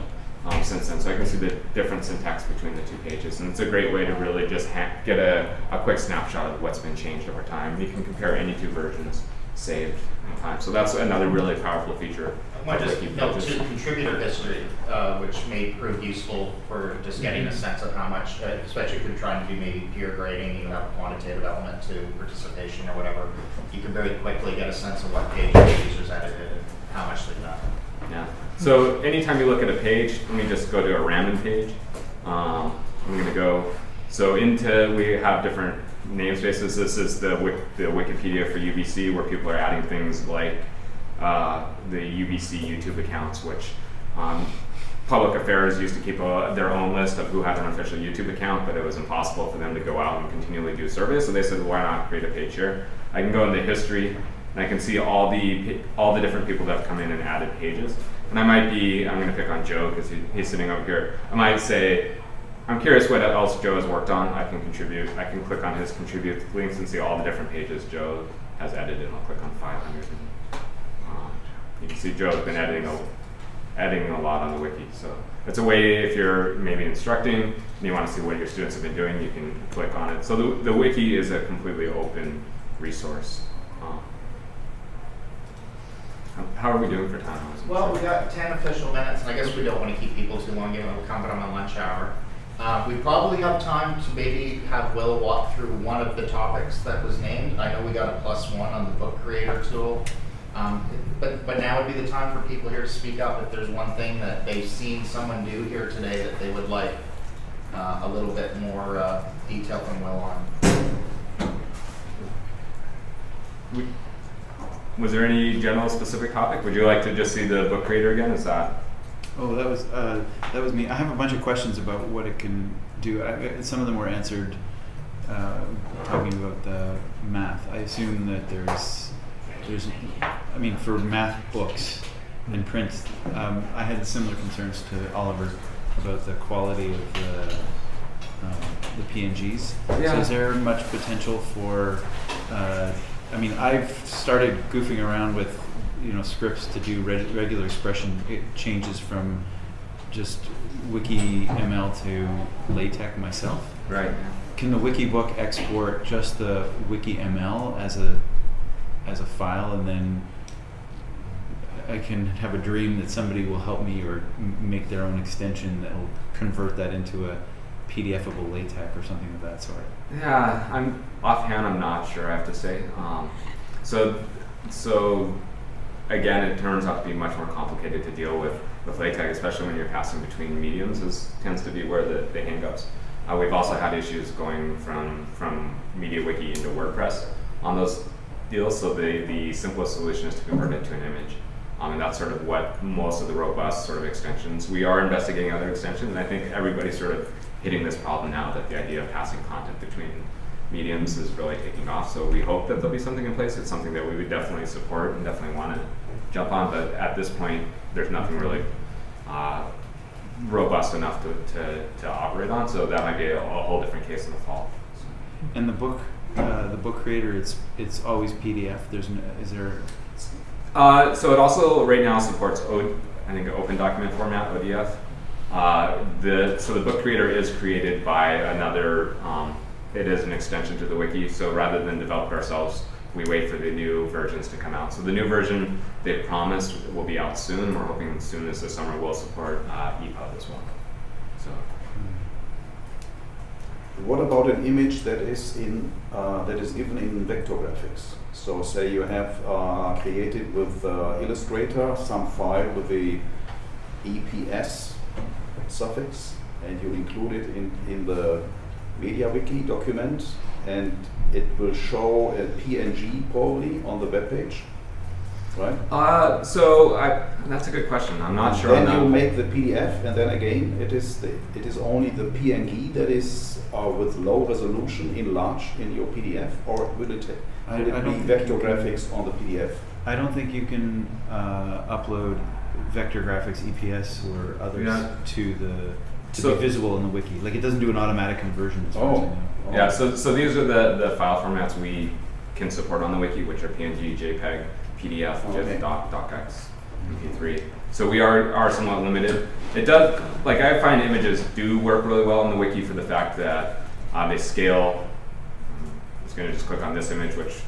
since then. So I can see the difference in text between the two pages. And it's a great way to really just get a quick snapshot of what's been changed over time. You can compare any two versions saved in time. So that's another really powerful feature. I want to just note to contributor history, which may prove useful for just getting a sense of how much, especially if you're trying to do maybe peer grading, you have a quantitative element to participation or whatever, you can very quickly get a sense of what page the users edited and how much they've done. Yeah. So anytime you look at a page, let me just go to a random page. I'm going to go, we have different namespaces. This is the Wikipedia for UBC, where people are adding things like the UBC YouTube accounts, which public affairs used to keep their own list of who had an official YouTube account, but it was impossible for them to go out and continually do surveys. So they said, why not create a page here? I can go into history, and I can see all the different people that have come in and added pages. And I'm going to pick on Joe because he's sitting over here. I might say, I'm curious what else Joe has worked on. I can contribute. I can click on his contribute links and see all the different pages Joe has edited, and I'll click on 500. You can see Joe's been editing a lot on the wiki. So it's a way, if you're maybe instructing and you want to see what your students have been doing, you can click on it. So the wiki is a completely open resource. How are we doing for time? Well, we got 10 official minutes, and I guess we don't want to keep people too long, given we're coming on my lunch hour. We probably have time to maybe have Will walk through one of the topics that was named. I know we got a +1 on the book creator tool. But now would be the time for people here to speak up if there's one thing that they've seen someone do here today that they would like a little bit more detail from Will on. Was there any general specific topic? Would you like to just see the book creator again? Is that? Oh, that was me. I have a bunch of questions about what it can do. Some of them were answered talking about the math. I assume that there's, I mean, for math books in print, I had similar concerns to Oliver about the quality of the PNGs. Yeah. So is there much potential for, I mean, I've started goofing around with, scripts to do regular expression changes from just Wiki ML to LaTeX myself. Right. Can the Wiki book export just the Wiki ML as a file, and then I can have a dream that somebody will help me or make their own extension that will convert that into a PDFable LaTeX or something of that sort? Yeah, offhand I'm not sure, I have to say. So again, it turns out to be much more complicated to deal with LaTeX, especially when you're passing between mediums, tends to be where the hang-ups. We've also had issues going from MediaWiki into WordPress on those deals, so the simplest solution is to convert it to an image. And that's sort of what most of the robust sort of extensions. We are investigating other extensions, and I think everybody's sort of hitting this problem now that the idea of passing content between mediums is really taking off. So we hope that there'll be something in place. It's something that we would definitely support and definitely want to jump on, but at this point, there's nothing really robust enough to operate on, so that might be a whole different case in the fall. And the book creator, it's always PDF. Is there? So it also right now supports I think an open document format, ODF. So the book creator is created by another. It is an extension to the wiki. So rather than develop it ourselves, we wait for the new versions to come out. So the new version they promised will be out soon. We're hoping as soon as this summer will support EPUB as well. So. What about an image that is given in vector graphics? So say you have created with Illustrator some file with the EPS suffix, and you include it in the MediaWiki document, and it will show a PNG probably on the web page, right? That's a good question. I'm not sure. Then you make the PDF, and then again it is only the PNG that is with low resolution enlarged in your PDF, or will it be vector graphics on the PDF? I don't think you can upload vector graphics, EPS, or others to be visible in the wiki. Like, it doesn't do an automatic conversion as far as I know. Yeah, so these are the file formats we can support on the wiki, which are PNG, JPEG, PDF, GIF, docx, MP3. So we are somewhat limited. It does, like, I find images do work really well on the wiki for the fact that they scale. I'm just going to just click on this image, which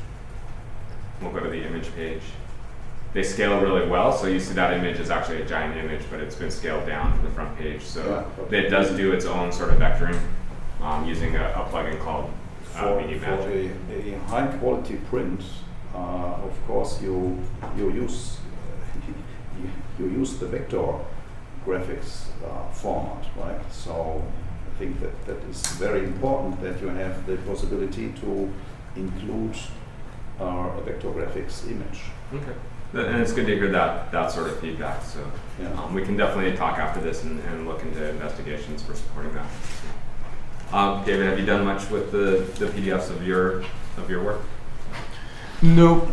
we'll go to the image page. They scale really well, so you see that image is actually a giant image, but it's been scaled down to the front page. So it does do its own sort of vectoring using a plugin called Media Magic. For a high quality print, of course you use the vector graphics format, right? So I think that is very important that you have the possibility to include a vector graphics image. Okay. And it's good to hear that sort of feedback. So we can definitely talk after this and look into investigations for supporting that. David, have you done much with the PDFs of your work? No.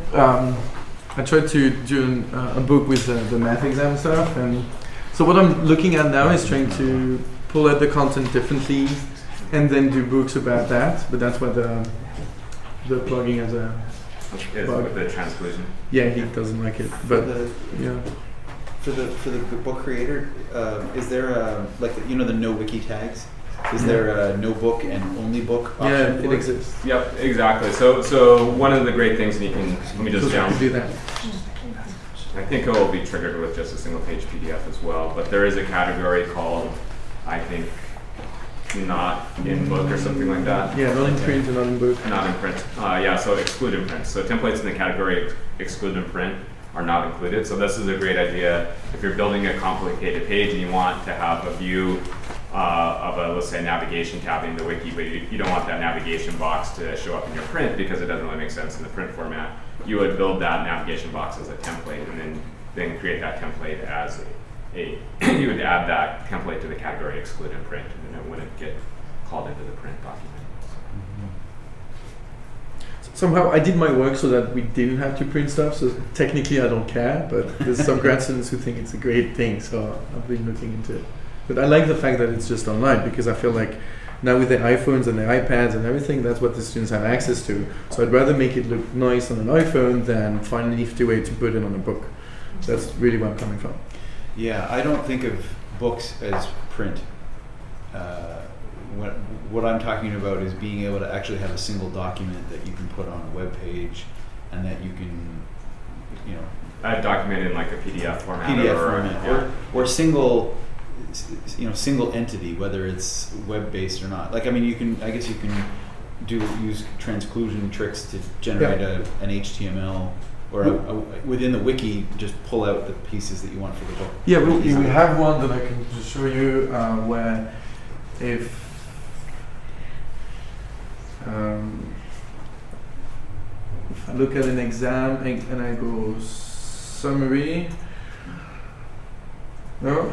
I tried to do a book with the math exam stuff, and so what I'm looking at now is trying to pull out the content differently, and then do books about that. But that's what the plugin has a. With the transclusion. Yeah, he doesn't like it, but For the book creator, is there the no wiki tags? Is there a no book and only book option? Yeah, it exists. Yep, exactly. So one of the great things, and you can let me just do that. I think it will be triggered with just a single page PDF as well. But there is a category called, I think, not in book or something like that. Yeah, not in print and not in book. Not in print. So exclude in print. So templates in the category exclude in print are not included. So this is a great idea if you're building a complicated page and you want to have a view of a, let's say, navigation tab in the wiki, but you don't want that navigation box to show up in your print because it doesn't really make sense in the print format. You would build that navigation box as a template and then create that template as you would add that template to the category exclude in print, and then it wouldn't get called into the print document. Somehow I did my work so that we didn't have to print stuff, so technically I don't care, but there's some grad students who think it's a great thing, so I've been looking into it. But I like the fact that it's just online, because I feel like now with the iPhones and the iPads and everything, that's what the students have access to. So I'd rather make it look nice on an iPhone than find a nifty way to put it on a book. So that's really where I'm coming from. Yeah, I don't think of books as print. What I'm talking about is being able to actually have a single document that you can put on a web page, and that you can, I've documented in like a PDF format, or single entity, whether it's web based or not. Like, I mean, I guess you can use transclusion tricks to generate an HTML or within the wiki, just pull out the pieces that you want for the book. Yeah, we have one that I can just show you where if I look at an exam and I go summary, no,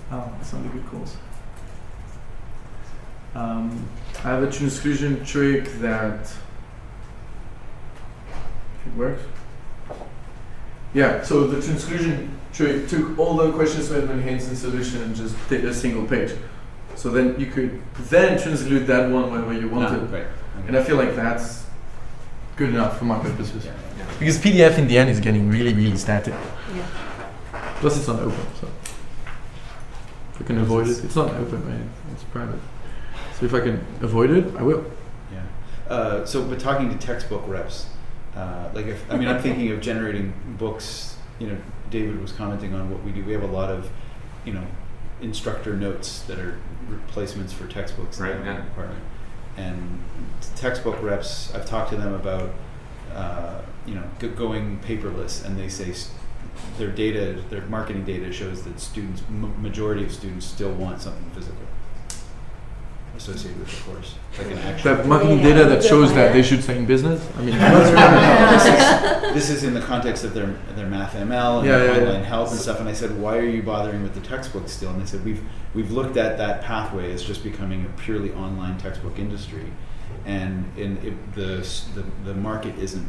that's not a good course. I have a transclusion trick that, if it works. Yeah, so the transclusion trick took all the question statement, hints, and solution and just did a single page. So then you could then transclude that one wherever you wanted. Right. And I feel like that's good enough for my purposes. Yeah. Because PDF in the end is getting really, really static. Yeah. Plus it's not open, so if I can avoid it. It's not open, right? It's private. So if I can avoid it, I will. Yeah. But talking to textbook reps, I'm thinking of generating books. David was commenting on what we do. We have a lot of, instructor notes that are replacements for textbooks in the department. And textbook reps, I've talked to them about, going paperless, and they say their marketing data shows that students, majority of students still want something physical associated with the course, like an actual. That marketing data that shows that they should stay in business. I mean, this is in the context of their math ML and their online health and stuff. And I said, why are you bothering with the textbook still? And they said, we've looked at that pathway as just becoming a purely online textbook industry, and the market isn't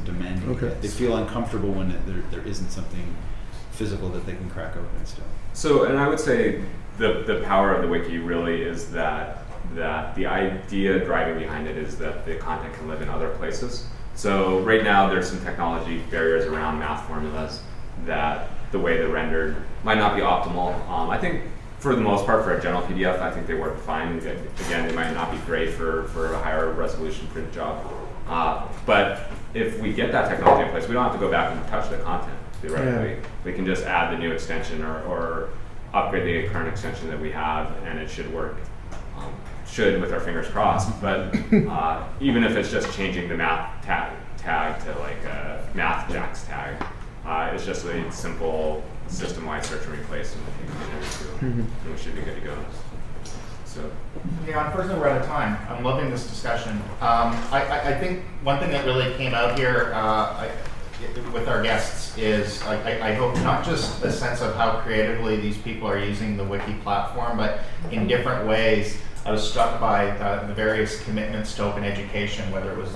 demanding Okay. it. They feel uncomfortable when there isn't something physical that they can crack open still. So, and I would say the power of the wiki really is that the idea driving behind it is that the content can live in other places. So right now there's some technology barriers around math formulas that the way they're rendered might not be optimal. I think for the most part, for a general PDF, I think they work fine. Again, they might not be great for a higher resolution print job. But if we get that technology in place, we don't have to go back and touch the content, theoretically. Yeah. We can just add the new extension or upgrade the current extension that we have, and it should work. Should, with our fingers crossed. But even if it's just changing the math tag to like a math jacks tag, it's just a simple system-wide search and replace, and and we should be good to go. So. Yeah, unfortunately we're out of time. I'm loving this discussion. I think one thing that really came out here with our guests is I hope not just a sense of how creatively these people are using the Wiki platform, but in different ways. I was struck by the various commitments to open education, whether it was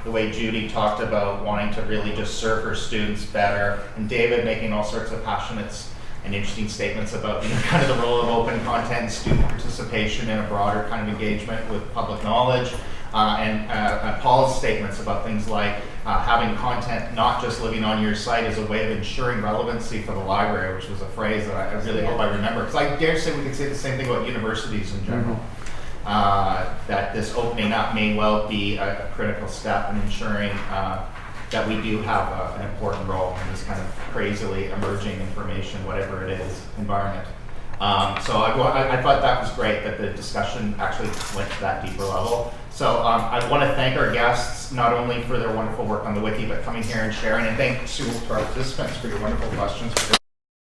the way Judy talked about wanting to really just serve her students better, and David making all sorts of passionate and interesting statements about kind of the role of open content and student participation in a broader kind of engagement with public knowledge, and Paul's statements about things like having content not just living on your site as a way of ensuring relevancy for the library, which was a phrase that I really hope I remember, because I dare say we could say the same thing about universities in general. That this opening up may well be a critical step in ensuring that we do have an important role in this kind of crazily emerging information, whatever it is, environment. So I thought that was great that the discussion actually went to that deeper level. So I want to thank our guests, not only for their wonderful work on the wiki, but coming here and sharing, and thanks to our participants for your wonderful questions.